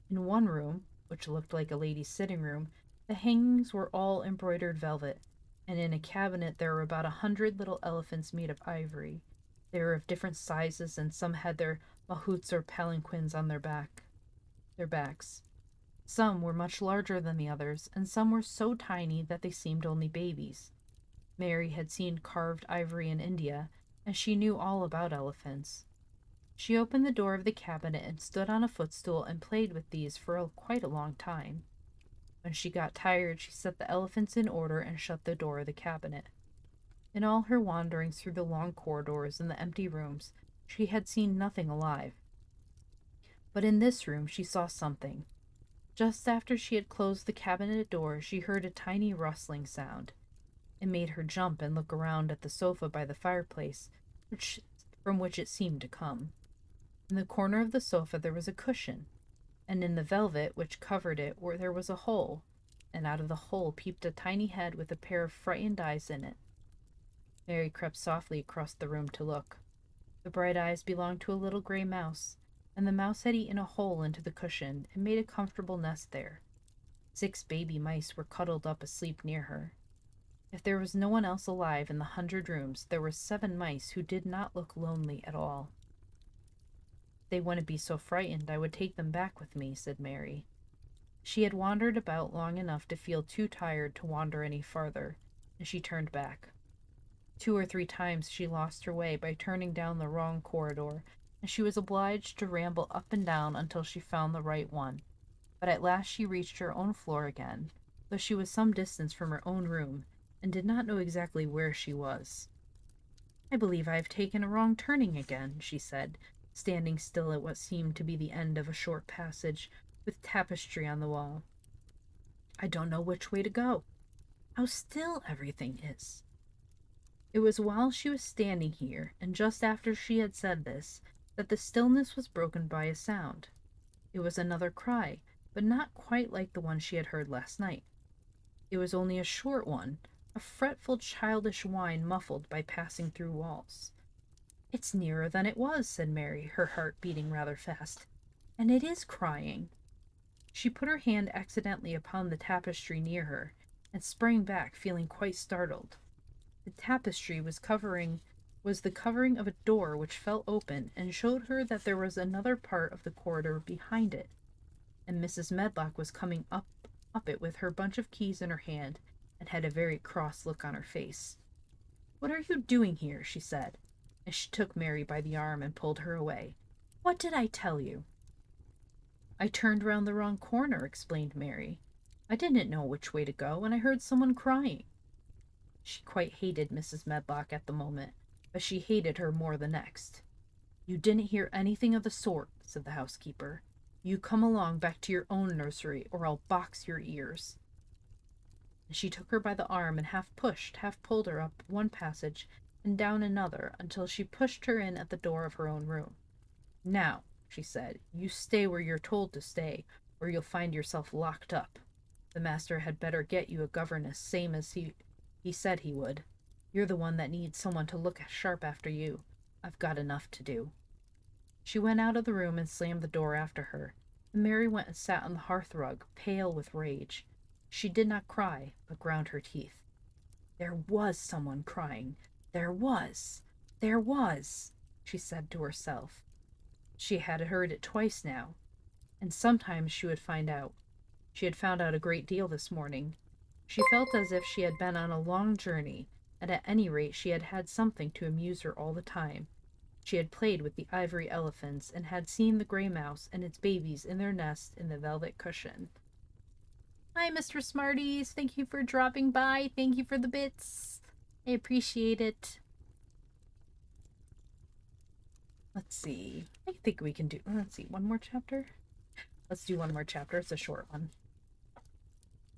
In one room, which looked like a lady's sitting room, the hangings were all embroidered velvet, and in a cabinet there were about 100 little elephants made of ivory. They were of different sizes, and some had their mahouts or palanquins on their backs. Some were much larger than the others, and some were so tiny that they seemed only babies. Mary had seen carved ivory in India, and she knew all about elephants. She opened the door of the cabinet and stood on a footstool and played with these for quite a long time. When she got tired, she set the elephants in order and shut the door of the cabinet. In all her wanderings through the long corridors and the empty rooms, she had seen nothing alive. But in this room she saw something. Just after she had closed the cabinet door, she heard a tiny rustling sound. It made her jump and look around at the sofa by the fireplace, from which it seemed to come. In the corner of the sofa there was a cushion, and in the velvet which covered it there was a hole, and out of the hole peeped a tiny head with a pair of frightened eyes in it. Mary crept softly across the room to look. The bright eyes belonged to a little gray mouse, and the mouse had eaten a hole into the cushion and made a comfortable nest there. 6 baby mice were cuddled up asleep near her. If there was no one else alive in the 100 rooms, there were 7 mice who did not look lonely at all. "They wouldn't be so frightened, I would take them back with me," said Mary. She had wandered about long enough to feel too tired to wander any farther, and she turned back. 2 or 3 times she lost her way by turning down the wrong corridor, and she was obliged to ramble up and down until she found the right one. But at last she reached her own floor again, though she was some distance from her own room, and did not know exactly where she was. "I believe I have taken a wrong turning again," she said, standing still at what seemed to be the end of a short passage with tapestry on the wall. "I don't know which way to go. How still everything is." It was while she was standing here, and just after she had said this, that the stillness was broken by a sound. It was another cry, but not quite like the one she had heard last night. It was only a short one, a fretful childish whine muffled by passing through walls. "It's nearer than it was," said Mary, her heart beating rather fast. "And it is crying." She put her hand accidentally upon the tapestry near her, and sprang back, feeling quite startled. The tapestry was the covering of a door which fell open and showed her that there was another part of the corridor behind it, and Mrs. Medlock was coming up it with her bunch of keys in her hand, and had a very cross look on her face. "What are you doing here?" she said, and she took Mary by the arm and pulled her away. "What did I tell you?" "I turned round the wrong corner," explained Mary. "I didn't know which way to go, and I heard someone crying." She quite hated Mrs. Medlock at the moment, but she hated her more the next. "You didn't hear anything of the sort," said the housekeeper. "You come along back to your own nursery, or I'll box your ears." And she took her by the arm and half pushed, half pulled her up one passage and down another until she pushed her in at the door of her own room. "Now," she said, "you stay where you're told to stay, or you'll find yourself locked up. The master had better get you a governess, same as he said he would. You're the one that needs someone to look sharp after you. I've got enough to do." She went out of the room and slammed the door after her, and Mary went and sat on the hearthrug, pale with rage. She did not cry, but ground her teeth. "There was someone crying. There was, she said to herself. She had heard it twice now, and sometimes she would find out. She had found out a great deal this morning. She felt as if she had been on a long journey, and at any rate she had had something to amuse her all the time. She had played with the ivory elephants, and had seen the gray mouse and its babies in their nest in the velvet cushion. "Hi, Mr. Smarties. Thank you for dropping by. Thank you for the bits. I appreciate it." Let's see. I think we can do, one more chapter? Let's do one more chapter. It's a short one.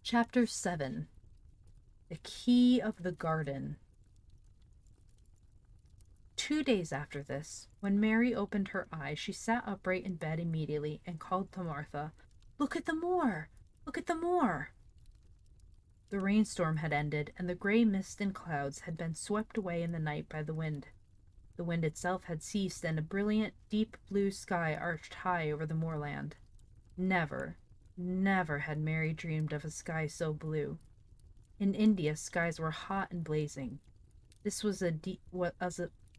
Chapter 7. The Key of the Garden. 2 days after this, when Mary opened her eyes, she sat upright in bed immediately and called to Martha, "Look at the moor! Look at the moor!" The rainstorm had ended, and the gray mist and clouds had been swept away in the night by the wind. The wind itself had ceased, and a brilliant, deep blue sky arched high over the moorland. Never, never had Mary dreamed of a sky so blue. In India, skies were hot and blazing. This was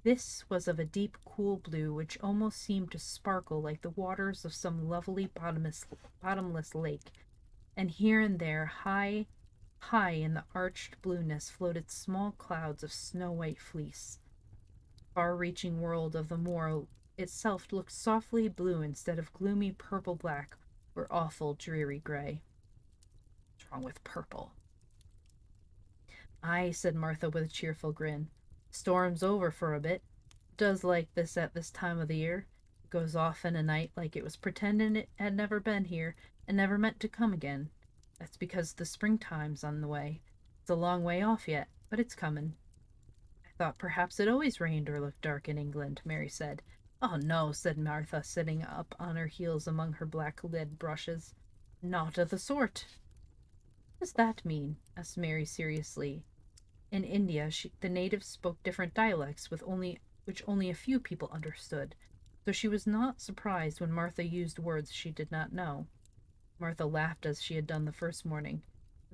this was of a deep, cool blue which almost seemed to sparkle like the waters of some lovely bottomless lake, and here and there, high, high in the arched blueness, floated small clouds of snow-white fleece. Far-reaching world of the moor itself looked softly blue instead of gloomy purple-black or awful dreary gray. What's wrong with purple? Aye, said Martha with a cheerful grin. Storm's over for a bit. It does like this at this time of the year. It goes off in a night like it was pretending it had never been here and never meant to come again. That's because the springtime's on the way. It's a long way off yet, but it's comin'. I thought perhaps it always rained or looked dark in England, Mary said. Oh, no, said Martha, sitting up on her heels among her black lead brushes. Not of the sort. What does that mean? Asked Mary seriously. In India, the natives spoke different dialects which only a few people understood, so she was not surprised when Martha used words she did not know. Martha laughed as she had done the first morning.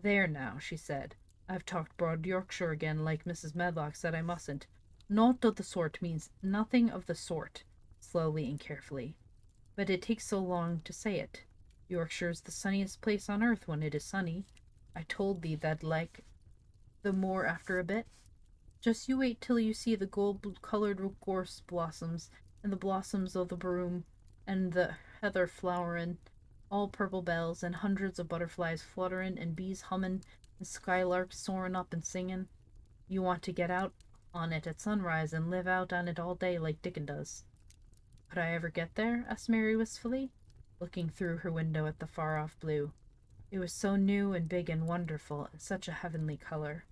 There now, she said. I've talked broad Yorkshire again, like Mrs. Medlock said I mustn't. Not of the sort means nothing of the sort, slowly and carefully. But it takes so long to say it. Yorkshire's the sunniest place on earth when it is sunny. I told thee that like the moor after a bit. Just you wait till you see the gold-colored gorse blossoms, and the blossoms of the broom, and the heather flowerin', all purple bells, and hundreds of butterflies flutterin', and bees hummin', and skylarks soarin' up and singin'. You want to get out on it at sunrise and live out on it all day like Dickon does. Could I ever get there? Asked Mary wistfully, looking through her window at the far-off blue. It was so new and big and wonderful, and such a heavenly color.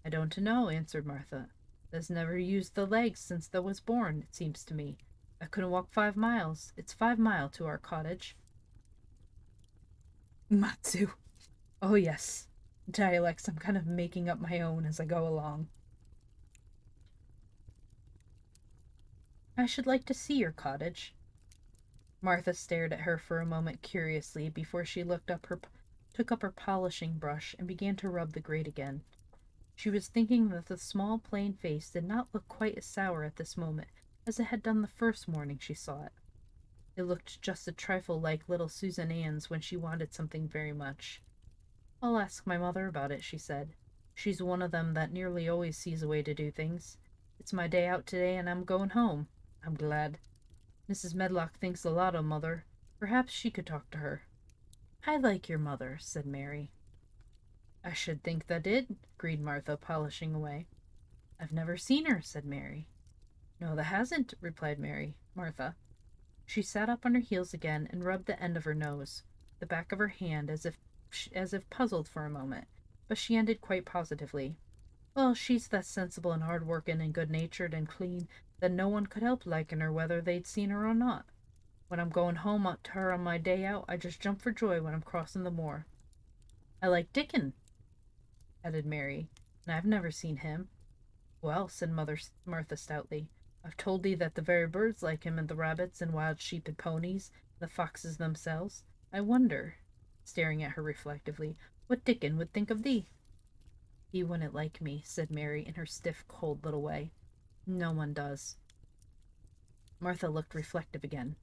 I don't know, answered Martha. There's never used the legs since thou was born, it seems to me. I couldn't walk 5 miles. It's 5 mile to our cottage. Matsu. Oh, yes. Dialects I'm kind of making up my own as I go along. I should like to see your cottage. Martha stared at her for a moment curiously before she took up her polishing brush and began to rub the grate again. She was thinking that the small plain face did not look quite as sour at this moment as it had done the first morning she saw it. It looked just a trifle like little Susan Ann's when she wanted something very much. I'll ask my mother about it, she said. She's one of them that nearly always sees a way to do things. It's my day out today, and I'm going home. I'm glad. Mrs. Medlock thinks a lot of Mother. Perhaps she could talk to her. I like your mother, said Mary. I should think thou did, agreed Martha, polishing away. I've never seen her, said Mary. No, thou hasn't, replied Martha. She sat up on her heels again and rubbed the end of her nose, the back of her hand, as if puzzled for a moment, but she ended quite positively. Well, she's that sensible and hard-working and good-natured and clean that no one could help liking her whether they'd seen her or not. When I'm going home to her on my day out, I just jump for joy when I'm crossing the moor. I like Dickon, added Mary, and I've never seen him. Well, said Martha stoutly, I've told thee that the very birds like him, and the rabbits and wild sheep and ponies, and the foxes themselves. I wonder, staring at her reflectively, what Dickon would think of thee. He wouldn't like me, said Mary in her stiff, cold little way. No one does. Martha looked reflective again.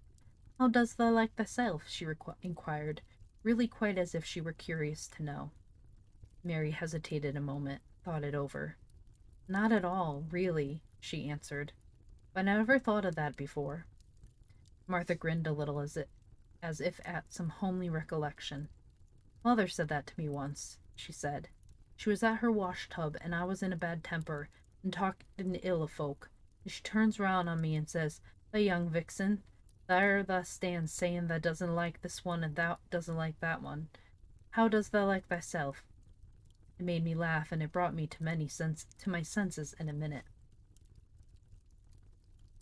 How does thou like thyself? She inquired, really quite as if she were curious to know. Mary hesitated a moment, thought it over. Not at all, really, she answered. I never thought of that before. Martha grinned a little as if at some homely recollection. Mother said that to me once, she said. She was at her wash-tub, and I was in a bad temper, and talking ill of folk, and she turns round on me and says, "The young vixen, there thou stands saying thou doesn't like this one and thou doesn't like that one. How does thou like thyself?" It made me laugh, and it brought me to my senses in a minute.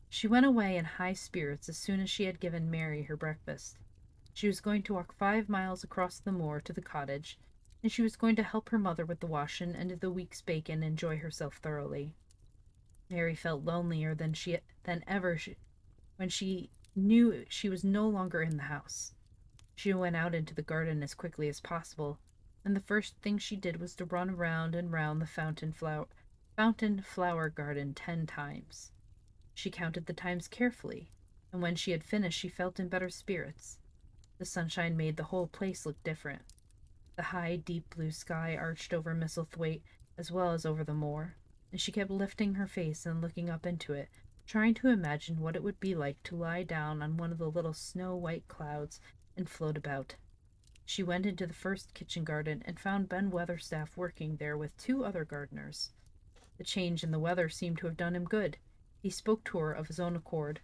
She went away in high spirits as soon as she had given Mary her breakfast. She was going to walk 5 miles across the moor to the cottage, and she was going to help her mother with the washing and the week's bacon and enjoy herself thoroughly. Mary felt lonelier than ever when she knew she was no longer in the house. She went out into the garden as quickly as possible, and the first thing she did was to run round and round the fountain flower garden 10 times. She counted the times carefully, and when she had finished she felt in better spirits. The sunshine made the whole place look different. The high, deep blue sky arched over Misselthwaite as well as over the moor, and she kept lifting her face and looking up into it, trying to imagine what it would be like to lie down on one of the little snow-white clouds and float about. She went into the first kitchen garden and found Ben Weatherstaff working there with 2 other gardeners. The change in the weather seemed to have done him good. He spoke to her of his own accord.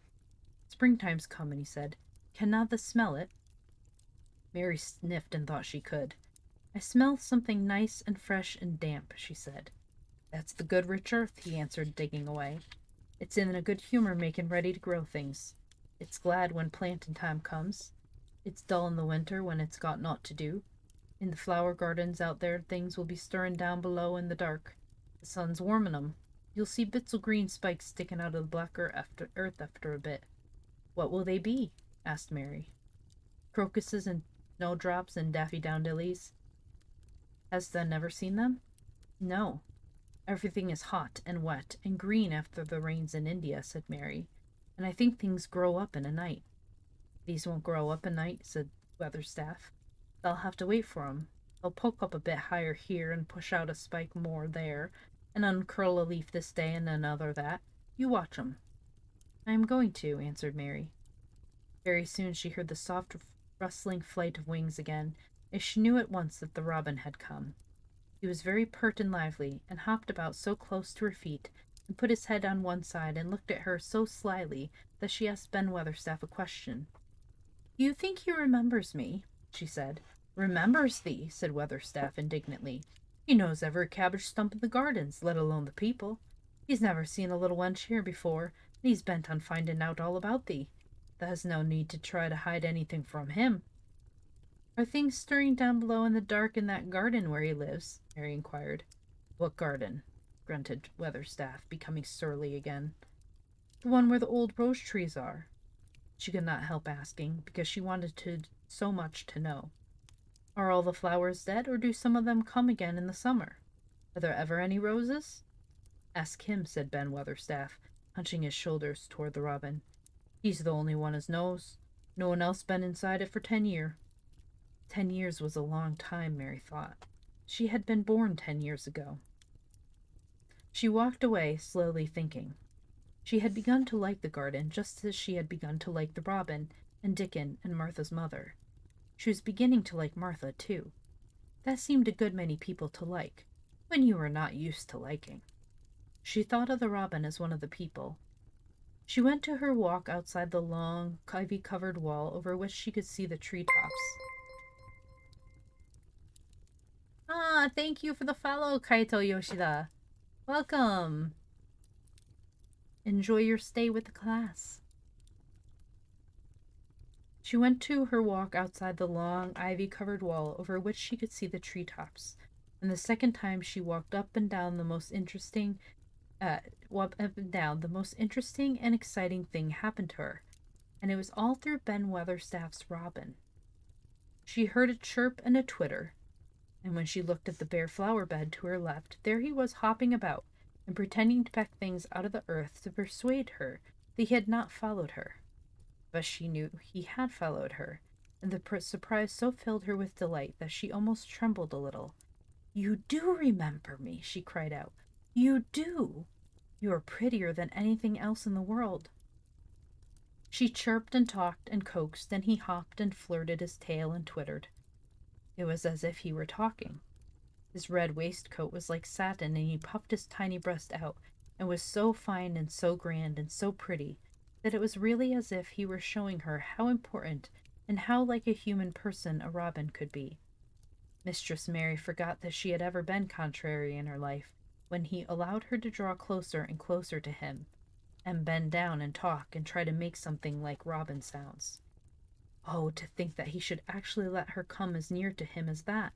"Springtime's comin'," he said. "Canna thee smell it?" Mary sniffed and thought she could. "I smell something nice and fresh and damp," she said. "That's the good rich earth," he answered, digging away. "It's in a good humor making ready to grow things. It's glad when plantin' time comes. It's dull in the winter when it's got naught to do. In the flower gardens out there things will be stirring down below in the dark. The sun's warmin' 'em. You'll see bits o' green spikes sticking out of the blacker earth after a bit." "What will they be?" asked Mary. "Crocuses and snowdrops and daffydowndillies." "Hast thou never seen them?" "No. Everything is hot and wet and green after the rains in India," said Mary, "and I think things grow up in a night." "These won't grow up a night," said Weatherstaff. "They'll have to wait for 'em. They'll poke up a bit higher here and push out a spike more there, and uncurl a leaf this day and another that. You watch 'em." "I am going to," answered Mary. Very soon she heard the soft rustling flight of wings again, and she knew at once that the robin had come. He was very pert and lively, and hopped about so close to her feet, and put his head on one side and looked at her so slyly that she asked Ben Weatherstaff a question. "Do you think he remembers me?" she said. "Remembers thee?" said Weatherstaff indignantly. "He knows every cabbage stump in the gardens, let alone the people. He's never seen a little wench here before, and he's bent on finding out all about thee. Thou hast no need to try to hide anything from him." "Are things stirring down below in the dark in that garden where he lives?" Mary inquired. "What garden?" grunted Weatherstaff, becoming surly again. "The one where the old rose trees are." She could not help asking, because she wanted so much to know. "Are all the flowers dead, or do some of them come again in the summer? Are there ever any roses?" "Ask him," said Ben Weatherstaff, hunching his shoulders toward the robin. "He's the only one as knows. No one else been inside it for 10 year." 10 years was a long time, Mary thought. She had been born 10 years ago. She walked away, slowly thinking. She had begun to like the garden just as she had begun to like the robin and Dickon and Martha's mother. She was beginning to like Martha, too. That seemed a good many people to like, when you were not used to liking. She thought of the robin as one of the people. She went to her walk outside the long, ivy-covered wall over which she could see the treetops. "Ah, thank you for the follow, Kaito Yoshida. Welcome. Enjoy your stay with the class." She went to her walk outside the long, ivy-covered wall over which she could see the treetops, and the second time she walked up and down the most interesting and exciting thing happened to her, and it was all through Ben Weatherstaff's robin. She heard a chirp and a twitter, and when she looked at the bare flower bed to her left, there he was hopping about and pretending to peck things out of the earth to persuade her that he had not followed her. But she knew he had followed her, and the surprise so filled her with delight that she almost trembled a little. "You do remember me," she cried out. "You do! You are prettier than anything else in the world." She chirped and talked and coaxed, and he hopped and flirted his tail and twittered. It was as if he were talking. His red waistcoat was like satin, and he puffed his tiny breast out, and was so fine and so grand and so pretty that it was really as if he were showing her how important and how like a human person a robin could be. Mistress Mary forgot that she had ever been contrary in her life, when he allowed her to draw closer and closer to him, and bend down and talk and try to make something like robin sounds. Oh, to think that he should actually let her come as near to him as that!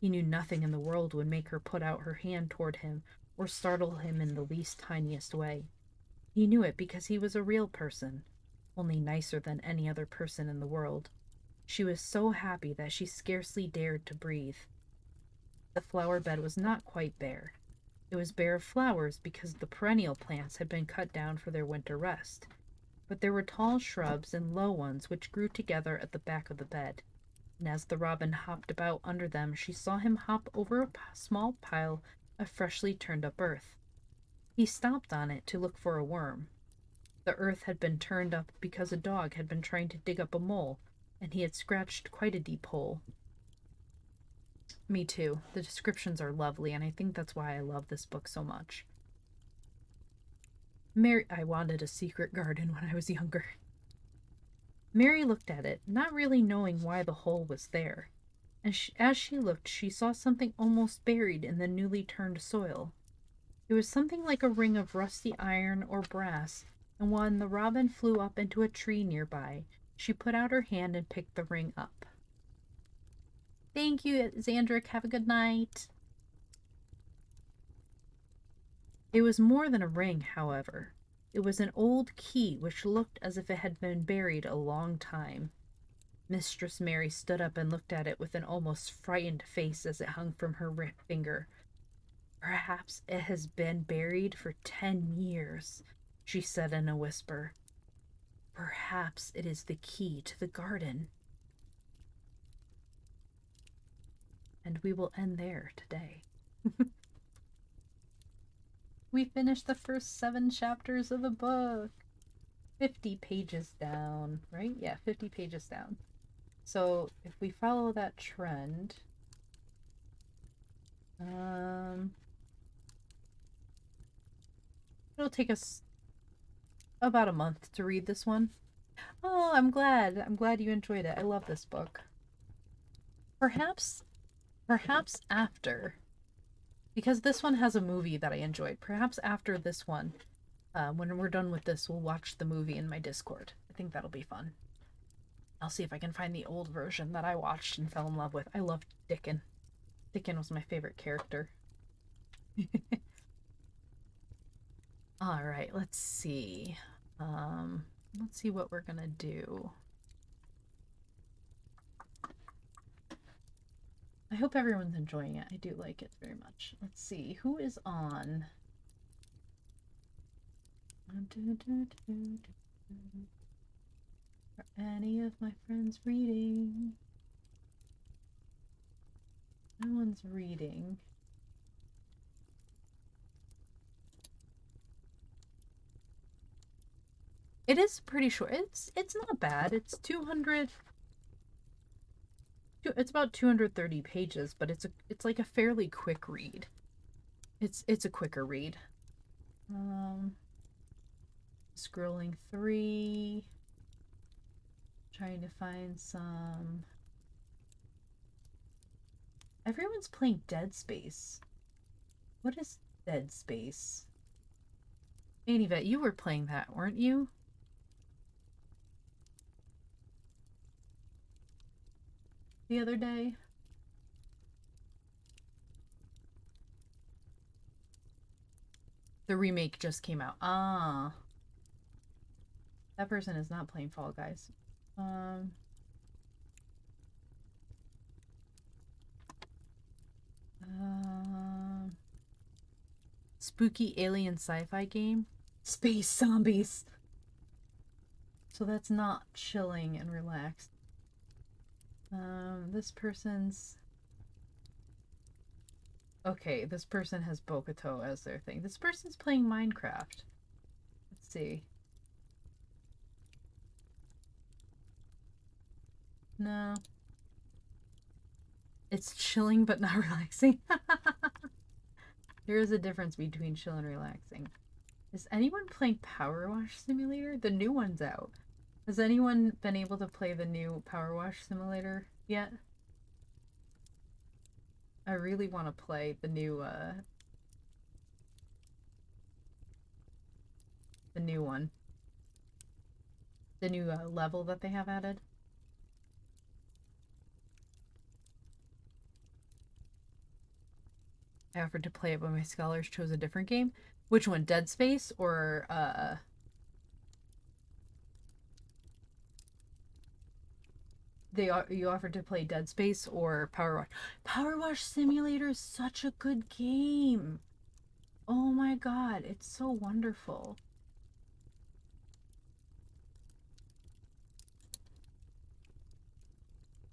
He knew nothing in the world would make her put out her hand toward him or startle him in the least tiniest way. He knew it because he was a real person, only nicer than any other person in the world. She was so happy that she scarcely dared to breathe. The flower bed was not quite bare. It was bare of flowers because the perennial plants had been cut down for their winter rest. But there were tall shrubs and low ones which grew together at the back of the bed, and as the robin hopped about under them, she saw him hop over a small pile of freshly turned up earth. He stopped on it to look for a worm. The earth had been turned up because a dog had been trying to dig up a mole, and he had scratched quite a deep hole. Me too. The descriptions are lovely, and I think that's why I love this book so much. I wanted a secret garden when I was younger. Mary looked at it, not really knowing why the hole was there. And as she looked, she saw something almost buried in the newly turned soil. It was something like a ring of rusty iron or brass, and when the robin flew up into a tree nearby, she put out her hand and picked the ring up. Thank you, Xandrick. Have a good night. It was more than a ring, however. It was an old key which looked as if it had been buried a long time. Mistress Mary stood up and looked at it with an almost frightened face as it hung from her finger. Perhaps it has been buried for 10 years, she said in a whisper. Perhaps it is the key to the garden. And we will end there today. We finished the first 7 chapters of a book. 50 pages down, right? Yeah, 50 pages down. So if we follow that trend, it'll take us about a month to read this one. Oh, I'm glad. I'm glad you enjoyed it. I love this book. Perhaps after, because this one has a movie that I enjoyed, perhaps after this one, when we're done with this, we'll watch the movie in my Discord. I think that'll be fun. I'll see if I can find the old version that I watched and fell in love with. I loved Dickon. Dickon was my favorite character. All right, let's see. Let's see what we're gonna do. I hope everyone's enjoying it. I do like it very much. Let's see, who is on? Are any of my friends reading? No one's reading. It is pretty short. It's not bad. It's 200. It's about 230 pages, but it's like a fairly quick read. It's a quicker read. Scrolling 3, trying to find some. Everyone's playing Dead Space. What is Dead Space? Anivet, you were playing that, weren't you? The other day? The remake just came out. Ah. That person is not playing Fall Guys. Spooky alien sci-fi game? Space zombies! So that's not chilling and relaxed. This person's... Okay, this person has Bokuto as their thing. This person's playing Minecraft. Let's see. No. It's chilling but not relaxing. There is a difference between chill and relaxing. Is anyone playing Power Wash Simulator? The new one's out. Has anyone been able to play the new Power Wash Simulator yet? I really want to play the new one. The new level that they have added. I offered to play it, but my scholars chose a different game. Which one? Dead Space or you offered to play Dead Space or Power Wash. Power Wash Simulator is such a good game. Oh my god, it's so wonderful.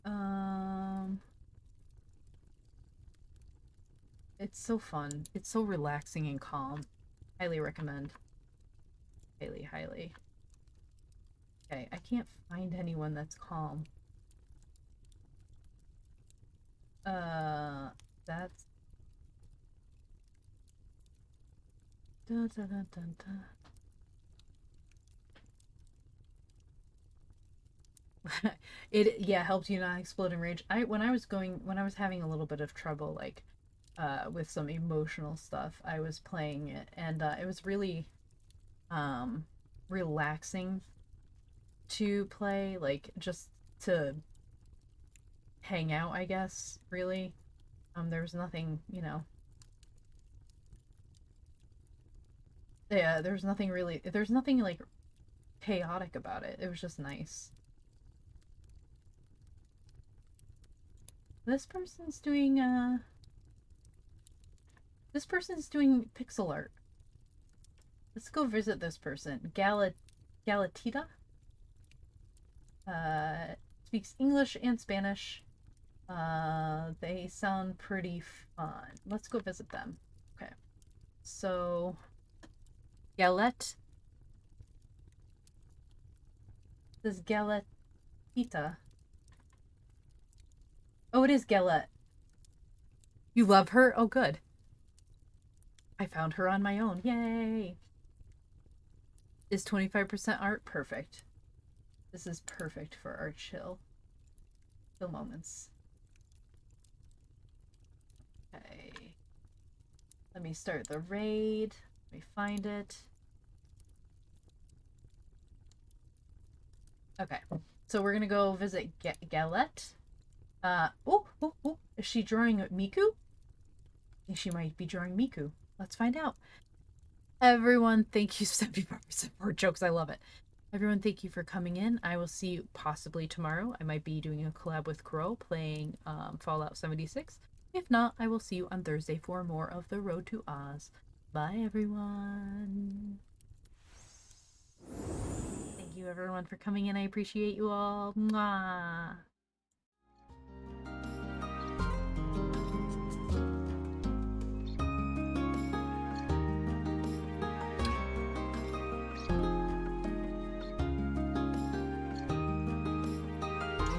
Um it's so fun. It's so relaxing and calm. Highly recommend. Highly, highly. Okay, I can't find anyone that's calm. That's dun, dun, dun, dun, dun. It yeah helped you not explode in rage. When I was having a little bit of trouble like with some emotional stuff, I was playing it and it was really um relaxing to play, like just to hang out, I guess, really. There was nothing, yeah, there's nothing like chaotic about it. It was just nice. This person's doing this person's doing pixel art. Let's go visit this person. Galatita speaks English and Spanish. They sound pretty fun. Let's go visit them. Okay. So Galet. This is Galetita. Oh, it is Galet. You love her? Oh, good. I found her on my own. Yay! Is 25% art? Perfect. This is perfect for our chill moments. Okay. Let me start the raid. Let me find it. Okay. So we're gonna go visit Galette. Oh, is she drawing Miku? I think she might be drawing Miku. Let's find out. Everyone, thank you 75% more jokes. I love it. Everyone, thank you for coming in. I will see you possibly tomorrow. I might be doing a collab with Crow playing Fallout 76. If not, I will see you on Thursday for more of The Road to Oz. Bye, everyone. Thank you, everyone, for coming in. I appreciate you all. Mwah.